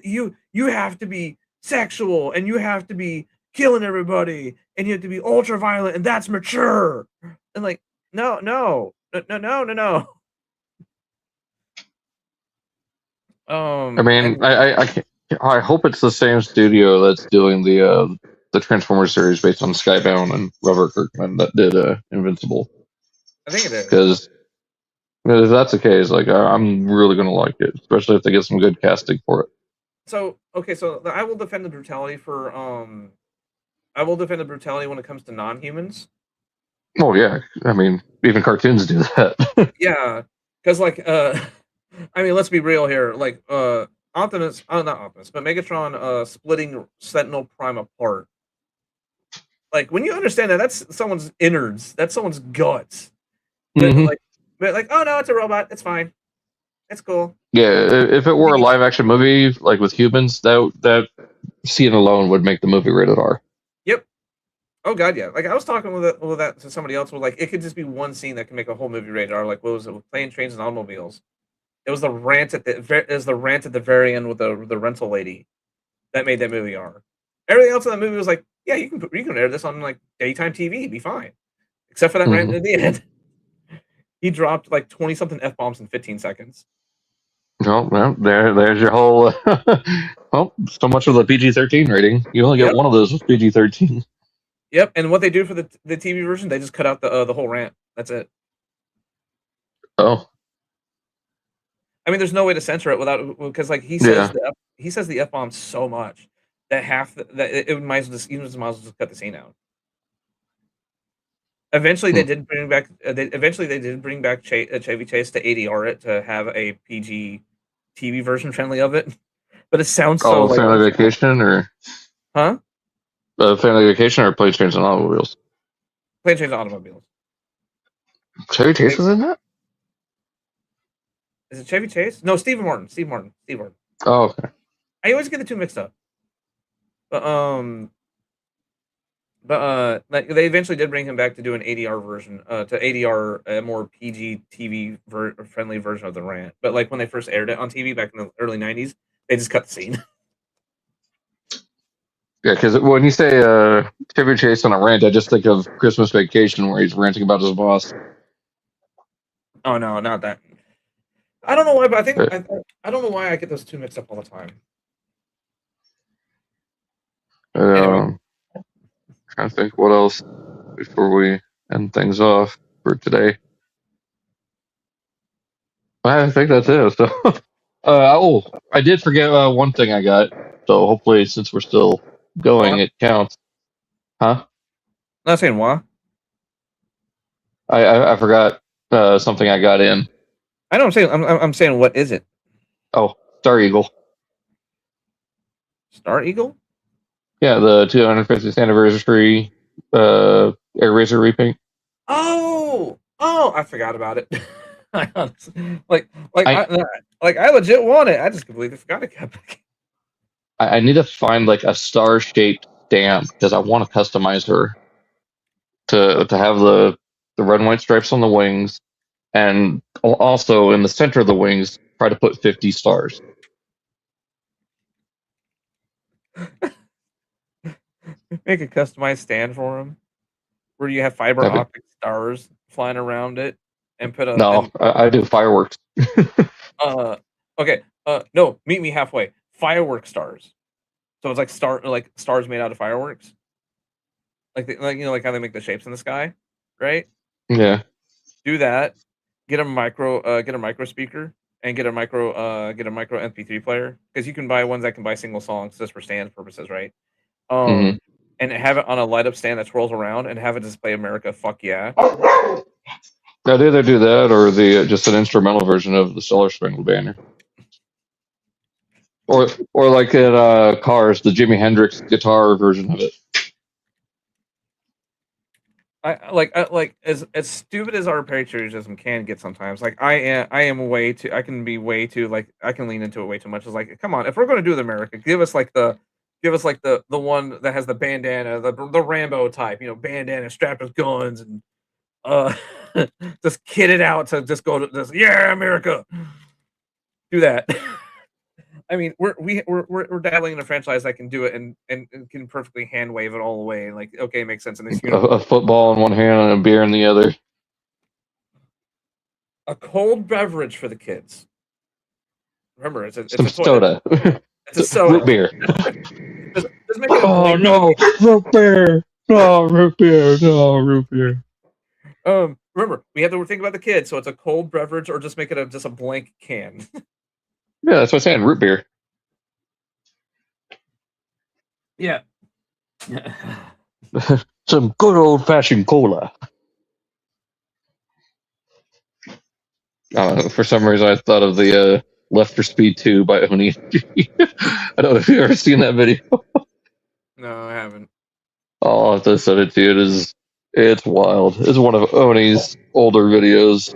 you have to be sexual and you have to be killing everybody and you have to be ultra violent and that's mature. And like no. I mean, And I hope it's the same studio that's doing the Transformers series based on Skybound and Robert Kirkman that did Invincible. I think it is. Because if that's the case, like I'm really gonna like it, especially if they get some good casting for it. So okay, so I will defend the brutality for I will defend the brutality when it comes to non-humans. Oh yeah, I mean even cartoons do that. Yeah, because like I mean, let's be real here. Like Optimus, not Optimus, but Megatron splitting Sentinel Prime apart. Like when you understand that, that's someone's innards, that's someone's guts. But hmm like, oh no, it's a robot. It's fine. It's cool. Yeah, if it were a live action movie like with humans, that scene alone would make the movie rated R. Yep. Oh god, yeah. Like I was talking with that to somebody else. Was like, it could just be one scene that can make a whole movie rated R. Like what was it? With plane, trains, and automobiles. It was the rant at the very end with the rental lady that made that movie R. Everything else in that movie was like, yeah, you can air this on like daytime TV, be fine, except for that rant at the end. He dropped like 20 something F bombs in 15 seconds. Oh, well, there's your whole. Well, so much for the PG-13 rating. You only get one of those with PG-13. Yep, and what they do for the TV version, they just cut out the whole rant. That's it. Oh. I mean, there's no way to censor it without, because like he says the F bomb so much that it might as well just cut the scene out. Eventually, they did bring back. They did bring back Chevy Chase to ADR it to have a PG TV version friendly of it, but it sounds so. Oh, Family Vacation or Family Vacation or Plane Trains and Automobiles. Plane Trains and Automobiles. Chevy Chase was in that? Is it Chevy Chase? No, Steve Martin. Oh, okay. I always get the two mixed up. But like they eventually did bring him back to do an ADR version, to ADR a more PG TV friendly version of the rant. But like when they first aired it on TV back in the early '90s, they just cut the scene. Yeah, because when you say Chevy Chase on a rant, I just think of Christmas Vacation where he's ranting about his boss. Oh no, not that. I don't know why, but I think I don't know why I get those two mixed up all the time. Anyway. Trying to think what else before we end things off for today. I think that's it. So, I did forget one thing I got. So hopefully, since we're still going, it counts. Huh? Not saying why. I forgot something I got in. I know. I'm saying what is it? Oh, Star Eagle. Star Eagle? Yeah, the 250th anniversary Air Razor repaint. Oh, I forgot about it. I legit want it. I just completely forgot it. I need to find like a star-shaped stamp because I want to customize her to have the red and white stripes on the wings, and also in the center of the wings, try to put 50 stars. Make a customized stand for him, where you have fiber optic stars flying around it, and put a. No, I do fireworks. Okay. No, meet me halfway. Firework stars. So it's like stars made out of fireworks. Like how they make the shapes in the sky, right? Yeah. Do that. Get a micro speaker and get a micro MP3 player, because you can buy ones that can buy single songs just for stand purposes, right? And have it on a light up stand that swirls around and have it display America. Fuck yeah. I'd either do that or the just an instrumental version of the Star Spangled Banner. Or like at Cars, the Jimi Hendrix guitar version of it. I like as stupid as our patriotism can get sometimes. Like I can be way too, like I can lean into it way too much. It's like, come on, if we're going to do the America, give us like the one that has the bandana, the Rambo type, bandana strapped with guns, and just kid it out to just go to this. Yeah, America, do that. I mean, we're dabbling in a franchise that can do it and can perfectly hand wave it all the way. Like, okay, it makes sense in this universe. A football in one hand and a beer in the other. A cold beverage for the kids. Remember, it's a soda. It's a soda. Root beer. Just make it no, root beer. No, root beer. No, root beer. Remember, we have to think about the kids, so it's a cold beverage, or just make it just a blank can. Yeah, that's what I'm saying. Root beer. Yeah. Some good old-fashioned cola. For some reason, I thought of the Left for Speed 2 by Oni. I don't know if you've ever seen that video. No, I haven't. Oh, I'll have to send it to you. It's wild. It's one of Oni's older videos.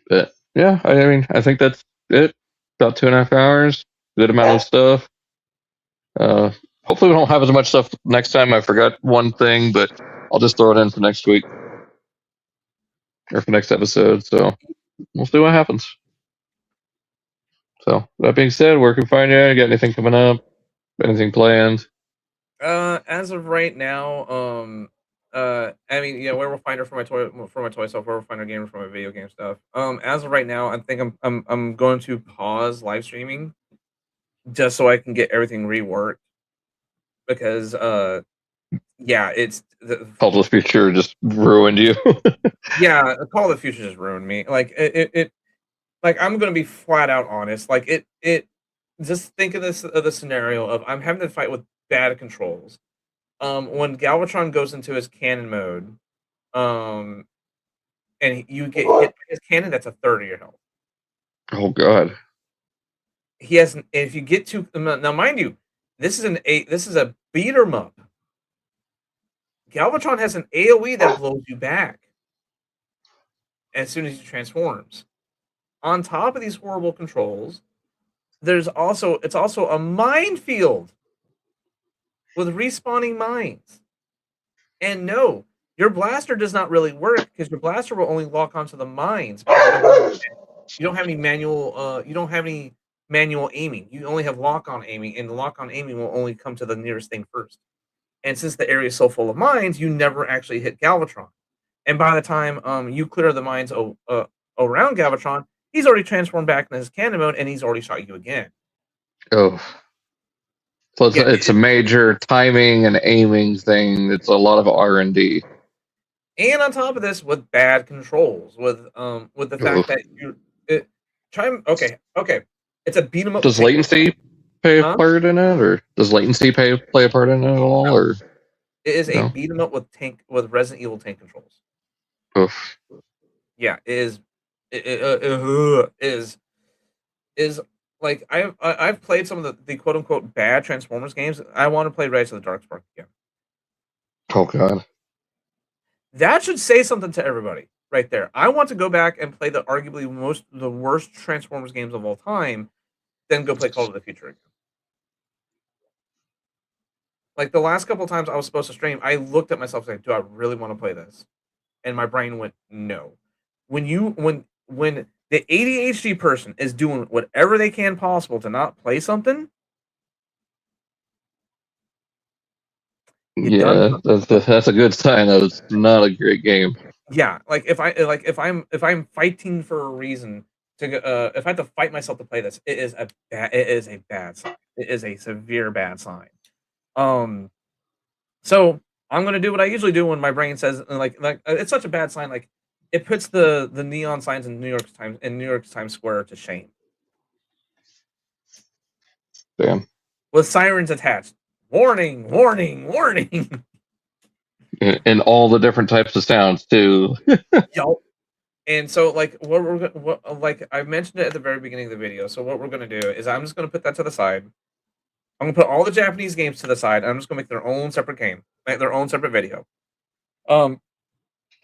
But yeah, I mean, I think that's it. About 2.5 hours. Good amount of stuff. Hopefully we don't have as much stuff next time. I forgot one thing, but I'll just throw it in for next week. Or for next episode. So we'll see what happens. So that being said, where can we find you? You got anything coming up? Anything planned? As of right now, I mean, yeah, Werewolf Finder for my toy stuff, Werewolf Finder gamer for my video game stuff. As of right now, I think I'm going to pause live streaming just so I can get everything reworked because yeah, it's Call of the Future just ruined you. yeah, Call of the Future just ruined me. Like it like I'm gonna be flat out honest. Like it just think of the scenario of I'm having to fight with bad controls. When Galvatron goes into his cannon mode, um, and you get hit by his cannon, that's a third of your health. Oh god. He has, if you get to now, mind you, this is a beat 'em up. Galvatron has an AOE that blows you back as soon as he transforms. On top of these horrible controls, it's also a minefield with respawning mines. And no, your blaster does not really work because your blaster will only lock onto the mines. You don't have any manual aiming. You only have lock-on aiming, and the lock-on aiming will only come to the nearest thing first. And since the area is so full of mines, you never actually hit Galvatron. And by the time you clear the mines around Galvatron, he's already transformed back in his cannon mode, and he's already shot you again. Oh. So it's a major timing and aiming thing. It's a lot of R&D. And on top of this, with bad controls, with the fact that okay, it's a beat 'em up. Does latency play a part in it, or does latency play a part in it at all? No. Or it is a beat 'em up with Resident Evil tank controls. Oof. Yeah, it is like I've played some of the quote unquote bad Transformers games. I want to play Rise of the Darkspark again. Oh god. That should say something to everybody right there. I want to go back and play arguably the worst Transformers games of all time, then go play Call of the Future again. Like the last couple of times I was supposed to stream, I looked at myself and said, "Do I really want to play this?" And my brain went, "No." When the ADHD person is doing whatever they can possible to not play something, yeah, that's a good sign that it's not a great game. Yeah, like if I'm fighting for a reason to if I have to fight myself to play this, it is a bad sign. It is a severe bad sign. So I'm gonna do what I usually do when my brain says like it's such a bad sign. Like it puts the neon signs in New York Times Square to shame. Damn. With sirens attached. Warning! Warning! Warning! And all the different types of sounds too. Yup. And so, like, like I mentioned it at the very beginning of the video. So what we're gonna do is I'm just gonna put that to the side. I'm gonna put all the Japanese games to the side. I'm just gonna make their own separate game, make their own separate video.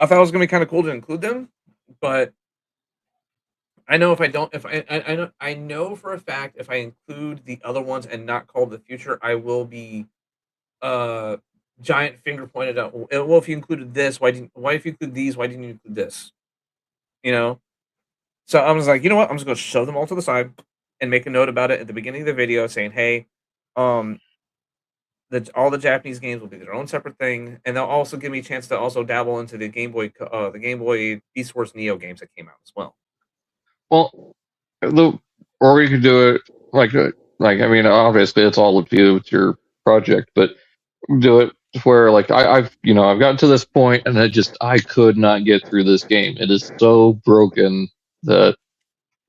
I thought it was gonna be kind of cool to include them, but I know if I don't, I know for a fact if I include the other ones and not Call of the Future, I will be giant finger pointed out. Well, if you included this, why if you include these, why didn't you include this? You know? So I was like, you know what? I'm just gonna shove them all to the side and make a note about it at the beginning of the video saying, hey, all the Japanese games will be their own separate thing, and they'll also give me a chance to also dabble into the Game Boy Beast Wars Neo games that came out as well. Well, or we could do it like I mean, obviously it's all up to you, it's your project, but do it where like I've gotten to this point and I could not get through this game. It is so broken that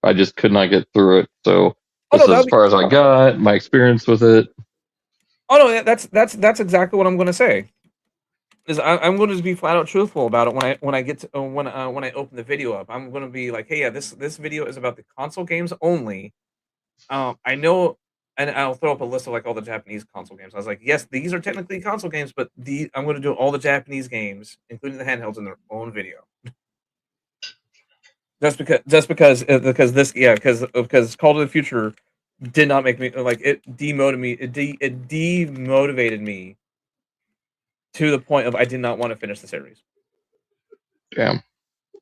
I just could not get through it. So this is as far as I got, my experience with it. Oh no, that's exactly what I'm going to say. Is I'm going to be flat out truthful about it when I get to when I open the video up. I'm going to be like, hey, yeah, this video is about the console games only. I know, and I'll throw up a list of like all the Japanese console games. I was like, yes, these are technically console games, but I'm going to do all the Japanese games, including the handhelds, in their own video. Just because Call of the Future did not make me like it demotivated me. It demotivated me to the point of I did not want to finish the series. Damn.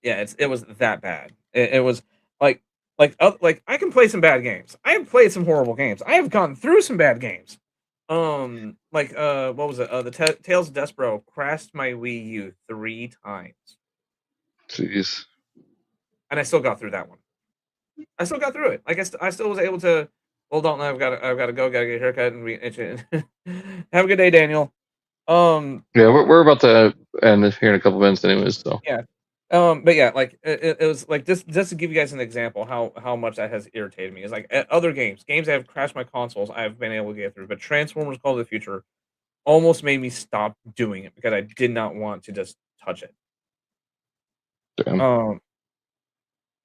Yeah, it was that bad. It was like I can play some bad games. I have played some horrible games. I have gone through some bad games. what was it? The Tales of Despero crashed my Wii U 3 times. Jeez. And I still got through that one. I still got through it. Like I still was able to. Well, Dalton, I've got to go. Got to get a haircut and have a good day, Daniel. Yeah, we're about to end here in a couple minutes, anyways. So yeah. But yeah, like it was like just to give you guys an example how much that has irritated me is like other games that have crashed my consoles I've been able to get through, but Transformers: Call of the Future almost made me stop doing it because I did not want to just touch it. damn.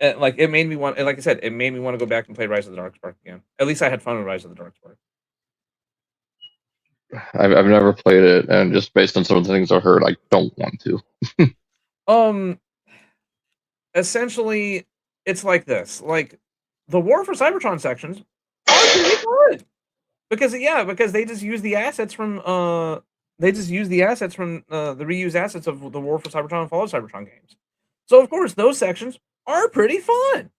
Like it made me want, like I said, it made me want to go back and play Rise of the Darkspark again. At least I had fun with Rise of the Darkspark. I've never played it, and just based on some of the things I've heard, I don't want to. Essentially, it's like this: like the War for Cybertron sections are pretty fun because they just use the assets from the reused assets of the War for Cybertron and Fall of Cybertron games. So of course those sections are pretty fun.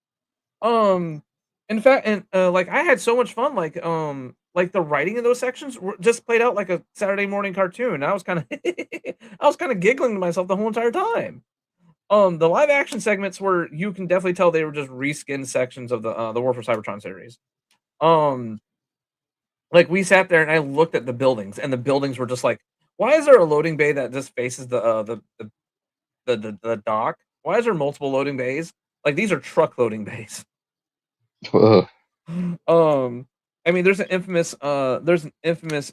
In fact, and like I had so much fun, like the writing in those sections just played out like a Saturday morning cartoon. I was kind of I was kind of giggling to myself the whole entire time. The live action segments were, you can definitely tell they were just reskinned sections of the War for Cybertron series. Like we sat there and I looked at the buildings, and the buildings were just like, why is there a loading bay that just faces the dock? Why is there multiple loading bays? Like these are truck loading bays. I mean, there's an infamous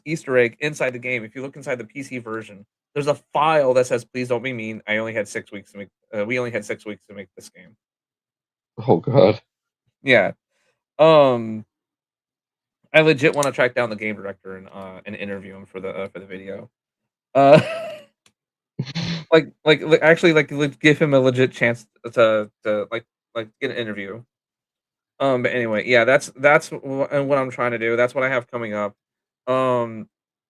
Easter egg inside the game. If you look inside the PC version, there's a file that says, "Please don't be mean. I only had 6 weeks to make. We only had 6 weeks to make this game." Oh god. Yeah. I legit want to track down the game director and interview him for the video. Actually, give him a legit chance to get an interview. But anyway, yeah, that's what I'm trying to do. That's what I have coming up.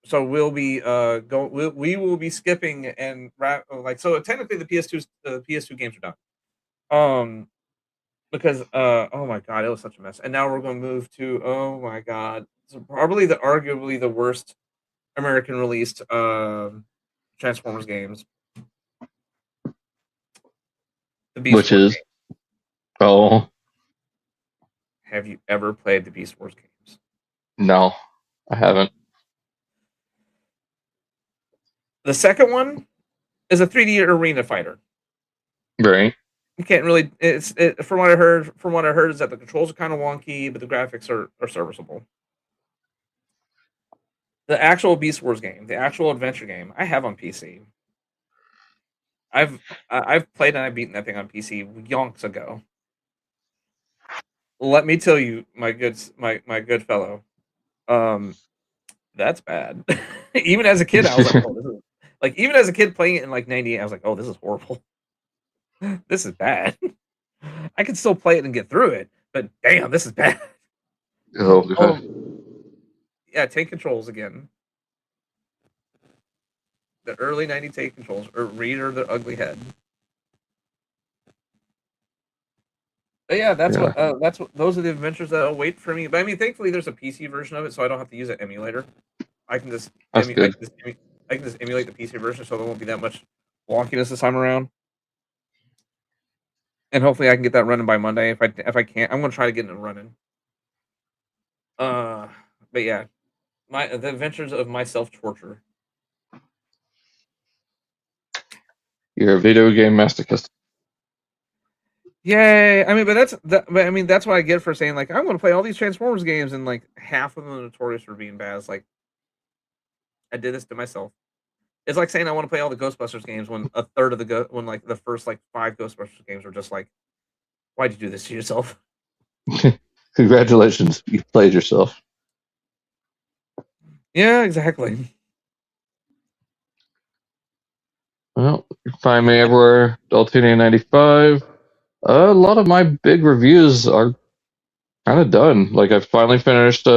So we'll be we will be skipping and so technically the PS2 games are done. Because oh my god, it was such a mess. And now we're going to move to, oh my god, so probably arguably the worst American released Transformers games. The Beast Which Wars is game. Have you ever played the Beast Wars games? No, I haven't. The second one is a 3D arena fighter. Right. You can't really. From what I heard is that the controls are kind of wonky, but the graphics are serviceable. The actual Beast Wars game, the actual adventure game, I have on PC. I've played and I've beaten that thing on PC yonks ago. Let me tell you, my good fellow, that's bad. Even as a kid, I was like, oh, this is like, even as a kid playing it in like '98, I was like, oh, this is horrible. This is bad. I can still play it and get through it, but damn, this is bad. Oh god. Yeah, tank controls again. The early '90s tank controls, or Reader the ugly head. But yeah, that's what those are the adventures that await for me. But I mean, thankfully, there's a PC version of it, so I don't have to use an emulator. I can just I can just emulate the PC version, so there won't be that much wonkiness this time around. And hopefully, I can get that running by Monday. If I can't, I'm gonna try to get it running. But yeah, the adventures of my self torture. You're a video game masochist. Yay! I mean, but that's what I get for saying, like, I'm going to play all these Transformers games, and like half of them are notorious for being bad. It's like, I did this to myself. It's like saying I want to play all the Ghostbusters games when a third of the first like 5 Ghostbusters games are just like, why'd you do this to yourself? Congratulations, you played yourself. Yeah, exactly. Well, you can find me everywhere, Daltonian95. A lot of my big reviews are kind of done. Like, I finally finished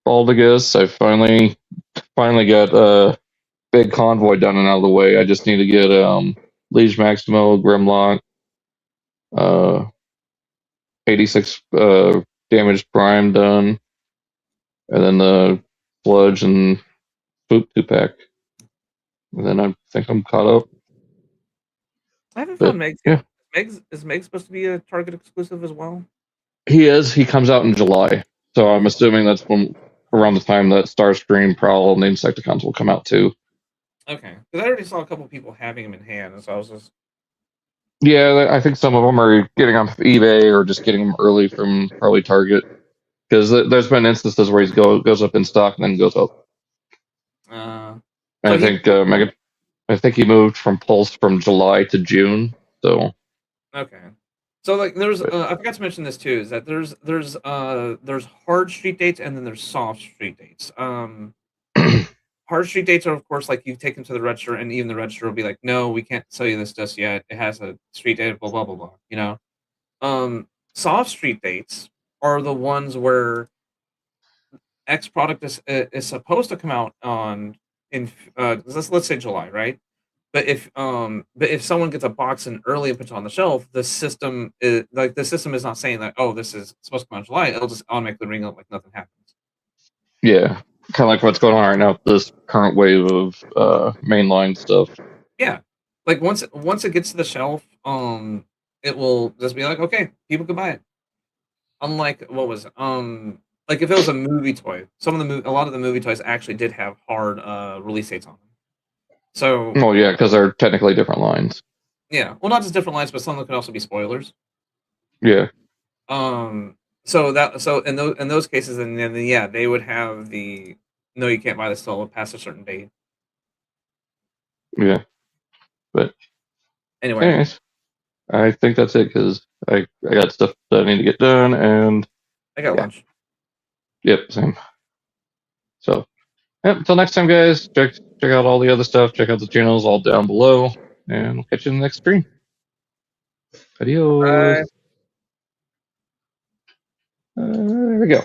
Baldigus. I finally got Big Convoy done and out of the way. I just need to get Liege Maximo, Grimlock, 86 Damaged Prime done, and then the Sludge and Swoop 2-pack. And then I think I'm caught up. I haven't found Meg. Yeah. Is Meg supposed to be a Target exclusive as well? He is. He comes out in July. So I'm assuming that's when around the time that Starscream, Prowl, and the Insecticons will come out too. Okay. Because I already saw a couple people having them in hand, and so I was just... Yeah, I think some of them are getting off eBay or just getting them early from probably Target. Because there's been instances where he goes up in stock and then goes up. So I think he moved from Pulse from July to June. So okay. So like there's I forgot to mention this too, is that there's hard street dates and then there's soft street dates. Hard street dates are of course like you take them to the register and even the register will be like, no, we can't sell you this just yet. It has a street date, blah blah blah blah. You know, soft street dates are the ones where X product is supposed to come out on in let's say July, right? But if someone gets a box in early and puts it on the shelf, the system is not saying that, oh, this is supposed to come out in July. It'll just automatically ring up like nothing happens. yeah, kind of like what's going on right now. This current wave of mainline stuff. Yeah, like once it gets to the shelf, it will just be like, okay, people can buy it. Unlike what was it? Like if it was a movie toy, a lot of the movie toys actually did have hard release dates on them. So, well, yeah, because they're technically different lines. Yeah, well, not just different lines, but some of them could also be spoilers. Yeah. So in those cases, then yeah, they would have the no, you can't buy this till past a certain date. Yeah, but anyway, anyways, I think that's it because I got stuff that I need to get done, and I got lunch. Yep, same. So, until next time, guys. Check out all the other stuff. Check out the channels all down below, and we'll catch you in the next stream. Adios. Bye. There we go.